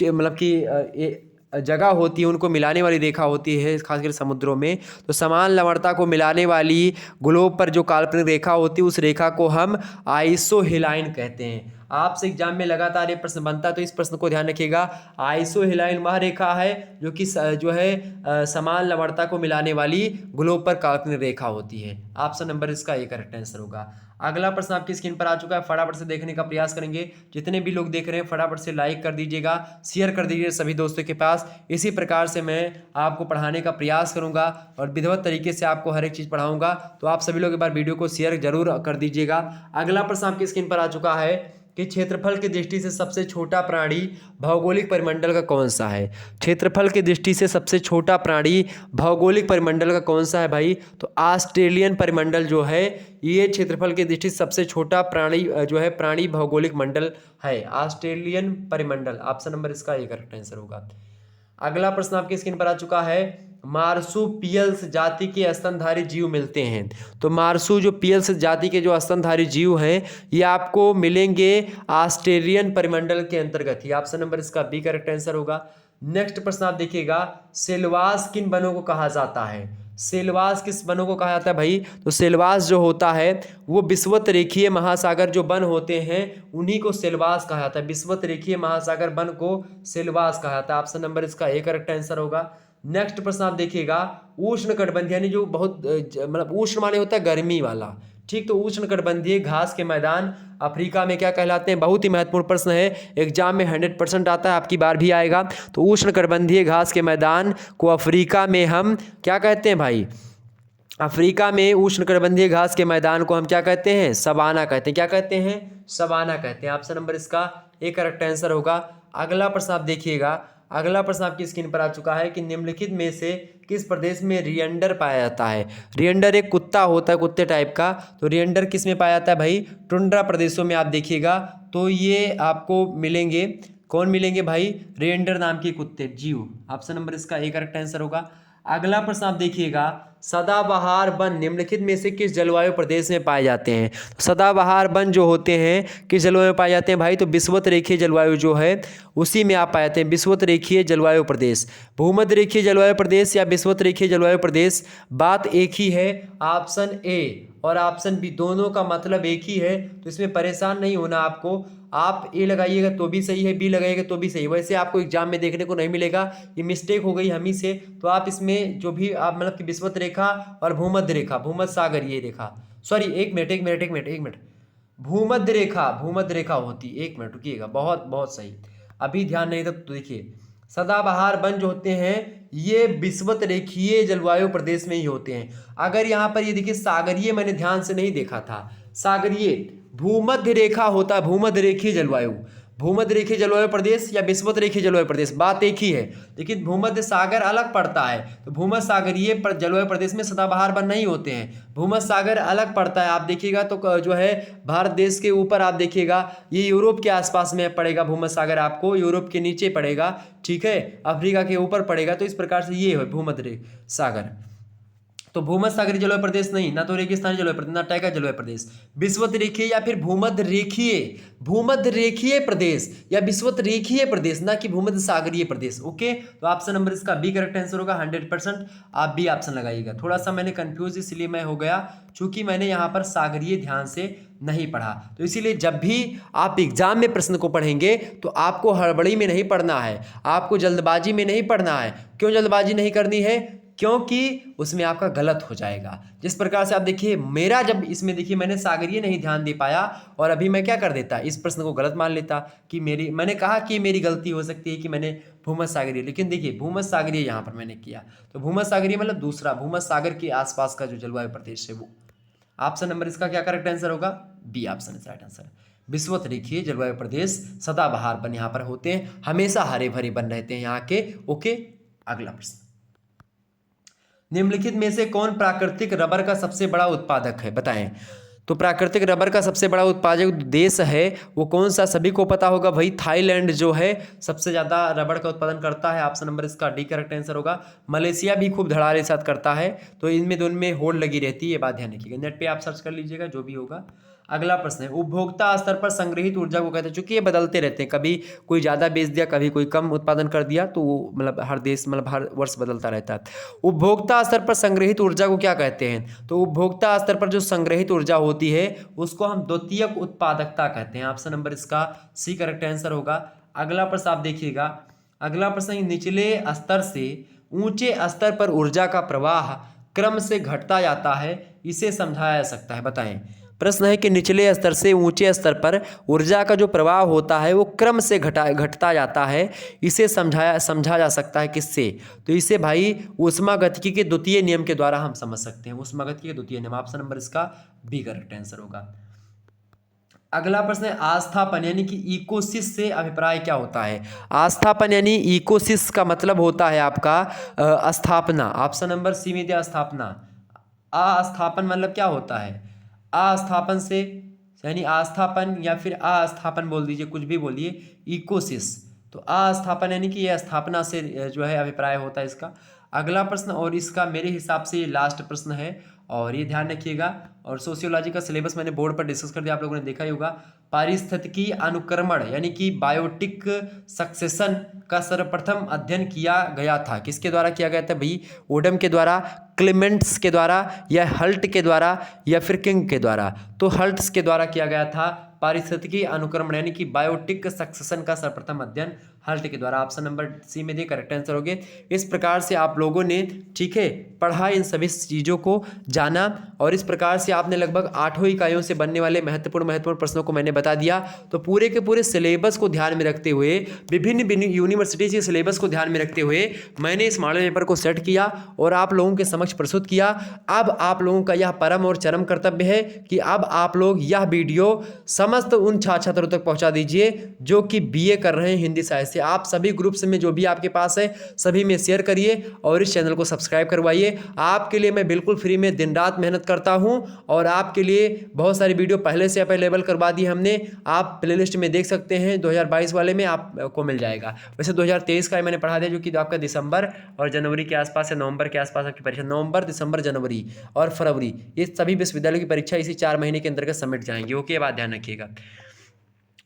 मतलब कि जगह होती है उनको मिलाने वाली रेखा होती है, खासकर समुद्रों में। तो समान लवणता को मिलाने वाली ग्लोब पर जो काल्पनिक रेखा होती है उस रेखा को हम आइसोहेलाइन कहते हैं। आपसे एग्जाम में लगातार ये प्रश्न बनता है, तो इस प्रश्न को ध्यान रखिएगा। आइसोहेलाइन वह रेखा है जो कि जो है समान लवणता को मिलाने वाली ग्लोब पर काल्पनिक रेखा होती है। ऑप्शन नंबर इसका ए करेक्ट आंसर होगा। अगला प्रश्न आपकी स्क्रीन पर आ चुका है, फटाफट से देखने का प्रयास करेंगे। जितने भी लोग देख रहे हैं फटाफट से लाइक कर दीजिएगा, शेयर कर दीजिए सभी दोस्तों के पास। इसी प्रकार से मैं आपको पढ़ाने का प्रयास करूंगा और विधिवत तरीके से आपको हर एक चीज़ पढ़ाऊंगा, तो आप सभी लोग एक बार वीडियो को शेयर जरूर कर दीजिएगा। अगला प्रश्न आपकी स्क्रीन पर आ चुका है कि क्षेत्रफल की दृष्टि से सबसे छोटा प्राणी भौगोलिक परिमंडल का कौन सा है? क्षेत्रफल की दृष्टि से सबसे छोटा प्राणी भौगोलिक परिमंडल का कौन सा है भाई? तो ऑस्ट्रेलियन परिमंडल जो है ये क्षेत्रफल की दृष्टि से सबसे छोटा प्राणी जो है प्राणी भौगोलिक मंडल है, ऑस्ट्रेलियन परिमंडल। ऑप्शन नंबर इसका ए करेक्ट आंसर होगा। अगला प्रश्न आपकी स्क्रीन पर आ चुका है, मार्सुपियल्स जाति के स्तनधारी जीव मिलते हैं। तो मार्सु जो पियल्स जाति के जो स्तनधारी जीव हैं ये आपको मिलेंगे ऑस्ट्रेलियन परिमंडल के अंतर्गत ही। ऑप्शन नंबर इसका बी करेक्ट आंसर होगा। नेक्स्ट प्रश्न आप देखिएगा, सेलवास किन वनों को कहा जाता है? सेलवास किस वनों को कहा जाता है भाई? तो सेलवास जो होता है वो विषुवत रेखीय महासागर जो वन होते हैं उन्हीं को सेलवास कहा जाता है। विषुवत रेखीय महासागर वन को सेलवास कहा जाता है। ऑप्शन नंबर इसका ए करेक्ट आंसर होगा। नेक्स्ट प्रश्न आप देखिएगा, उष्ण कटिबंधीय यानी जो बहुत मतलब उष्ण माने होता है गर्मी वाला, ठीक। तो उष्ण कटिबंधीय घास के मैदान अफ्रीका में क्या कहलाते हैं? बहुत ही महत्वपूर्ण प्रश्न है, एग्जाम में 100% आता है, आपकी बार भी आएगा। तो उष्ण कटिबंधीय घास के मैदान को अफ्रीका में हम क्या कहते हैं भाई? अफ्रीका में उष्ण कटिबंधीय घास के मैदान को हम क्या कहते हैं? सवाना कहते हैं। क्या कहते हैं? सवाना कहते हैं। ऑप्शन नंबर इसका ए करेक्ट आंसर होगा। अगला प्रश्न आप देखिएगा, अगला प्रश्न आपकी स्क्रीन पर आ चुका है कि निम्नलिखित में से किस प्रदेश में रियंडर पाया जाता है? रियंडर एक कुत्ता होता है, कुत्ते टाइप का। तो रियंडर किस में पाया जाता है भाई? टुंड्रा प्रदेशों में आप देखिएगा तो ये आपको मिलेंगे। कौन मिलेंगे भाई? रियंडर नाम के कुत्ते जीव। ऑप्शन नंबर इसका ए करेक्ट आंसर होगा। अगला प्रश्न आप देखिएगा, सदाबहार वन निम्नलिखित में से किस जलवायु प्रदेश में पाए जाते हैं? सदाबहार वन जो होते हैं किस जलवायु में पाए जाते हैं भाई? तो विषुवत रेखीय जलवायु जो है उसी में आप पाए जाते हैं। विषुवत रेखीय जलवायु प्रदेश, भूमध्य रेखीय जलवायु प्रदेश या विषुवत रेखीय जलवायु प्रदेश, बात एक ही है। ऑप्शन ए और ऑप्शन बी दोनों का मतलब एक ही है, तो इसमें परेशान नहीं होना आपको। आप ए लगाइएगा तो भी सही है, बी लगाइएगा तो भी सही है। वैसे आपको एग्जाम में देखने को नहीं मिलेगा, ये मिस्टेक हो गई हम ही से। तो आप इसमें जो भी आप मतलब कि विषुवत रेखा और भूमध्य रेखा, भूमध्य सागर ये रेखा, सॉरी एक मिनट, भूमध्य रेखा होती, एक मिनट रुकिएगा, बहुत सही, अभी ध्यान नहीं था। तो देखिए सदाबहार वन जो होते हैं ये विषुवत रेखीय जलवायु प्रदेश में ही होते हैं। अगर यहाँ पर ये देखिए सागरीय मैंने ध्यान से नहीं देखा था, सागरीय भूमध्य रेखा होता है, भूमध्य रेखीय जलवायु, भूमध्य रेखीय जलवायु प्रदेश या विषुवत रेखीय जलवायु प्रदेश, बात एक ही है। लेकिन भूमध्य सागर अलग पड़ता है, तो भूमध्य सागरीय जलवायु प्रदेश में सदाबहार वन नहीं होते हैं, भूमध्य सागर अलग पड़ता है। आप देखिएगा तो जो है भारत देश के ऊपर आप देखिएगा ये यूरोप के आसपास में पड़ेगा, भूमध्य सागर आपको यूरोप के नीचे पड़ेगा, ठीक है, अफ्रीका के ऊपर पड़ेगा। तो इस प्रकार से ये है भूमध्य सागर। तो भूमध्य सागरीय जलवायु प्रदेश नहीं, ना तो रेगिस्तानी जलवायु प्रदेश, ना टाइगर जलवायु प्रदेश, विषुवत रेखीय या फिर भूमध्य रेखीय प्रदेश या विषुवत रेखीय प्रदेश, ना कि भूमध्य सागरीय प्रदेश। ओके, तो ऑप्शन नंबर इसका बी करेक्ट आंसर होगा। 100% आप बी ऑप्शन लगाइएगा। थोड़ा सा मैंने कंफ्यूज इसलिए मैं हो गया चूंकि मैंने यहाँ पर सागरीय ध्यान से नहीं पढ़ा। तो इसीलिए जब भी आप एग्जाम में प्रश्न को पढ़ेंगे तो आपको हड़बड़ी में नहीं पढ़ना है, आपको जल्दबाजी में नहीं पढ़ना है। क्यों जल्दबाजी नहीं करनी है? क्योंकि उसमें आपका गलत हो जाएगा। जिस प्रकार से आप देखिए मेरा, जब इसमें देखिए मैंने सागरीय नहीं ध्यान दे पाया और अभी मैं क्या कर देता, इस प्रश्न को गलत मान लेता कि मैंने कहा कि मेरी गलती हो सकती है कि मैंने भूमध्य सागरीय, लेकिन देखिए भूमध्य सागरीय यहाँ पर मैंने किया, तो भूमध्य सागरीय मतलब दूसरा भूमध्य सागर के आसपास का जो जलवायु प्रदेश है वो। ऑप्शन नंबर इसका क्या करेक्ट आंसर होगा? B option is right answer. विषुवत रेखीय जलवायु प्रदेश सदाबहार वन यहाँ पर होते हैं, हमेशा हरे भरे बन रहते हैं यहाँ के। ओके, अगला प्रश्न, निम्नलिखित में से कौन प्राकृतिक रबर का सबसे बड़ा उत्पादक है, बताएं। तो प्राकृतिक रबर का सबसे बड़ा उत्पादक देश है वो कौन सा? सभी को पता होगा भाई, थाईलैंड जो है सबसे ज़्यादा रबर का उत्पादन करता है। ऑप्शन नंबर इसका डी करेक्ट आंसर होगा। मलेशिया भी खूब धड़ाधड़ साथ करता है, तो इनमें दोनों में होड़ लगी रहती है, ये बात ध्यान रखिएगा। नेट पे आप सर्च कर लीजिएगा जो भी होगा। अगला प्रश्न है, उपभोक्ता स्तर पर संग्रहित ऊर्जा को कहते हैं। चूंकि ये बदलते रहते हैं, कभी कोई ज़्यादा बेच दिया, कभी कोई कम उत्पादन कर दिया, तो वो मतलब हर देश मतलब हर वर्ष बदलता रहता है। उपभोक्ता स्तर पर संग्रहित ऊर्जा को क्या कहते हैं? तो उपभोक्ता स्तर पर जो संग्रहित ऊर्जा होती है उसको हम द्वितीयक उत्पादकता कहते हैं। ऑप्शन नंबर इसका सी करेक्ट आंसर होगा। अगला प्रश्न आप देखिएगा, अगला प्रश्न, निचले स्तर से ऊंचे स्तर पर ऊर्जा का प्रवाह क्रम से घटता जाता है, इसे समझाया जा सकता है, बताएं। प्रश्न है कि निचले स्तर से ऊंचे स्तर पर ऊर्जा का जो प्रवाह होता है वो क्रम से घटता जाता है, इसे समझा जा सकता है किससे? तो इसे भाई ऊष्मागतिकी के द्वितीय नियम के द्वारा हम समझ सकते हैं। ऊष्मागतिकी के द्वितीय नियम, ऑप्शन नंबर इसका बी करेक्ट आंसर होगा। अगला प्रश्न है, आस्थापन यानी कि इकोसिस से अभिप्राय क्या होता है? आस्थापन यानी इकोसिस का मतलब होता है आपका स्थापना। ऑप्शन नंबर सी में दिया स्थापना। अस्थापन मतलब क्या होता है? अस्थापन से यानी आस्थापन या फिर अस्थापन बोल दीजिए, कुछ भी बोलिए, इकोसिस। तो अस्थापन यानी कि यह स्थापना से जो है अभिप्राय होता है इसका। अगला प्रश्न, और इसका मेरे हिसाब से ये लास्ट प्रश्न है और ये ध्यान रखिएगा। और सोशियोलॉजी का सिलेबस मैंने बोर्ड पर डिस्कस कर दिया, आप लोगों ने देखा ही होगा। पारिस्थितिकी अनुक्रमण यानी कि बायोटिक सक्सेशन का सर्वप्रथम अध्ययन किया गया था, किसके द्वारा किया गया था भाई? ओडम के द्वारा, क्लेमेंट्स के द्वारा, या हल्ट के द्वारा, या फिर किंग के द्वारा? तो हल्ट्स के द्वारा किया गया था पारिस्थितिकी अनुक्रमण यानी कि बायोटिक सक्सेशन का सर्वप्रथम अध्ययन हल्ट के द्वारा। ऑप्शन नंबर सी में दे करेक्ट आंसर हो गए। इस प्रकार से आप लोगों ने, ठीक है, पढ़ा, इन सभी चीज़ों को जाना, और इस प्रकार से आपने लगभग 8 इकाइयों से बनने वाले महत्वपूर्ण प्रश्नों को मैंने बता दिया। तो पूरे के पूरे सिलेबस को ध्यान में रखते हुए, विभिन्न यूनिवर्सिटीज के सिलेबस को ध्यान में रखते हुए मैंने इस मॉडल पेपर को सेट किया और आप लोगों के समक्ष प्रस्तुत किया। अब आप लोगों का यह परम और चरम कर्तव्य है कि अब आप लोग यह वीडियो समस्त उन छात्र छात्रों तक पहुंचा दीजिए जो कि बीए कर रहे हैं हिंदी साहित्य से। आप सभी ग्रुप्स में जो भी आपके पास है सभी में शेयर करिए और इस चैनल को सब्सक्राइब करवाइए। आपके लिए मैं बिल्कुल फ्री में दिन रात मेहनत करता हूं और आपके लिए बहुत सारी वीडियो पहले से अवेलेबल करवा दी हमने, आप प्लेलिस्ट में देख सकते हैं। 2022 वाले में आपको मिल जाएगा। वैसे 2023 का मैंने पढ़ा दिया जो कि आपका दिसंबर और जनवरी के आसपास या नवंबर के आसपास आपकी परीक्षा, नवंबर, दिसंबर, जनवरी और फरवरी, ये सभी विश्वविद्यालय की परीक्षा इसी 4 महीने के अंतर्गत समिट जाएंगे। ओके, ये बात ध्यान रखिएगा।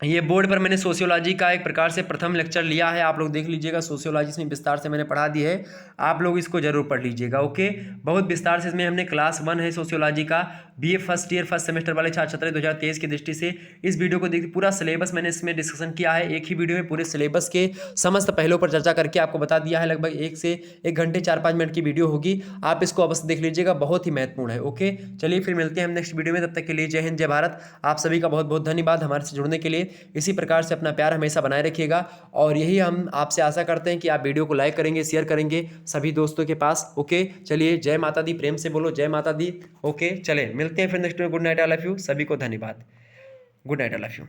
ये बोर्ड पर मैंने सोशियोलॉजी का एक प्रकार से प्रथम लेक्चर लिया है, आप लोग देख लीजिएगा। सोशियोलॉजी इसमें विस्तार से मैंने पढ़ा दी है, आप लोग इसको जरूर पढ़ लीजिएगा। ओके, बहुत विस्तार से इसमें हमने क्लास 1 है सोशियोलॉजी का, BA first year first semester वाले छात्र छात्राएं 2023 की दृष्टि से इस वीडियो को देख, पूरा सिलेबस मैंने इसमें डिस्कशन किया है। एक ही वीडियो में पूरे सिलेबस के समस्त पहलुओं पर चर्चा करके आपको बता दिया है। लगभग 1 से 1 घंटे 4-5 मिनट की वीडियो होगी, आप इसको अवश्य देख लीजिएगा, बहुत ही महत्वपूर्ण है। ओके, चलिए फिर मिलते हैं हम नेक्स्ट वीडियो में, तब तक के लिए जय हिंद, जय भारत। आप सभी का बहुत बहुत धन्यवाद हमारे से जुड़ने के लिए। इसी प्रकार से अपना प्यार हमेशा बनाए रखिएगा और यही हम आपसे आशा करते हैं कि आप वीडियो को लाइक करेंगे, शेयर करेंगे सभी दोस्तों के पास। ओके, चलिए जय माता दी, प्रेम से बोलो जय माता दी। ओके, चले मिलते हैं फिर नेक्स्ट में। Good night, I love you, सभी को धन्यवाद। Good night, I love you.